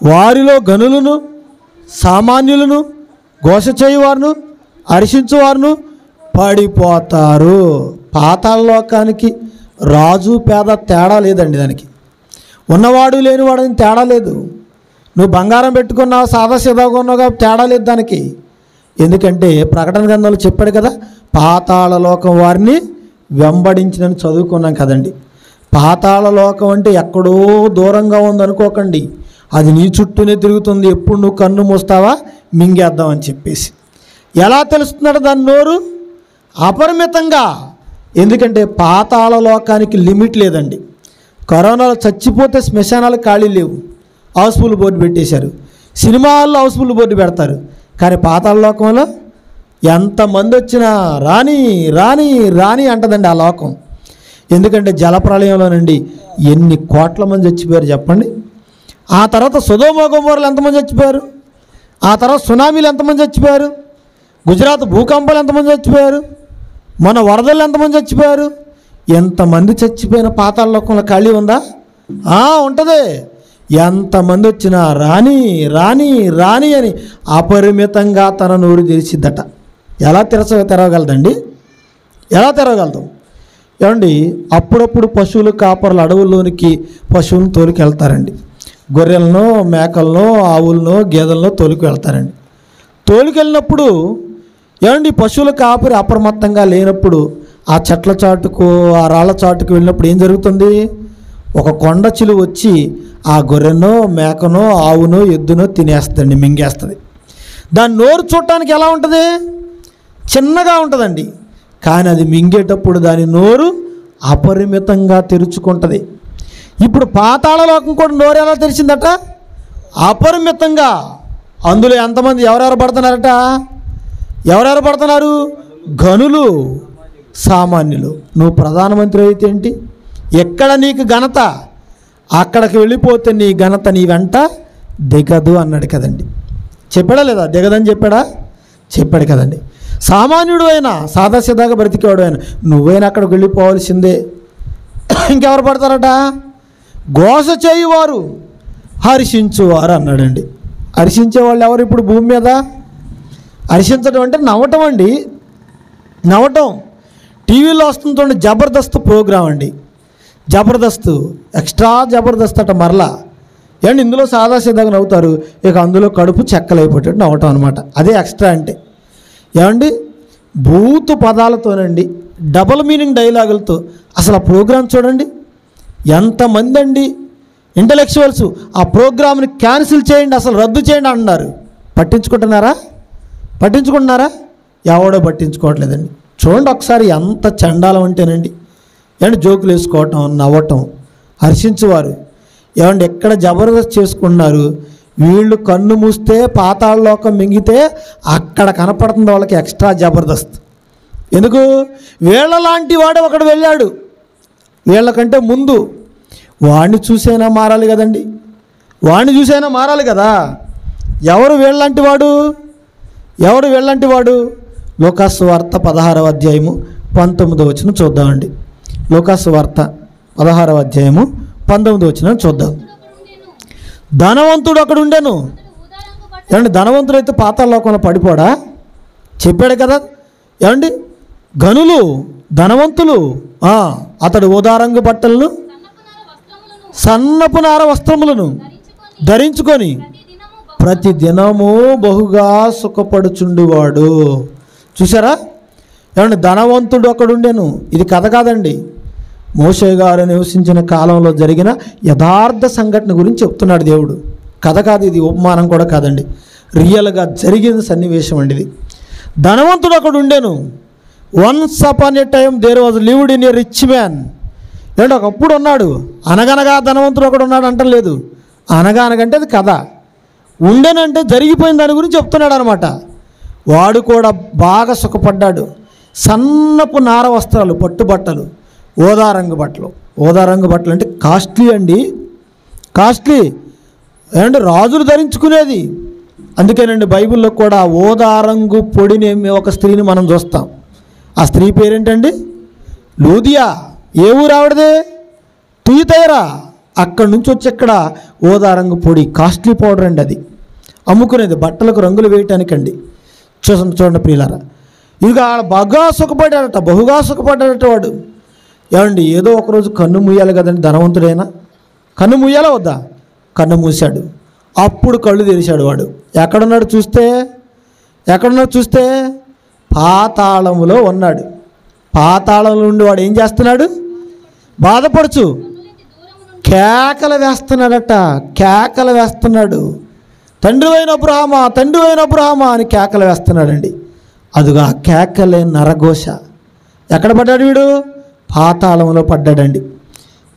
వారిలో గనులను, సామాన్యులను, ఘోష చేయువారును, హర్షించువారును పడిపోతారు. పాతాళ లోకానికి రాజు పేద తేడా లేదండి. దానికి ఉన్నవాడు లేనివాడు అని తేడా లేదు. నువ్వు బంగారం పెట్టుకున్నావు, సాదాసీదాగా ఉన్నావుగా, తేడా లేదు దానికి. ఎందుకంటే ప్రకటన గ్రంథంలో చెప్పాడు కదా, పాతాళ లోకం వారిని వెంబడించినని చదువుకున్నాం కదండి. పాతాళ లోకం అంటే ఎక్కడో దూరంగా ఉందనుకోకండి, అది నీ చుట్టూనే తిరుగుతుంది. ఎప్పుడు నువ్వు కన్ను మూస్తావా మింగేద్దామని చెప్పేసి. ఎలా తెలుస్తున్నాడు దాని నోరు? అపరిమితంగా. ఎందుకంటే పాతాళ లోకానికి లిమిట్ లేదండి. కరోనాలో చచ్చిపోతే శ్మశానాలు ఖాళీ లేవు, హౌస్ఫుల్ బోర్డు పెట్టేశారు. సినిమా హాల్లో హౌస్ఫుల్ బోర్డు పెడతారు, కానీ పాతాళ లోకంలో ఎంతమంది వచ్చినా రాని రాని రాని అంటదండి ఆ లోకం. ఎందుకంటే జలప్రళయంలో నుండి ఎన్ని కోట్ల మంది చచ్చిపోయారు చెప్పండి. ఆ తర్వాత సొదొమ గొమొర్రాలు ఎంతమంది చచ్చిపోయారు? ఆ తర్వాత సునామీలు ఎంతమంది చచ్చిపోయారు? గుజరాత్ భూకంపాలు ఎంతమంది చచ్చిపోయారు? మన వరదలు ఎంతమంది చచ్చిపోయారు? ఎంతమంది చచ్చిపోయిన పాతాళ లోకంలో ఖాళీ ఉందా? ఉంటుంది. ఎంతమంది వచ్చినా రాని రాని రాని అని అపరిమితంగా తన నోరు తెరిచిద్దట. ఎలా తెరవగలదండి? ఎలా తెరవగలుగుతాం? ఏమండి, అప్పుడప్పుడు పశువులు కాపర్లు అడవుల్లోనికి పశువులను తోలుకెళ్తారండి. గొర్రెలను, మేకలను, ఆవులను, గేదెలను తోలుకు వెళ్తారండి. తోలుకెళ్ళినప్పుడు ఏమండి పశువుల కాపరి అప్రమత్తంగా లేనప్పుడు ఆ చెట్ల చాటుకు, ఆ రాళ్ళ చాటుకు వెళ్ళినప్పుడు ఏం జరుగుతుంది? ఒక కొండ చిలువ వచ్చి ఆ గొర్రెనో, మేకనో, ఆవునో, ఎద్దునో తినేస్తుందండి, మింగేస్తుంది. దాని నోరు చూడటానికి ఎలా ఉంటుంది? చిన్నగా ఉంటుందండి. కానీ అది మింగేటప్పుడు దాని నోరు అపరిమితంగా తెరుచుకుంటుంది. ఇప్పుడు పాతాళ లోకం కూడా నోరు ఎలా తెరిచిందట? అపరిమితంగా. అందులో ఎంతమంది ఎవరెవరు పడుతున్నారట? ఎవరెవరు పడుతున్నారు? గనులు, సామాన్యులు. నువ్వు ప్రధానమంత్రి అయితే ఏంటి, ఎక్కడ నీకు ఘనత అక్కడికి వెళ్ళిపోతే నీ ఘనత నీ వెంట దిగదు అన్నాడు కదండి. చెప్పాడా లేదా? దిగదని చెప్పాడా? చెప్పాడు కదండి. సామాన్యుడు అయినా సాదాసీదాగా బ్రతికేవాడు అయినా నువ్వైనా అక్కడికి వెళ్ళిపోవాల్సిందే. ఇంకెవరు పడతారట? ఘోష చేయువారు హర్షించువారు అన్నాడండి. హర్షించేవాళ్ళు ఎవరు ఇప్పుడు భూమి మీద? హర్షించడం అంటే నవ్వటం అండి, నవ్వటం. టీవీలో వస్తుందండి జబర్దస్త్ ప్రోగ్రాం అండి, జబర్దస్త్ ఎక్స్ట్రా జబర్దస్త్ అట మరలా. ఏమండి ఇందులో సాదాసీదాగా నవ్వుతారు, ఇక అందులో కడుపు చెక్కలైపోయేటట్టు నవ్వటం అనమాట. అదే ఎక్స్ట్రా అంటే. ఏమండి బూతు పదాలతోనండి, డబల్ మీనింగ్ డైలాగులతో అసలు ఆ ప్రోగ్రాం చూడండి. ఎంతమంది అండి ఇంటలెక్చువల్స్ ఆ ప్రోగ్రామ్ని క్యాన్సిల్ చేయండి, అసలు రద్దు చేయండి అంటున్నారు. పట్టించుకుంటున్నారా? పట్టించుకుంటున్నారా? ఎవడో పట్టించుకోవట్లేదండి. చూడండి ఒకసారి ఎంత చండాలం అంటేనండి. ఏమంటే జోకులు వేసుకోవటం, నవ్వటం, హర్షించేవారు. ఏమంటే ఎక్కడ జబర్దస్త్ చేసుకున్నారు, వీళ్ళు కన్ను మూస్తే పాతాళలోకం మింగితే అక్కడ కనపడుతుంది వాళ్ళకి ఎక్స్ట్రా జబర్దస్త్. ఎందుకు? వీళ్ళలాంటి వాడు ఒకడు వెళ్ళాడు వీళ్ళకంటే ముందు, వాడిని చూసైనా మారాలి కదండి, వాడిని చూసైనా మారాలి కదా. ఎవరు వీళ్ళంటి వాడు? ఎవరు వీళ్ళంటి వాడు? లూకాసు వార్త 16వ అధ్యాయము 19వ వచనం చూద్దామండి. లూకాసు వార్త 16వ అధ్యాయము 19వ వచనం చూద్దాం. ధనవంతుడు అక్కడ ఉండేను. ఏమండి ధనవంతుడైతే పాతాళలోకంలో పడిపోడా? చెప్పాడు కదా. ఏమండి గనులు ధనవంతులు అతడు ఊదారంగు బట్టలను సన్నపు నార వస్త్రములను ధరించుకొని ప్రతి దినము బహుగా సుఖపడుచుండువాడు. చూసారా? ఏమండి ధనవంతుడు అక్కడుండేను. ఇది కథ కాదండి, మోషే గారు నివసించిన కాలంలో జరిగిన యథార్థ సంఘటన గురించి చెప్తున్నాడు దేవుడు. కథ కాదు ఇది, ఉపమానం కూడా కాదండి, రియల్గా జరిగిన సన్నివేశం అండి ఇది. ధనవంతుడు అక్కడ ఉండేను. Once upon a time there was lived in a rich man. ఏంటో ఒకప్పుడు ఉన్నాడు, అనగనగా ధనవంతుడు ఒకడు ఉన్నాడు అంటలేదు. అనగానగంటే అది కథ, ఉండేనంటే జరిగిపోయిన దాని గురించి చెప్తున్నాడు అనమాట. వాడు కూడా బాగా సుఖపడ్డాడు. సన్నపు నార వస్త్రాలు, పట్టుబట్టలు, ఓదారంగు బట్టలు. ఓదారంగు బట్టలు అంటే కాస్ట్లీ అండి, కాస్ట్లీ. ఏమంటే రాజులు ధరించుకునేది. అందుకేనండి బైబిల్లో కూడా ఓదారంగు పొడిని ఒక స్త్రీని మనం చూస్తాం. ఆ స్త్రీ పేరేంటండి? లూదియా. ఏ ఊరు ఆవిడదే? తుయితైరా. అక్కడి నుంచి వచ్చి ఇక్కడ ఓదారంగు పొడి, కాస్ట్లీ పౌడర్ అండి, అది అమ్ముకునేది బట్టలకు రంగులు వేయటానికండి. చూడండి ప్రియులారా, ఇక బాగా సుఖపడ్డాడట, బహుగా సుఖపడ్డాడట వాడు. ఏమండి ఏదో ఒకరోజు కన్ను మూయాలి కదండి ధనవంతుడైనా. కన్ను మూయాలా వద్దా? కన్ను మూశాడు. అప్పుడు కళ్ళు తెరిచాడు వాడు. ఎక్కడున్నాడు చూస్తే? ఎక్కడున్నాడు చూస్తే పాతాళములో ఉన్నాడు. పాతాళంలో ఉండి వాడు ఏం చేస్తున్నాడు? బాధపడుచు కేకలు వేస్తున్నాడట, కేకలు వేస్తున్నాడు. తండ్రి అయిన అబ్రహామా, తండ్రి అయిన అబ్రహామా అని కేకలు వేస్తున్నాడండి. అదిగా కేకలే నరఘోష. ఎక్కడ పడ్డాడు వీడు? పాతాళంలో పడ్డాడండి.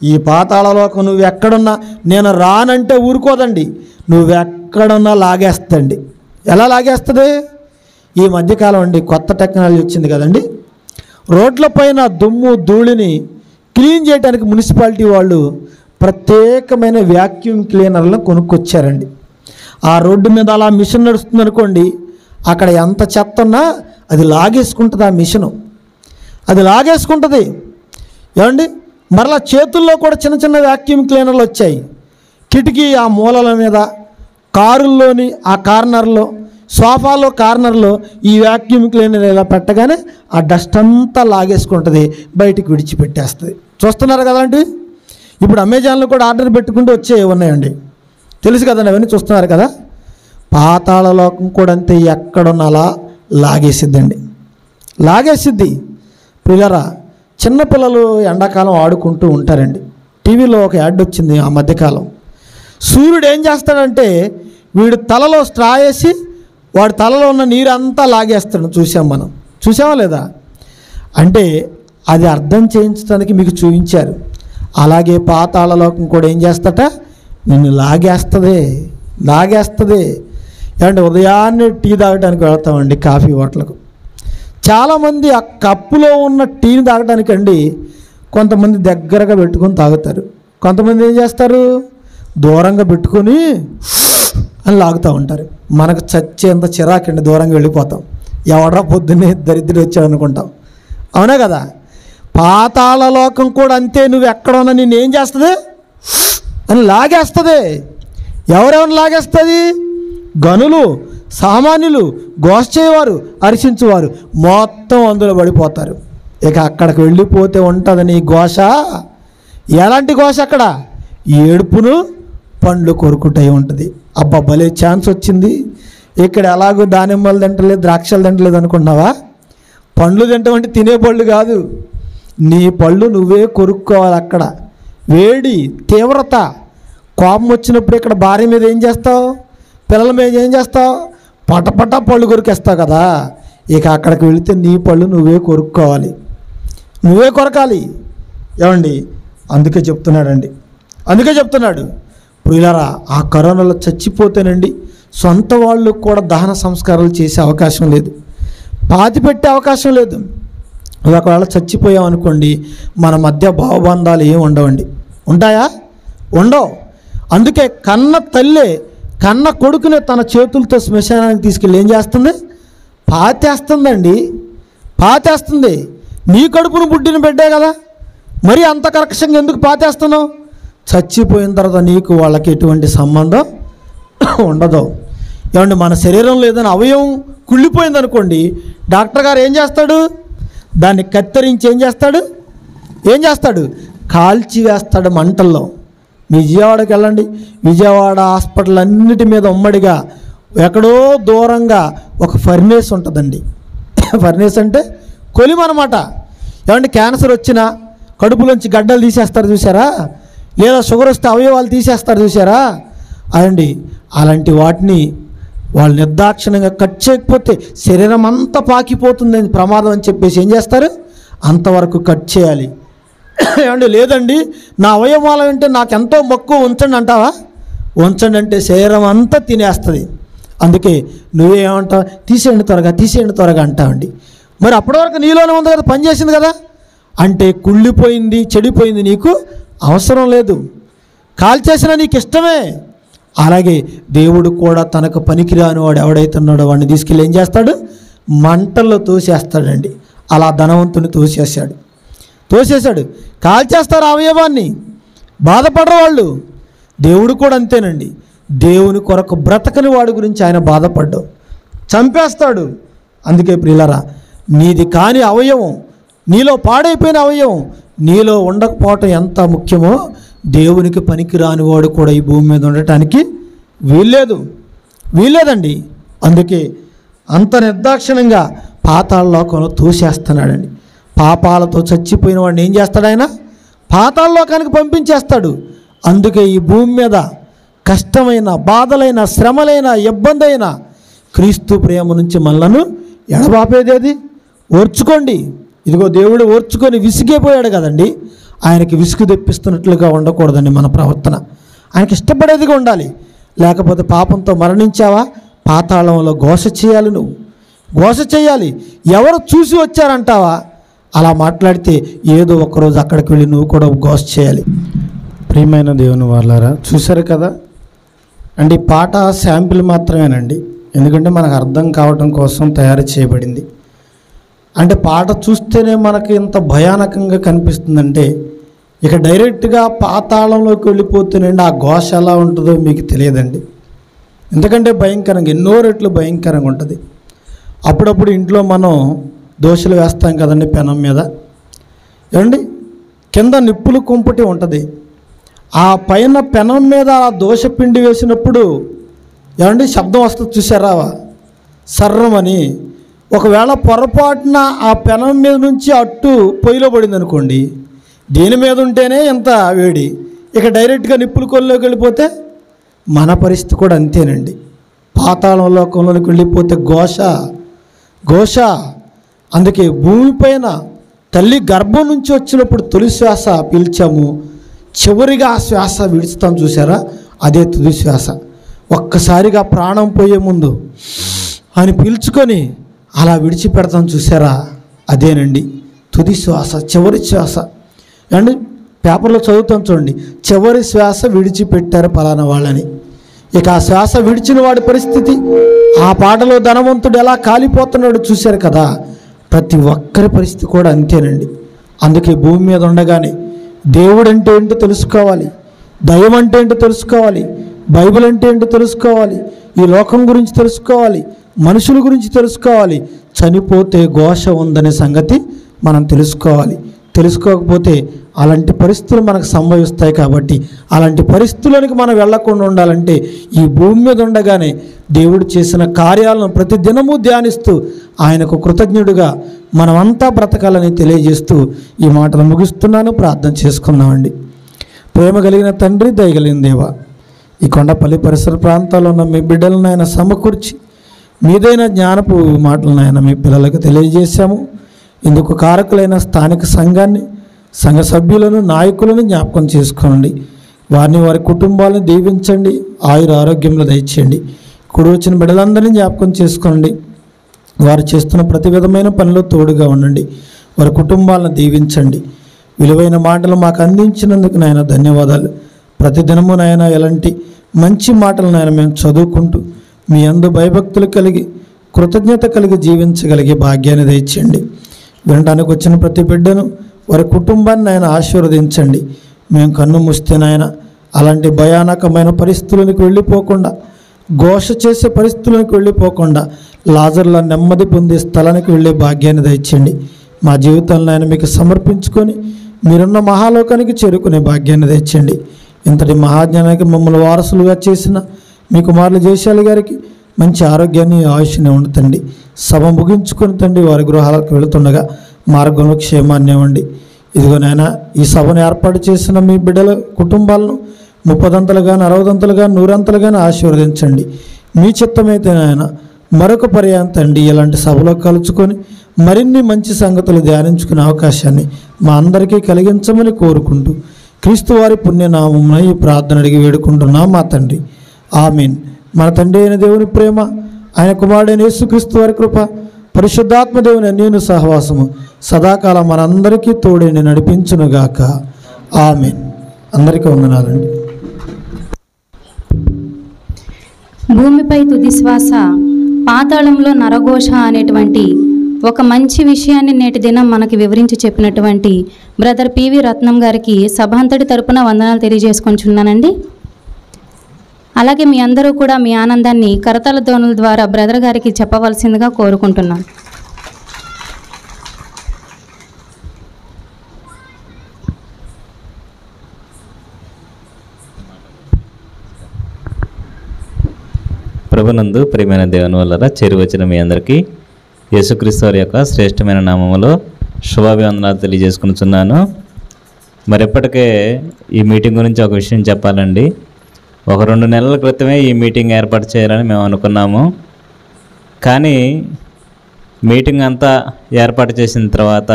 ఈ పాతాళలోకం నువ్వు ఎక్కడున్నా, నేను రానంటే ఊరుకోదండి, నువ్వెక్కడున్నా లాగేస్తండి. ఎలా లాగేస్తుంది? ఈ మధ్యకాలం అండి కొత్త టెక్నాలజీ వచ్చింది కదండి. రోడ్ల పైన దుమ్ము ధూళిని క్లీన్ చేయడానికి మున్సిపాలిటీ వాళ్ళు ప్రత్యేకమైన వ్యాక్యూమ్ క్లీనర్లను కొనుక్కొచ్చారండి. ఆ రోడ్డు మీద అలా మిషన్ నడుస్తుంది అనుకోండి, అక్కడ ఎంత చెత్త ఉన్నా అది లాగేసుకుంటుంది. ఆ మిషను అది లాగేసుకుంటుంది. ఏమండి మరలా చేతుల్లో కూడా చిన్న చిన్న వ్యాక్యూమ్ క్లీనర్లు వచ్చాయి. కిటికీ ఆ మూలల మీద, కారుల్లోని ఆ కార్నర్లో, సోఫాలో కార్నర్లో ఈ వ్యాక్యూమ్ క్లీనర్ ఇలా పెట్టగానే ఆ డస్ట్ అంతా లాగేసుకుంటుంది, బయటికి విడిచిపెట్టేస్తుంది. చూస్తున్నారు కదండి. ఇప్పుడు అమెజాన్లో కూడా ఆర్డర్ పెట్టుకుంటూ వచ్చేవి ఉన్నాయండి, తెలుసు కదండి, అవన్నీ చూస్తున్నారు కదా. పాతాళలోకం కూడా అంతే, ఎక్కడున్న అలా లాగేసిద్దండి, లాగేసిద్ది. పిల్లరా, చిన్నపిల్లలు ఎండాకాలం ఆడుకుంటూ ఉంటారండి. టీవీలో ఒక యాడ్ వచ్చింది ఆ మధ్యకాలం. సూర్యుడు ఏం చేస్తాడంటే వీడు తలలో స్ట్రా వేసి వాడి తలలో ఉన్న నీరు అంతా లాగేస్తాడు. చూసాం మనం, చూసామా లేదా? అంటే అది అర్థం చేయించడానికి మీకు చూపించారు. అలాగే పాతాళలోకం కూడా ఏం చేస్తట? నిన్ను లాగేస్తుంది, లాగేస్తుంది. ఏమంటే ఉదయాన్నే టీ తాగడానికి వెళ్తామండి కాఫీ హోటల్కు. చాలామంది ఆ కప్పులో ఉన్న టీని తాగడానికండి కొంతమంది దగ్గరగా పెట్టుకొని తాగుతారు, కొంతమంది ఏం చేస్తారు దూరంగా పెట్టుకొని అని లాగుతూ ఉంటారు. మనకు చచ్చేంత చిరాకండి, దూరంగా వెళ్ళిపోతాం. ఎవడరా పొద్దున్నే దరిద్రుడు వచ్చాడు అనుకుంటాం, అవునా కదా? పాతాళ లోకం కూడా అంతే. నువ్వు ఎక్కడున్నా నిన్ను ఏం చేస్తుంది అని లాగేస్తుంది. ఎవరెవరిని లాగేస్తుంది? గనులు, సామాన్యులు, ఘోష చేయవారు, హర్షించువారు మొత్తం అందులో పడిపోతారు. ఇక అక్కడికి వెళ్ళిపోతే ఉంటుంది నీ ఘోష. ఎలాంటి ఘోష? అక్కడ ఏడుపును పండ్లు కొరుకుటై ఉంటుంది. అబ్బా భలే ఛాన్స్ వచ్చింది, ఇక్కడ ఎలాగో దానిమ్మలు తింటలేదు, ద్రాక్షలు తింటలేదు అనుకున్నావా? పండ్లు తింటామంటే తినే పళ్ళు కాదు, నీ పళ్ళు నువ్వే కొరుక్కోవాలి. అక్కడ వేడి, తీవ్రత, కోపం వచ్చినప్పుడు ఇక్కడ భార్య మీద ఏం చేస్తావు, పిల్లల మీద ఏం చేస్తావు? పటపట పళ్ళు కొరికేస్తావు కదా. ఇక అక్కడికి వెళితే నీ పళ్ళు నువ్వే కొరుక్కోవాలి, నువ్వే కొరకాలి. ఏమండి, అందుకే చెప్తున్నాడు ప్రియులారా, ఆ కరోనాలో చచ్చిపోతేనండి సొంత వాళ్ళు కూడా దహన సంస్కారాలు చేసే అవకాశం లేదు, పాతి పెట్టే అవకాశం లేదు. ఒకవేళ చచ్చిపోయామనుకోండి, మన మధ్య భావబంధాలు ఏమి ఉండవండి. ఉంటాయా? ఉండవు. అందుకే కన్న తల్లే కన్న కొడుకునే తన చేతులతో శ్మశానానికి తీసుకెళ్ళి ఏం చేస్తుంది? పాతేస్తుందండి, పాతేస్తుంది. నీ కడుపును పుట్టిన బిడ్డే కదా, మరి అంత కర్కశంగా ఎందుకు పాతేస్తున్నావు? చచ్చిపోయిన తర్వాత నీకు వాళ్ళకి ఎటువంటి సంబంధం ఉండదు. ఏమండి, మన శరీరంలో ఏదైనా అవయవం కుళ్ళిపోయింది అనుకోండి, డాక్టర్ గారు ఏం చేస్తాడు? దాన్ని కత్తిరించి ఏం చేస్తాడు? కాల్చి వేస్తాడు మంటల్లో. విజయవాడకి వెళ్ళండి, విజయవాడ హాస్పిటల్ అన్నిటి మీద ఉమ్మడిగా ఎక్కడో దూరంగా ఒక ఫర్నేస్ ఉంటుందండి. ఫర్నేస్ అంటే కొలిమనమాట. ఏమంటే క్యాన్సర్ వచ్చినా కడుపులోంచి గడ్డలు తీసేస్తారు చూసారా, లేదా షుగర్ వస్తే అవయవాలు తీసేస్తారు చూసారా, అదండి. అలాంటి వాటిని వాళ్ళు నిర్దాక్షిణ్యంగా కట్ చేయకపోతే శరీరం అంతా పాకిపోతుంది, ప్రమాదం అని చెప్పేసి ఏం చేస్తారు? అంతవరకు కట్ చేయాలి. ఏమండి, లేదండి నా అవయవాలు అంటే నాకెంతో మక్కువ ఉంచండి అంటావా? ఉంచండి అంటే శరీరం అంతా తినేస్తుంది. అందుకే నువ్వేమంటావు? తీసేయండి త్వరగా అంటావండి. మరి అప్పటి వరకు నీలోనే ఉంది కదా, పనిచేసింది కదా. అంటే కుళ్ళిపోయింది, చెడిపోయింది నీకు అవసరం లేదు, కాల్చేసినా నీకు ఇష్టమే. అలాగే దేవుడు కూడా తనకు పనికిరాని వాడు ఎవడైతే ఉన్నాడో వాడిని తీసుకెళ్ళి ఏం చేస్తాడు? మంటల్లో తోసేస్తాడండి. అలా ధనవంతుని తోసేశాడు. కాల్చేస్తారు అవయవాన్ని, బాధపడరు వాళ్ళు. దేవుడు కూడా అంతేనండి. దేవుని కొరకు బ్రతకని వాడి గురించి ఆయన బాధపడ్డాడు, చంపేస్తాడు. అందుకే ప్రియులారా, నీది కాని అవయవం, నీలో పాడైపోయిన అవయవం నీలో ఉండకపోవటం ఎంత ముఖ్యమో, దేవునికి పనికిరాని వాడు కూడా ఈ భూమి మీద ఉండటానికి వీల్లేదండి. అందుకే అంత నిర్దాక్షిణ్యంగా పాతాళ లోకంలో తోసేస్తున్నాడండి. పాపాలతో చచ్చిపోయిన వాడిని ఏం చేస్తాడు ఆయన? పాతాళ లోకానికి పంపించేస్తాడు. అందుకే ఈ భూమి మీద కష్టమైన, బాధలైన, శ్రమలైన, ఇబ్బంది అయిన క్రీస్తు ప్రేమ నుంచి మనలను ఎడబాపేదేది? ఓర్చుకోండి. ఇదిగో దేవుడు ఓర్చుకొని విసిగిపోయాడు కదండి. ఆయనకి విసుగు తెప్పిస్తున్నట్లుగా ఉండకూడదండి మన ప్రవర్తన. ఆయనకి ఇష్టపడేదిగా ఉండాలి. లేకపోతే పాపంతో మరణించావా, పాతాళంలో ఘోష చేయాలి. నువ్వు ఘోష చేయాలి. ఎవరు చూసి వచ్చారంటావా? అలా మాట్లాడితే ఏదో ఒకరోజు అక్కడికి వెళ్ళి నువ్వు కూడా ఘోష చేయాలి. ప్రియమైన దేవుని వాళ్ళారా, చూశారు కదా అండి. పాట శాంపిల్ మాత్రమేనండి, ఎందుకంటే మనకు అర్థం కావటం కోసం తయారు చేయబడింది. అంటే పాట చూస్తేనే మనకి ఇంత భయానకంగా కనిపిస్తుందంటే, ఇక డైరెక్ట్గా పాతాళంలోకి వెళ్ళిపోతేనండి ఆ ఘోష ఎలా ఉంటుందో మీకు తెలియదండి. ఎందుకంటే భయంకరంగా, ఎన్నో రెట్లు భయంకరంగా ఉంటుంది. అప్పుడప్పుడు ఇంట్లో మనం దోశలు వేస్తాం కదండి పెనం మీద, ఏమండి కింద నిప్పులు కుంపటి ఉంటుంది. ఆ పైన పెనం మీద ఆ దోశ పిండి వేసినప్పుడు ఏమండి శబ్దం వస్తుంది చూసారా, సర్రమని. ఒకవేళ పొరపాటున ఆ పెనం మీద నుంచి అట్టు పొయ్యిలో పడింది అనుకోండి, దీని మీద ఉంటేనే ఎంత వేడి, ఇక డైరెక్ట్గా నిప్పుల కొల్లోకి వెళ్ళిపోతే మన పరిస్థితి కూడా అంతేనండి. పాతాళ లోకంలోకి వెళ్ళిపోతే ఘోష. అందుకే భూమిపైన తల్లి గర్భం నుంచి వచ్చినప్పుడు తొలి శ్వాస పీల్చాము, చివరిగా ఆ శ్వాస విడుస్తాం చూసారా, అదే తుది శ్వాస. ఒక్కసారిగా ప్రాణం పోయే ముందు అని పీల్చుకొని అలా విడిచిపెడతాం చూసారా, అదేనండి తుది శ్వాస, చివరి శ్వాస. అండి పేపర్లో చదువుతాం చూడండి, చివరి శ్వాస విడిచిపెట్టారు పలానా వాళ్ళని. ఇక ఆ శ్వాస విడిచిన వాడి పరిస్థితి, ఆ పాటలో ధనవంతుడు ఎలా కాలిపోతున్నాడు చూశారు కదా. ప్రతి ఒక్కరి పరిస్థితి కూడా అంతేనండి. అందుకే భూమి మీద ఉండగానే దేవుడు అంటే ఏంటో తెలుసుకోవాలి, దైవం అంటే ఏంటో తెలుసుకోవాలి, బైబిల్ అంటే ఏంటో తెలుసుకోవాలి, ఈ లోకం గురించి తెలుసుకోవాలి, మనుషుల గురించి తెలుసుకోవాలి. చనిపోతే ఘోష ఉందనే సంగతి మనం తెలుసుకోవాలి. తెలుసుకోకపోతే అలాంటి పరిస్థితులు మనకు సంభవిస్తాయి. కాబట్టి అలాంటి పరిస్థితులకు మనం వెళ్లకుండా ఉండాలంటే ఈ భూమి మీద ఉండగానే దేవుడు చేసిన కార్యాలను ప్రతి దినము ధ్యానిస్తూ ఆయనకు కృతజ్ఞుడిగా మనమంతా బ్రతకాలని తెలియజేస్తూ ఈ మాటలు ముగిస్తున్నాను. ప్రార్థన చేసుకుందామండి. ప్రేమ కలిగిన తండ్రి, దయగలిగిన దేవా, ఈ కొండపల్లి పరిసర ప్రాంతాల్లో ఉన్న మీ బిడ్డలను ఆయన సమకూర్చి మీదైన జ్ఞానపు మాటలను ఆయన మీ పిల్లలకు తెలియజేశాము. ఇందుకు కారకులైన స్థానిక సంఘాన్ని, సంఘ సభ్యులను, నాయకులను జ్ఞాపకం చేసుకోండి. వారిని, వారి కుటుంబాలను దీవించండి, ఆయుర ఆరోగ్యంలో దయచేయండి. కుడి వచ్చిన బిడ్డలందరినీ జ్ఞాపకం చేసుకోండి. వారు చేస్తున్న ప్రతి విధమైన పనిలో తోడుగా ఉండండి. వారి కుటుంబాలను దీవించండి. విలువైన మాటలు మాకు అందించినందుకు నాయన ధన్యవాదాలు. ప్రతిదినము నాయన ఎలాంటి మంచి మాటలు నాయన మేము చదువుకుంటూ మీ యందు భయభక్తులు కలిగి కృతజ్ఞత కలిగి జీవించగలిగే భాగ్యాన్ని దయచేయండి. వినడానికి వచ్చిన ప్రతి బిడ్డను, వారి కుటుంబాన్ని ఆయన ఆశీర్వదించండి. మేము కన్ను మూస్తే నాయన అలాంటి భయానకమైన పరిస్థితులకు వెళ్ళిపోకుండా, ఘోష చేసే పరిస్థితులకు వెళ్ళిపోకుండా లాజర్ల నెమ్మది పొందే స్థలానికి వెళ్ళే భాగ్యాన్ని దయచేయండి. మా జీవితాలను ఆయన మీకు సమర్పించుకొని మీరున్న మహాలోకానికి చేరుకునే భాగ్యాన్ని తెచ్చండి. ఇంతటి మహాజ్ఞానానికి మమ్మల్ని వారసులుగా చేసిన మీ కుమారులు జయశాలి గారికి మంచి ఆరోగ్యాన్ని, ఆయుష్ని ఉండుతండి. సభ ముగించుకొని తండ్రి వారి గృహాలకు వెళుతుండగా మార్గంలో క్షేమాన్ని ఇవ్వండి. ఇదిగో నాయన, ఈ సభను ఏర్పాటు చేసిన మీ బిడ్డల కుటుంబాలను 30 60 100 ఆశీర్వదించండి. మీ చిత్తమైతే నాయన మరొక పర్యాయం తండ్రి ఇలాంటి సభలో కలుసుకొని మరిన్ని మంచి సంగతులు ధ్యానించుకునే అవకాశాన్ని మా అందరికీ కలిగించమని కోరుకుంటూ క్రీస్తు వారి పుణ్యనామమున ఈ ప్రార్థన అడిగి వేడుకుంటున్నాం మా తండ్రి. ఆమీన్. మన తండ్రి అయిన దేవుని ప్రేమ, ఆయన కుమారుడైన యేసుక్రీస్తు వారి కృప, పరిశుద్ధాత్మ దేవుని అన్యోన్య సహవాసము సదాకాలం మనందరికీ తోడైన నడిపించునుగాక. ఆమీన్. అందరికీ వందనాలండి. భూమిపై తుది శ్వాస, పాతాళంలో నరఘోష అనేటువంటి ఒక మంచి విషయాన్ని నేటి దినం మనకి వివరించి చెప్పినటువంటి బ్రదర్ పివి రత్నం గారికి సభాంతటి తరపున వందనాలు తెలియజేసుకొంచున్నానండి. అలాగే మీ అందరూ కూడా మీ ఆనందాన్ని కరతాళ ధ్వనుల ద్వారా బ్రదర్ గారికి చెప్పవలసిందిగా కోరుకుంటున్నాను. ప్రభునందు ప్రియమైన దేవుని వల్ల చేరువచ్చిన మీ అందరికీ యేసుక్రీస్తు వారి యొక్క శ్రేష్టమైన నామములో శుభాభివందనాలు తెలియజేసుకుంటున్నాను. మరి ఎప్పటికే ఈ మీటింగ్ గురించి ఒక విషయం చెప్పాలండి. 1-2 నెలల క్రితమే ఈ మీటింగ్ ఏర్పాటు చేయాలని మేము అనుకున్నాము. కానీ మీటింగ్ అంతా ఏర్పాటు చేసిన తర్వాత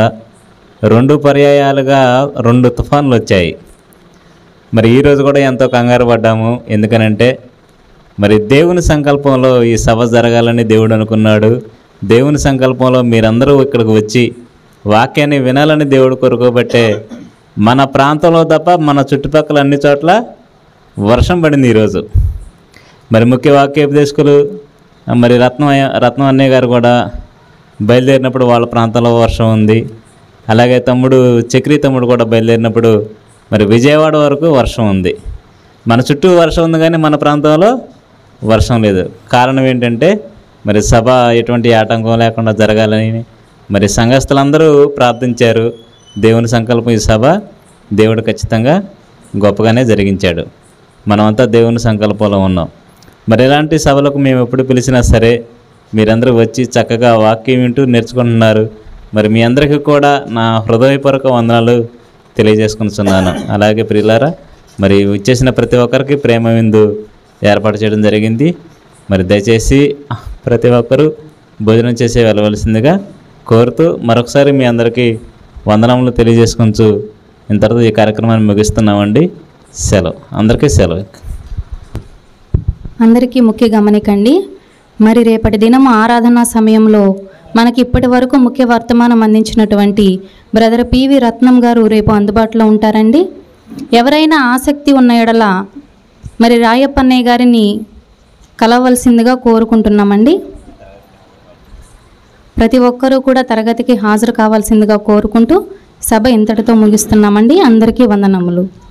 2 పర్యాయాలుగా 2 తుఫాన్లు వచ్చాయి. మరి ఈరోజు కూడా ఎంతో కంగారు పడ్డాము. ఎందుకనంటే మరి దేవుని సంకల్పంలో ఈ సభ జరగాలని దేవుడు అనుకున్నాడు. దేవుని సంకల్పంలో మీరందరూ ఇక్కడికి వచ్చి వాక్యాన్ని వినాలని దేవుడు కోరుకోబట్టే మన ప్రాంతంలో తప్ప మన చుట్టుపక్కల అన్ని చోట్ల వర్షం పడింది ఈరోజు. మరి ముఖ్య వాక్యోపదేశకులు మరి రత్నం అన్నయ్య గారు కూడా బయలుదేరినప్పుడు వాళ్ళ ప్రాంతంలో వర్షం ఉంది. అలాగే చక్రీ తమ్ముడు కూడా బయలుదేరినప్పుడు మరి విజయవాడ వరకు వర్షం ఉంది. మన చుట్టూ వర్షం ఉంది కానీ మన ప్రాంతంలో వర్షం లేదు. కారణం ఏంటంటే మరి సభ ఎటువంటి ఆటంకం లేకుండా జరగాలని మరి సంఘస్థులందరూ ప్రార్థించారు. దేవుని సంకల్పం ఈ సభ దేవుడు ఖచ్చితంగా గొప్పగానే జరిగించాడు. మనమంతా దేవుని సంకల్పంలో ఉన్నాం. మరి ఇలాంటి సభలకు మేము ఎప్పుడు పిలిచినా సరే మీరందరూ వచ్చి చక్కగా వాక్యం వింటూ నేర్చుకుంటున్నారు. మరి మీ అందరికీ కూడా నా హృదయపూర్వక వందనాలు తెలియజేసుకుంటున్నాను. అలాగే ప్రియులారా, మరి ఇచ్చేసిన ప్రతి ఒక్కరికి ప్రేమ విందు ఏర్పాటు చేయడం జరిగింది. మరి దయచేసి ప్రతి ఒక్కరూ భోజనం చేసి వెళ్ళవలసిందిగా కోరుతూ మరొకసారి మీ అందరికీ వందనములు తెలియజేసుకుంటూ ఇంతటితో ఈ కార్యక్రమాన్ని ముగిస్తున్నామండి. సెలవు. అందరికీ సెలవు. అందరికీ ముఖ్య గమనికండి. మరి రేపటి దినం ఆరాధన సమయంలో మనకి ఇప్పటి వరకు ముఖ్య వర్తమానం అందించినటువంటి బ్రదర్ పివి రత్నం గారు రేపు అందుబాటులో ఉంటారండి. ఎవరైనా ఆసక్తి ఉన్న ఎడల మరి రాయప్పన్నయ్య గారిని కలవలసిందిగా కోరుకుంటున్నామండి. ప్రతి ఒక్కరూ కూడా తరగతికి హాజరు కావాల్సిందిగా కోరుకుంటూ సభ ఇంతటితో ముగిస్తున్నామండి. అందరికీ వందనములు.